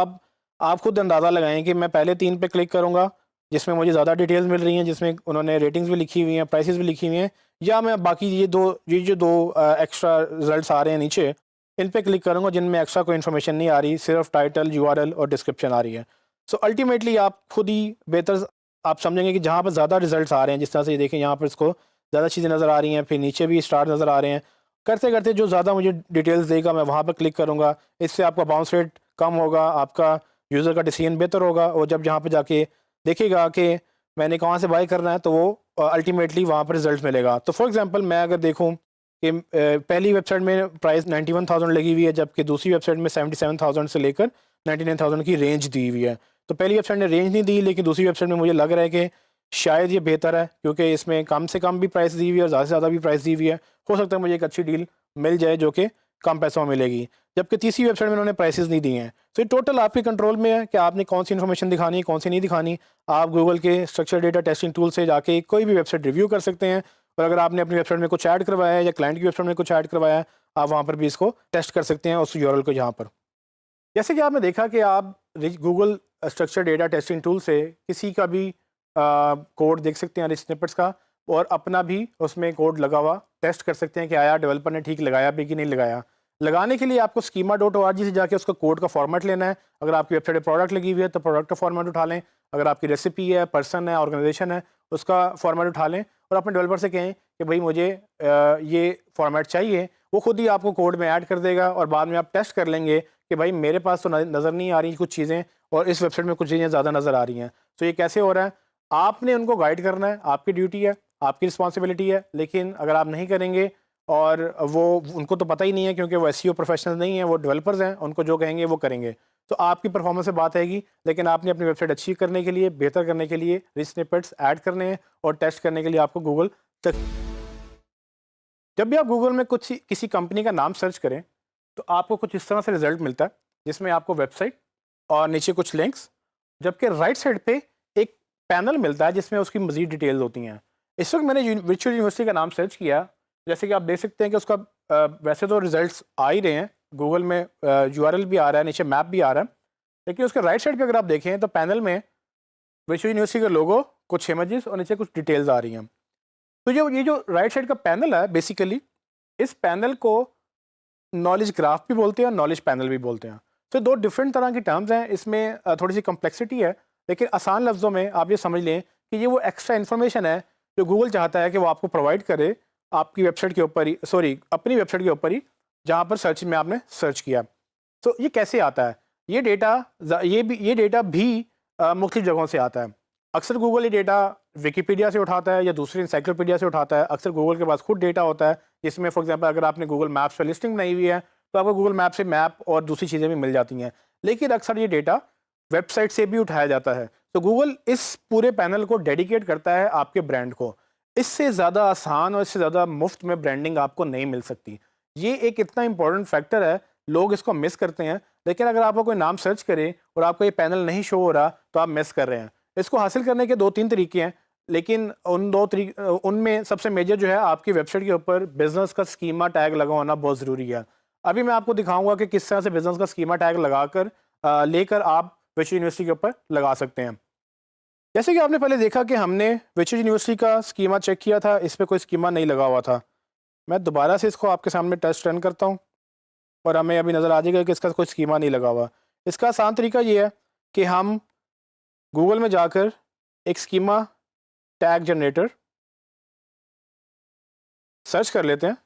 आप खुद अंदाज़ा लगाएं कि मैं पहले 3 पे क्लिक करूँगा जिसमें मुझे ज़्यादा डिटेल्स मिल रही हैं, जिसमें उन्होंने रेटिंग्स भी लिखी हुई हैं, प्राइसेस भी लिखी हुई हैं, या मैं बाकी ये जो 2 एक्स्ट्रा रिजल्ट्स आ रहे हैं नीचे, इन पे क्लिक करूँगा जिनमें एक्स्ट्रा कोई इन्फॉर्मेशन नहीं आ रही, सिर्फ टाइटल, यूआरएल और डिस्क्रिप्शन आ रही है। सो अल्टीमेटली आप खुद ही बेहतर आप समझेंगे कि जहाँ पर ज़्यादा रिजल्ट्स आ रहे हैं, जिस तरह से ये देखें यहाँ पर इसको ज़्यादा चीज़ें नज़र आ रही हैं, फिर नीचे भी स्टार नज़र आ रहे हैं, करते करते जो ज़्यादा मुझे डिटेल्स देगा मैं वहाँ पर क्लिक करूँगा। इससे आपका बाउंस रेट कम होगा, आपका यूज़र का डिसीजन बेहतर होगा और जब जहाँ पे जाके देखेगा कि मैंने कहाँ से बाय करना है तो वो अल्टीमेटली वहाँ पर रिजल्ट मिलेगा। तो फॉर एग्जांपल मैं अगर देखूँ कि पहली वेबसाइट में प्राइस 91,000 लगी हुई है जबकि दूसरी वेबसाइट में 77,000 से लेकर 99,000 की रेंज दी हुई है। तो पहली वेबसाइट ने रेंज नहीं दी, लेकिन दूसरी वेबसाइट में मुझे लग रहा है कि शायद ये बेहतर है क्योंकि इसमें कम से कम भी प्राइस दी हुई है और ज़्यादा से ज़्यादा भी प्राइस दी हुई है। हो सकता है मुझे एक अच्छी डील मिल जाए जो कि कम पैसों में मिलेगी, जबकि तीसरी वेबसाइट में उन्होंने प्राइसेस नहीं दिए हैं। तो ये टोटल आपके कंट्रोल में है कि आपने कौन सी इन्फॉर्मेशन दिखानी है, कौन सी नहीं दिखानी। आप गूगल के स्ट्रक्चर डेटा टेस्टिंग टूल से जाके कोई भी वेबसाइट रिव्यू कर सकते हैं और अगर आपने अपनी वेबसाइट में कुछ ऐड करवाया है या क्लाइंट की वेबसाइट में कुछ ऐड करवाया है, आप वहाँ पर भी इसको टेस्ट कर सकते हैं उस यूआरएल को यहाँ पर। जैसे कि आपने देखा कि आप Google structure data testing tool से किसी का भी कोड देख सकते हैं रिच स्निपेट्स का और अपना भी उसमें कोड लगा हुआ टेस्ट कर सकते हैं कि आया डेवलपर ने ठीक लगाया भी कि नहीं लगाया। लगाने के लिए आपको schema.org से जाके उसका कोड का फॉर्मेट लेना है। अगर आपकी वेबसाइट प्रोडक्ट लगी हुई है तो प्रोडक्ट का फॉर्मेट उठा लें, अगर आपकी रेसिपी है, पर्सन है, ऑर्गेनाइजेशन है, उसका फॉर्मेट उठा लें और अपने डेवलपर से कहें कि भाई मुझे ये फॉर्मेट चाहिए। वो खुद ही आपको कोड में ऐड कर देगा और बाद में आप टेस्ट कर लेंगे कि भाई मेरे पास तो नज़र नहीं आ रही कुछ चीज़ें और इस वेबसाइट में कुछ चीज़ें ज़्यादा नज़र आ रही हैं। तो ये कैसे हो रहा है? आपने उनको गाइड करना है, आपकी ड्यूटी है, आपकी रिस्पॉन्सिबिलिटी है। लेकिन अगर आप नहीं करेंगे और वो उनको तो पता ही नहीं है क्योंकि वो एसईओ प्रोफेशनल नहीं है, वो डेवलपर्स हैं, उनको जो कहेंगे वो करेंगे। तो आपकी परफॉर्मेंस से बात आएगी, लेकिन आपने अपनी वेबसाइट अच्छी करने के लिए, बेहतर करने के लिए रिच स्निपेट्स ऐड करने हैं और टेस्ट करने के लिए आपको गूगल तक जब भी आप गूगल में कुछ किसी कंपनी का नाम सर्च करें तो आपको कुछ इस तरह से रिजल्ट मिलता है जिसमें आपको वेबसाइट और नीचे कुछ लिंक्स, जबकि राइट साइड पे एक पैनल मिलता है जिसमें उसकी मज़ीद डिटेल्स होती हैं। इस वक्त मैंने वर्चुअल यूनिवर्सिटी का नाम सर्च किया, जैसे कि आप देख सकते हैं कि उसका वैसे तो रिजल्ट्स आ ही रहे हैं, गूगल में यूआरएल भी आ रहा है, नीचे मैप भी आ रहा है, लेकिन उसके राइट साइड पे अगर आप देखें तो पैनल में वर्चुअल यूनिवर्सिटी का लोगो, कुछ इमेजेस और नीचे कुछ डिटेल्स आ रही हैं। तो जो ये जो राइट साइड का पैनल है बेसिकली, इस पैनल को नॉलेज ग्राफ भी बोलते हैं और नॉलेज पैनल भी बोलते हैं। तो दो डिफरेंट तरह की टर्म्स हैं, इसमें थोड़ी सी कम्प्लेक्सिटी है, लेकिन आसान लफ्ज़ों में आप ये समझ लें कि ये वो एक्स्ट्रा इन्फॉर्मेशन है जो गूगल चाहता है कि वो आपको प्रोवाइड करे आपकी वेबसाइट के ऊपर ही, सॉरी अपनी वेबसाइट के ऊपर ही, जहाँ पर सर्च में आपने सर्च किया। तो ये कैसे आता है? ये डेटा भी मुख्तलिफ जगहों से आता है। अक्सर गूगल ये डेटा विकिपीडिया से उठाता है या दूसरी इंसाइक्लोपीडिया से उठाता है। अक्सर गूगल के पास खुद डेटा होता है, जिसमें फॉर एग्जांपल अगर आपने गूगल मैप्स पर लिस्टिंग बनाई हुई है तो आपको गूगल मैप से मैप और दूसरी चीज़ें भी मिल जाती हैं। लेकिन अक्सर ये डेटा वेबसाइट से भी उठाया जाता है। तो गूगल इस पूरे पैनल को डेडिकेट करता है आपके ब्रांड को। इससे ज़्यादा आसान और इससे ज़्यादा मुफ्त में ब्रांडिंग आपको नहीं मिल सकती। ये एक इतना इंपॉर्टेंट फैक्टर है, लोग इसको मिस करते हैं। लेकिन अगर आपको कोई नाम सर्च करे और आपको ये पैनल नहीं शो हो रहा तो आप मिस कर रहे हैं। इसको हासिल करने के 2-3 तरीके हैं, लेकिन उनमें सबसे मेजर जो है आपकी वेबसाइट के ऊपर बिजनेस का स्कीमा टैग लगा होना बहुत ज़रूरी है। अभी मैं आपको दिखाऊंगा कि किस तरह से बिजनेस का स्कीमा टैग लगाकर लेकर आप वर्चुअल यूनिवर्सिटी के ऊपर लगा सकते हैं। जैसे कि आपने पहले देखा कि हमने वर्चुअल यूनिवर्सिटी का स्कीमा चेक किया था, इस पर कोई स्कीमा नहीं लगा हुआ था। मैं दोबारा से इसको आपके सामने टेस्ट रन करता हूँ और हमें अभी नज़र आ जाएगा कि इसका कोई स्कीमा नहीं लगा हुआ। इसका आसान तरीका ये है कि हम गूगल में जाकर एक स्कीमा टैग जनरेटर सर्च कर लेते हैं।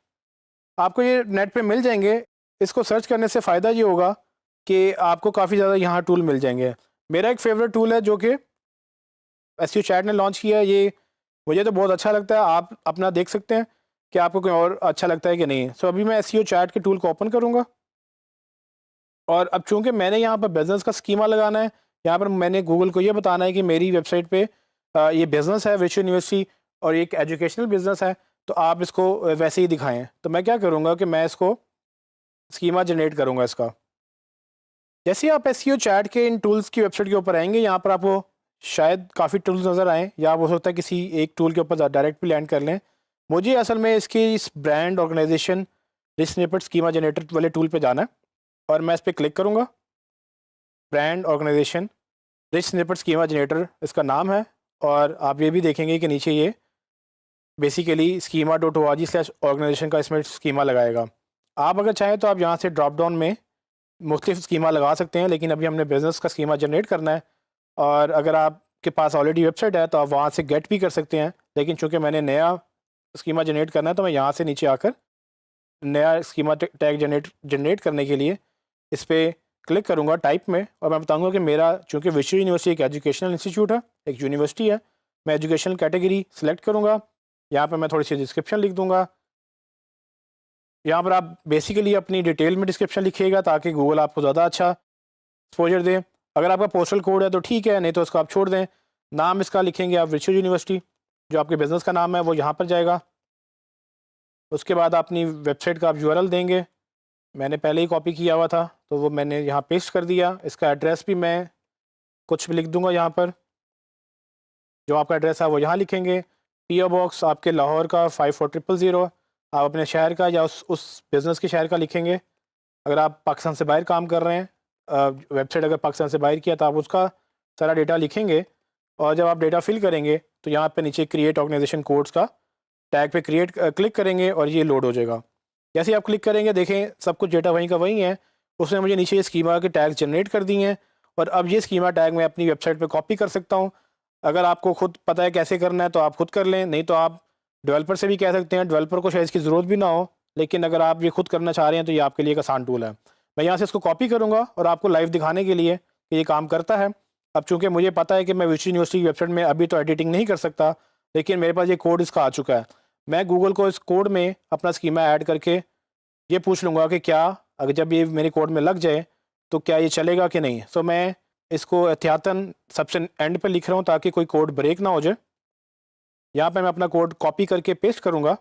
आपको ये नेट पे मिल जाएंगे। इसको सर्च करने से फ़ायदा ये होगा कि आपको काफ़ी ज़्यादा यहाँ टूल मिल जाएंगे। मेरा एक फेवरेट टूल है जो कि एसईओ चैट ने लॉन्च किया है। ये मुझे तो बहुत अच्छा लगता है, आप अपना देख सकते हैं कि आपको कोई और अच्छा लगता है कि नहीं। सो अभी मैं एसईओ चैट के टूल को ओपन करूँगा और अब चूंकि मैंने यहाँ पर बिज़नेस का स्कीमा लगाना है, यहाँ पर मैंने गूगल को ये बताना है कि मेरी वेबसाइट पे ये बिज़नेस है वर्चुअल यूनिवर्सिटी और एक एजुकेशनल बिज़नेस है, तो आप इसको वैसे ही दिखाएं। तो मैं क्या करूँगा कि मैं इसको स्कीमा जनरेट करूँगा इसका। जैसे ही आप एसईओ चैट के इन टूल्स की वेबसाइट के ऊपर आएंगे, यहाँ पर आपको शायद काफ़ी टूल्स नज़र आएँ या हो सकता है किसी एक टूल के ऊपर डायरेक्ट भी लैंड कर लें। मुझे असल में इस brand organisation rich snippet schema generator वाले टूल पे जाना है और मैं इस पर क्लिक करूँगा। Brand organisation rich snippet schema generator इसका नाम है और आप ये भी देखेंगे कि नीचे ये बेसिकली schema.org/ऑर्गेनाइजेशन का इसमें स्कीमा लगाएगा। आप अगर चाहें तो आप यहाँ से ड्रॉप डाउन में मुख्तलिफ स्कीमा लगा सकते हैं, लेकिन अभी हमने बिज़नेस का स्कीमा जनरेट करना है। और अगर आपके पास ऑलरेडी वेबसाइट है तो आप वहाँ से गेट भी कर सकते हैं, लेकिन चूँकि मैंने नया स्कीमा जनरेट करना है तो मैं यहाँ से नीचे आकर नया स्कीमा टैग जनरेट करने के लिए इस पर क्लिक करूँगा टाइप में और मैं बताऊँगा कि मेरा चूँकि वर्चुअल यूनिवर्सिटी एक एजुकेशनल इंस्टीट्यूट है, एक यूनिवर्सिटी है, मैं एजुकेशनल कैटेगरी सेलेक्ट करूँगा। यहाँ पर मैं थोड़ी सी डिस्क्रिप्शन लिख दूँगा। यहाँ पर आप बेसिकली अपनी डिटेल में डिस्क्रिप्शन लिखिएगा ताकि गूगल आपको ज़्यादा अच्छा एक्सपोजर दे। अगर आपका पोस्टल कोड है तो ठीक है, नहीं तो इसको आप छोड़ दें। नाम इसका लिखेंगे आप वर्चुअल यूनिवर्सिटी, जो आपके बिज़नेस का नाम है वो यहाँ पर जाएगा। उसके बाद अपनी वेबसाइट का आप यूआरएल देंगे। मैंने पहले ही कॉपी किया हुआ था तो वो मैंने यहाँ पेस्ट कर दिया। इसका एड्रेस भी मैं कुछ भी लिख दूँगा यहाँ पर, जो आपका एड्रेस है वो यहाँ लिखेंगे। पीओ बॉक्स आपके लाहौर का 54000। आप अपने शहर का या उस बिज़नेस के शहर का लिखेंगे। अगर आप पाकिस्तान से बाहर काम कर रहे हैं, वेबसाइट अगर पाकिस्तान से बाहर किया तो आप उसका सारा डेटा लिखेंगे और जब आप डेटा फिल करेंगे तो यहाँ पे नीचे क्रिएट ऑर्गेनाइजेशन कोड्स का टैग पे क्लिक करेंगे और ये लोड हो जाएगा। जैसे ही आप क्लिक करेंगे देखें सब कुछ डेटा वहीं का वहीं है। उसने मुझे नीचे ये स्कीमा के टैग जनरेट कर दिए हैं और अब ये स्कीमा टैग मैं अपनी वेबसाइट पर कॉपी कर सकता हूँ। अगर आपको खुद पता है कैसे करना है तो आप खुद कर लें, नहीं तो आप डेवलपर से भी कह सकते हैं। डेवलपर को शायद इसकी ज़रूरत भी ना हो, लेकिन अगर आप ये खुद करना चाह रहे हैं तो ये आपके लिए एक आसान टूल है। मैं यहाँ से इसको कॉपी करूँगा और आपको लाइव दिखाने के लिए कि ये काम करता है। अब चूंकि मुझे पता है कि मैं वर्चुअल यूनिवर्सिटी की वेबसाइट में अभी तो एडिटिंग नहीं कर सकता, लेकिन मेरे पास ये कोड इसका आ चुका है। मैं गूगल को इस कोड में अपना स्कीमा ऐड करके ये पूछ लूँगा कि क्या अगर जब ये मेरे कोड में लग जाए तो क्या ये चलेगा कि नहीं। सो मैं इसको एहतियातन सबसे एंड पर लिख रहा हूँ ताकि कोई कोड ब्रेक ना हो जाए। यहाँ पर मैं अपना कोड कॉपी करके पेस्ट करूँगा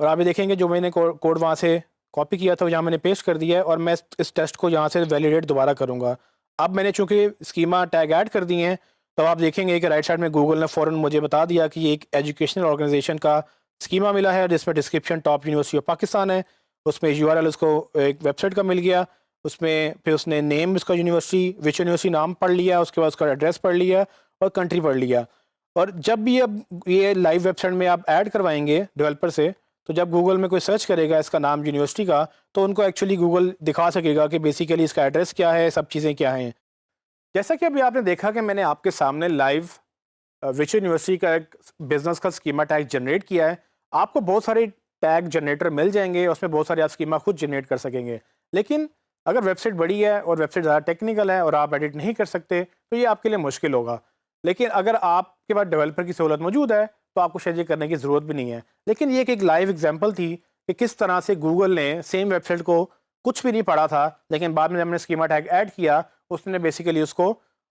और आप ये देखेंगे जो मैंने कोड वहाँ से कॉपी किया था यहाँ मैंने पेस्ट कर दिया है और मैं इस टेस्ट को यहाँ से वैलिडेट दोबारा करूँगा। अब मैंने चूँकि स्कीमा टैग ऐड कर दिए हैं तो आप देखेंगे कि राइट साइड में गूगल ने फ़ौरन मुझे बता दिया कि ये एक एजुकेशनल ऑर्गेनाइजेशन का स्कीमा मिला है, जिसमें description top university of Pakistan है, उसमें यूआरएल उसको एक वेबसाइट का मिल गया, उसमें फिर उसने नेम उसका यूनिवर्सिटी विच यूनिवर्सिटी नाम पढ़ लिया, उसके बाद उसका एड्रेस पढ़ लिया और कंट्री पढ़ लिया। और जब भी अब ये लाइव वेबसाइट में आप ऐड करवाएंगे डेवलपर से, तो जब गूगल में कोई सर्च करेगा इसका नाम यूनिवर्सिटी का, तो उनको एक्चुअली गूगल दिखा सकेगा कि बेसिकली इसका एड्रेस क्या है, सब चीज़ें क्या हैं। जैसा कि अभी आपने देखा कि मैंने आपके सामने लाइव विच यूनिवर्सिटी का एक बिजनेस का स्कीमा टैग जनरेट किया है। आपको बहुत सारे टैग जनरेटर मिल जाएंगे, उसमें बहुत सारे आप स्कीमा खुद जनरेट कर सकेंगे। लेकिन अगर वेबसाइट बड़ी है और वेबसाइट ज़्यादा टेक्निकल है और आप एडिट नहीं कर सकते, तो ये आपके लिए मुश्किल होगा। लेकिन अगर आपके पास डेवलपर की सहूलत मौजूद है, तो आपको शायद ये करने की ज़रूरत भी नहीं है। लेकिन ये एक लाइव एग्जाम्पल थी कि किस तरह से गूगल ने सेम वेबसाइट को कुछ भी नहीं पढ़ा था, लेकिन बाद में जब हमने स्कीमा टैग ऐड किया, उसने बेसिकली उसको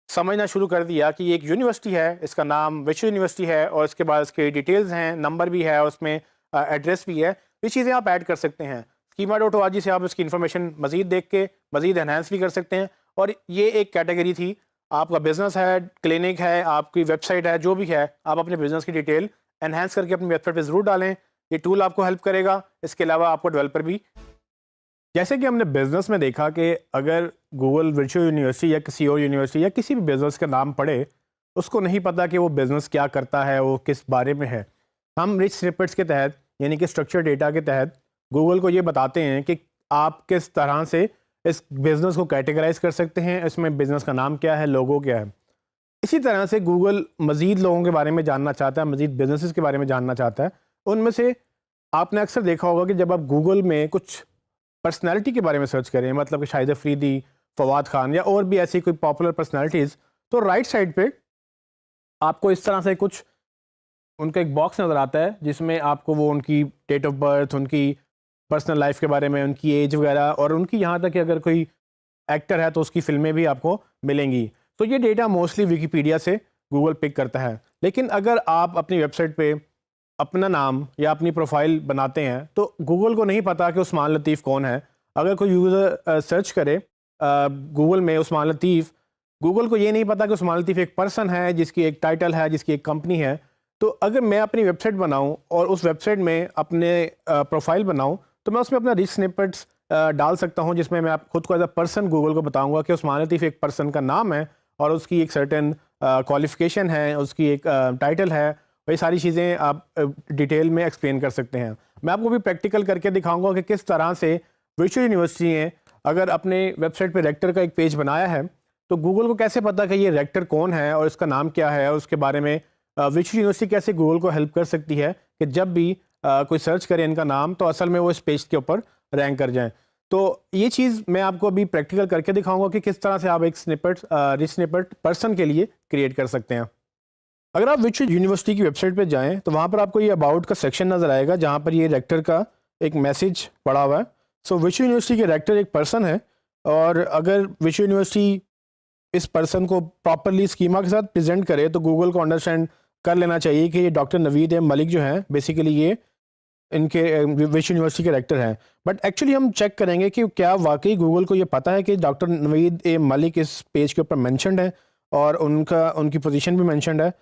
समझना शुरू कर दिया कि ये एक यूनिवर्सिटी है, इसका नाम विच यूनिवर्सिटी है और इसके बाद इसके डिटेल्स हैं, नंबर भी है, उसमें एड्रेस भी है। ये चीज़ें आप ऐड कर सकते हैं। schema.org से आप इसकी इन्फॉर्मेशन मज़ीद देख के मज़ीद एनहांस भी कर सकते हैं। और ये एक कैटेगरी थी, आपका बिजनेस है, क्लिनिक है, आपकी वेबसाइट है, जो भी है, आप अपने बिजनेस की डिटेल एनहांस करके अपनी वेबसाइट पर ज़रूर डालें। ये टूल आपको हेल्प करेगा। इसके अलावा आपको डेवलपर भी, जैसे कि हमने बिजनेस में देखा कि अगर गूगल वर्चुअल यूनिवर्सिटी या किसी और यूनिवर्सिटी या किसी भी बिजनेस का नाम पढ़े, उसको नहीं पता कि वो बिजनेस क्या करता है, वो किस बारे में है। हम रिच स्निपेट्स के तहत यानी कि स्ट्रक्चर डेटा के तहत गूगल को ये बताते हैं कि आप किस तरह से इस बिज़नेस को कैटेगराइज कर सकते हैं, इसमें बिज़नेस का नाम क्या है, लोगो क्या है। इसी तरह से गूगल मज़ीद लोगों के बारे में जानना चाहता है, मज़ीद बिजनेसेस के बारे में जानना चाहता है। उनमें से आपने अक्सर देखा होगा कि जब आप गूगल में कुछ पर्सनैलिटी के बारे में सर्च करें, मतलब कि शाहिद अफरीदी, फवाद खान या और भी ऐसी कोई पॉपुलर पर्सनैलिटीज़, तो राइट साइड पे आपको इस तरह से कुछ उनका एक बॉक्स नज़र आता है, जिसमें आपको वो उनकी डेट ऑफ बर्थ, उनकी पर्सनल लाइफ के बारे में, उनकी एज वगैरह, और उनकी यहाँ तक कि अगर कोई एक्टर है तो उसकी फ़िल्में भी आपको मिलेंगी। तो ये डेटा मोस्टली विकीपीडिया से गूगल पिक करता है। लेकिन अगर आप अपनी वेबसाइट पे अपना नाम या अपनी प्रोफाइल बनाते हैं, तो गूगल को नहीं पता कि उस्मान लतीफ़ कौन है। अगर कोई यूज़र सर्च करे गूगल में उस्मान लतीफ़, गूगल को ये नहीं पता कि उस्मान लतीफ़ एक पर्सन है, जिसकी एक टाइटल है, जिसकी एक कंपनी है। तो अगर मैं अपनी वेबसाइट बनाऊं और उस वेबसाइट में अपने प्रोफाइल बनाऊं, तो मैं उसमें अपना रिच स्निपेट्स डाल सकता हूं, जिसमें मैं खुद को एज अ पर्सन गूगल को बताऊंगा कि उस्मान लतीफ़ एक पर्सन का नाम है और उसकी एक सर्टेन क्वालिफ़िकेशन है, उसकी एक टाइटल है। ये सारी चीज़ें आप डिटेल में एक्सप्लेन कर सकते हैं। मैं आपको भी प्रैक्टिकल करके दिखाऊंगा कि किस तरह से वर्चुअल यूनिवर्सिटी ने अगर अपने वेबसाइट पे रेक्टर का एक पेज बनाया है, तो गूगल को कैसे पता कि ये रेक्टर कौन है और इसका नाम क्या है, और उसके बारे में वर्चुअल यूनिवर्सिटी कैसे गूगल को हेल्प कर सकती है कि जब भी कोई सर्च करे इनका नाम, तो असल में वो इस पेज के ऊपर रैंक कर जाएँ। तो ये चीज़ मैं आपको अभी प्रैक्टिकल करके दिखाऊंगा कि किस तरह से आप एक स्निपेट रिच स्निपेट पर्सन के लिए क्रिएट कर सकते हैं। अगर आप विच यूनिवर्सिटी की वेबसाइट पे जाएं, तो वहाँ पर आपको ये अबाउट का सेक्शन नज़र आएगा, जहाँ पर ये रेक्टर का एक मैसेज पड़ा हुआ है। सो विच यूनिवर्सिटी के रेक्टर एक पर्सन है, और अगर विच यूनिवर्सिटी इस पर्सन को प्रॉपरली स्कीमा के साथ प्रेजेंट करे, तो गूगल को अंडरस्टैंड कर लेना चाहिए कि ये डॉक्टर नवीद ए मलिक जो हैं, बेसिकली ये इनके विच यूनिवर्सिटी के रेक्टर हैं। बट एक्चुअली हम चेक करेंगे कि क्या वाकई गूगल को ये पता है कि डॉक्टर नवीद ए मलिक इस पेज के ऊपर मैंशनड है और उनकी पोजीशन भी मैंशनड है।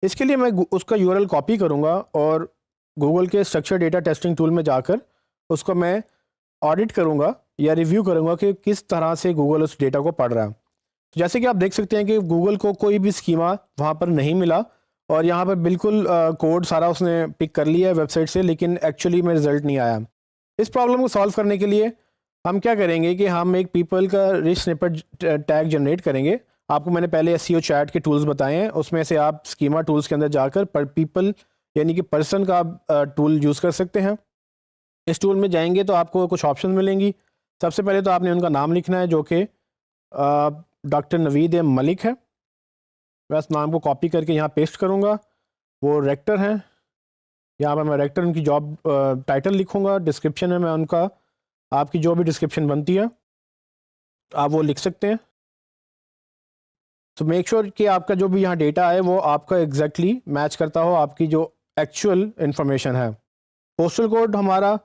इसके लिए मैं उसका यूआरएल कॉपी करूँगा और गूगल के स्ट्रक्चर डेटा टेस्टिंग टूल में जाकर उसको मैं ऑडिट करूँगा या रिव्यू करूँगा कि किस तरह से गूगल उस डेटा को पढ़ रहा है। तो जैसे कि आप देख सकते हैं कि गूगल को कोई भी स्कीमा वहाँ पर नहीं मिला, और यहाँ पर बिल्कुल कोड सारा उसने पिक कर लिया है वेबसाइट से, लेकिन एक्चुअली में रिज़ल्ट नहीं आया। इस प्रॉब्लम को सॉल्व करने के लिए हम क्या करेंगे कि हम एक पीपल का रिच स्निपेट टैग जनरेट करेंगे। आपको मैंने पहले एसईओ चैट के टूल्स बताए हैं, उसमें से आप स्कीमा टूल्स के अंदर जाकर पर पीपल यानी कि पर्सन का टूल यूज़ कर सकते हैं। इस टूल में जाएंगे तो आपको कुछ ऑप्शन मिलेंगी। सबसे पहले तो आपने उनका नाम लिखना है, जो कि डॉक्टर नवीद ए मलिक है। मैं इस नाम को कॉपी करके यहाँ पेस्ट करूँगा। वो रेक्टर हैं, यहाँ पर मैं रेक्टर उनकी जॉब टाइटल लिखूँगा। डिस्क्रिप्शन में मैं उनका, आपकी जो भी डिस्क्रिप्शन बनती है आप वो लिख सकते हैं। तो मेक श्योर कि आपका जो भी यहाँ डेटा है वो आपका एग्जैक्टली मैच करता हो आपकी जो एक्चुअल इन्फॉर्मेशन है। पोस्टल कोड हमारा,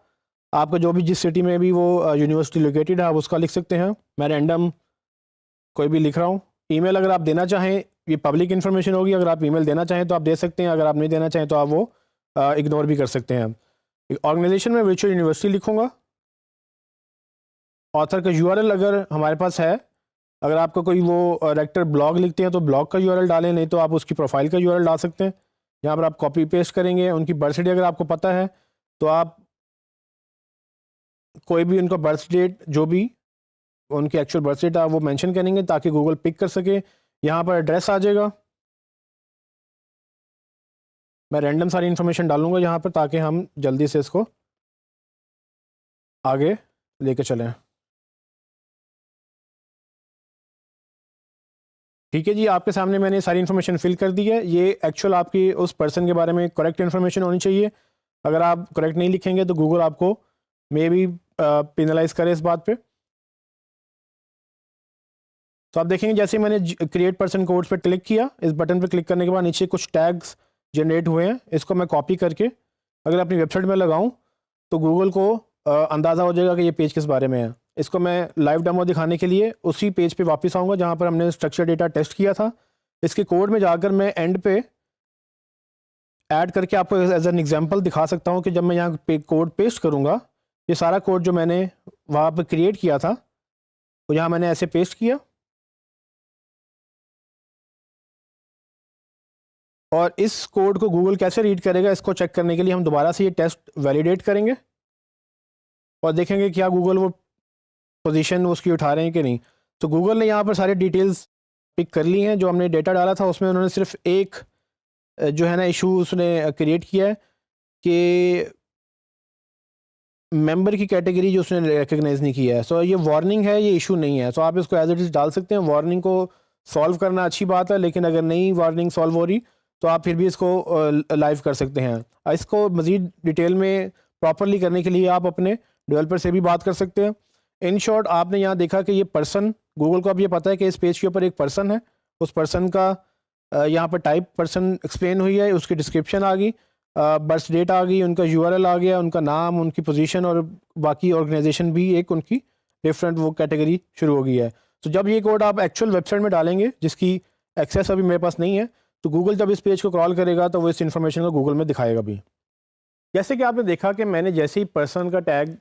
आपका जो भी जिस सिटी में भी वो यूनिवर्सिटी लोकेटेड है आप उसका लिख सकते हैं। मैं रैंडम कोई भी लिख रहा हूँ, ईमेल अगर आप देना चाहें, ये पब्लिक इन्फॉर्मेशन होगी, अगर आप ईमेल देना चाहें तो आप दे सकते हैं, अगर आप नहीं देना चाहें तो आप वो इग्नोर भी कर सकते हैं। ऑर्गेनाइजेशन में वर्चुअल यूनिवर्सिटी लिखूँगा। ऑथर का यूआरएल अगर हमारे पास है, अगर आपका कोई वो रेक्टर ब्लॉग लिखते हैं तो ब्लॉग का यूआरएल डालें, नहीं तो आप उसकी प्रोफाइल का यूआरएल डाल सकते हैं। यहाँ पर आप कॉपी पेस्ट करेंगे। उनकी बर्थडे अगर आपको पता है तो आप कोई भी उनका बर्थ डेट, जो भी उनकी एक्चुअल बर्थ डेट आप वो मेंशन करेंगे ताकि गूगल पिक कर सके। यहाँ पर एड्रेस आ जाएगा। मैं रैंडम सारी इन्फॉर्मेशन डालूंगा यहाँ पर ताकि हम जल्दी से इसको आगे लेके चलें। ठीक है जी, आपके सामने मैंने सारी इन्फॉर्मेशन फिल कर दी है। ये एक्चुअल आपकी उस पर्सन के बारे में करेक्ट इन्फॉर्मेशन होनी चाहिए। अगर आप करेक्ट नहीं लिखेंगे तो गूगल आपको मे बी पेनलाइज करे इस बात पे। तो आप देखेंगे जैसे मैंने क्रिएट पर्सन कोड्स पे क्लिक किया, इस बटन पे क्लिक करने के बाद नीचे कुछ टैग्स जनरेट हुए हैं। इसको मैं कॉपी करके अगर अपनी वेबसाइट में लगाऊं तो गूगल को अंदाज़ा हो जाएगा कि ये पेज किस बारे में है। इसको मैं लाइव डेमो दिखाने के लिए उसी पेज पे वापस आऊँगा जहाँ पर हमने स्ट्रक्चर डेटा टेस्ट किया था। इसके कोड में जाकर मैं एंड पे ऐड करके आपको एज एन एग्जांपल दिखा सकता हूँ कि जब मैं यहाँ पे कोड पेस्ट करूँगा, ये सारा कोड जो मैंने वहाँ पर क्रिएट किया था तो यहाँ मैंने ऐसे पेस्ट किया, और इस कोड को गूगल कैसे रीड करेगा इसको चेक करने के लिए हम दोबारा से ये टेस्ट वैलिडेट करेंगे और देखेंगे क्या गूगल वो पोजीशन उसकी उठा रहे हैं कि नहीं। तो गूगल ने यहाँ पर सारे डिटेल्स पिक कर ली हैं। जो हमने डेटा डाला था उसमें उन्होंने सिर्फ एक जो है ना इशू उसने क्रिएट किया है कि मेंबर की कैटेगरी जो उसने रिकग्नाइज नहीं किया है। सो ये वार्निंग है, ये इशू नहीं है। सो आप इसको एज इट इज़ डाल सकते हैं। वार्निंग को सॉल्व करना अच्छी बात है, लेकिन अगर नहीं वार्निंग सॉल्व हो रही तो आप फिर भी इसको लाइव कर सकते हैं। इसको मज़ीद डिटेल में प्रॉपरली करने के लिए आप अपने डेवलपर से भी बात कर सकते हैं। इन शॉर्ट आपने यहाँ देखा कि ये पर्सन, गूगल को अब ये पता है कि इस पेज के ऊपर एक पर्सन है। उस पर्सन का यहाँ पर टाइप पर्सन एक्सप्लेन हुई है, उसकी डिस्क्रिप्शन आ गई, बर्थ डेट आ गई, उनका यूआरएल आ गया, उनका नाम, उनकी पोजीशन और बाकी ऑर्गेनाइजेशन भी एक उनकी डिफरेंट वो कैटेगरी शुरू हो गई है। तो जब ये कोड आप एक्चुअल वेबसाइट में डालेंगे जिसकी एक्सेस अभी मेरे पास नहीं है, तो गूगल जब इस पेज को क्रॉल करेगा तो वो इस इन्फॉर्मेशन को गूगल में दिखाएगा भी। जैसे कि आपने देखा कि मैंने जैसे ही पर्सन का टैग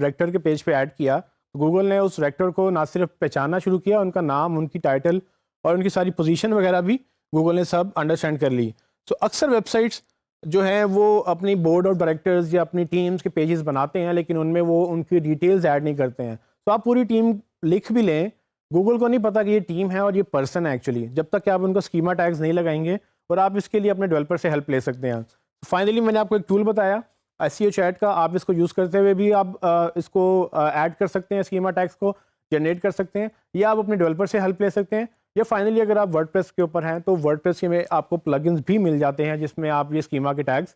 रेक्टर के पेज पे ऐड किया, गूगल ने उस रेक्टर को ना सिर्फ पहचानना शुरू किया, उनका नाम, उनकी टाइटल और उनकी सारी पोजीशन वगैरह भी गूगल ने सब अंडरस्टैंड कर ली। सो अक्सर वेबसाइट्स जो हैं वो अपनी बोर्ड ऑफ डायरेक्टर्स या अपनी टीम्स के पेजेस बनाते हैं, लेकिन उनमें वो उनकी डिटेल्स ऐड नहीं करते हैं। तो आप पूरी टीम लिख भी लें, गूगल को नहीं पता कि ये टीम है और ये पर्सन है एक्चुअली, जब तक कि आप उनको स्कीमा टैग्स नहीं लगाएंगे। और आप इसके लिए अपने डेवलपर से हेल्प ले सकते हैं। फाइनली मैंने आपको एक टूल बताया एसईओ चैट का, आप इसको यूज़ करते हुए भी आप इसको ऐड कर सकते हैं, स्कीमा टैग्स को जनरेट कर सकते हैं, या आप अपने डेवलपर से हेल्प ले सकते हैं। या फाइनली अगर आप वर्डप्रेस के ऊपर हैं तो वर्डप्रेस में आपको प्लगइन्स भी मिल जाते हैं जिसमें आप ये स्कीमा के टैग्स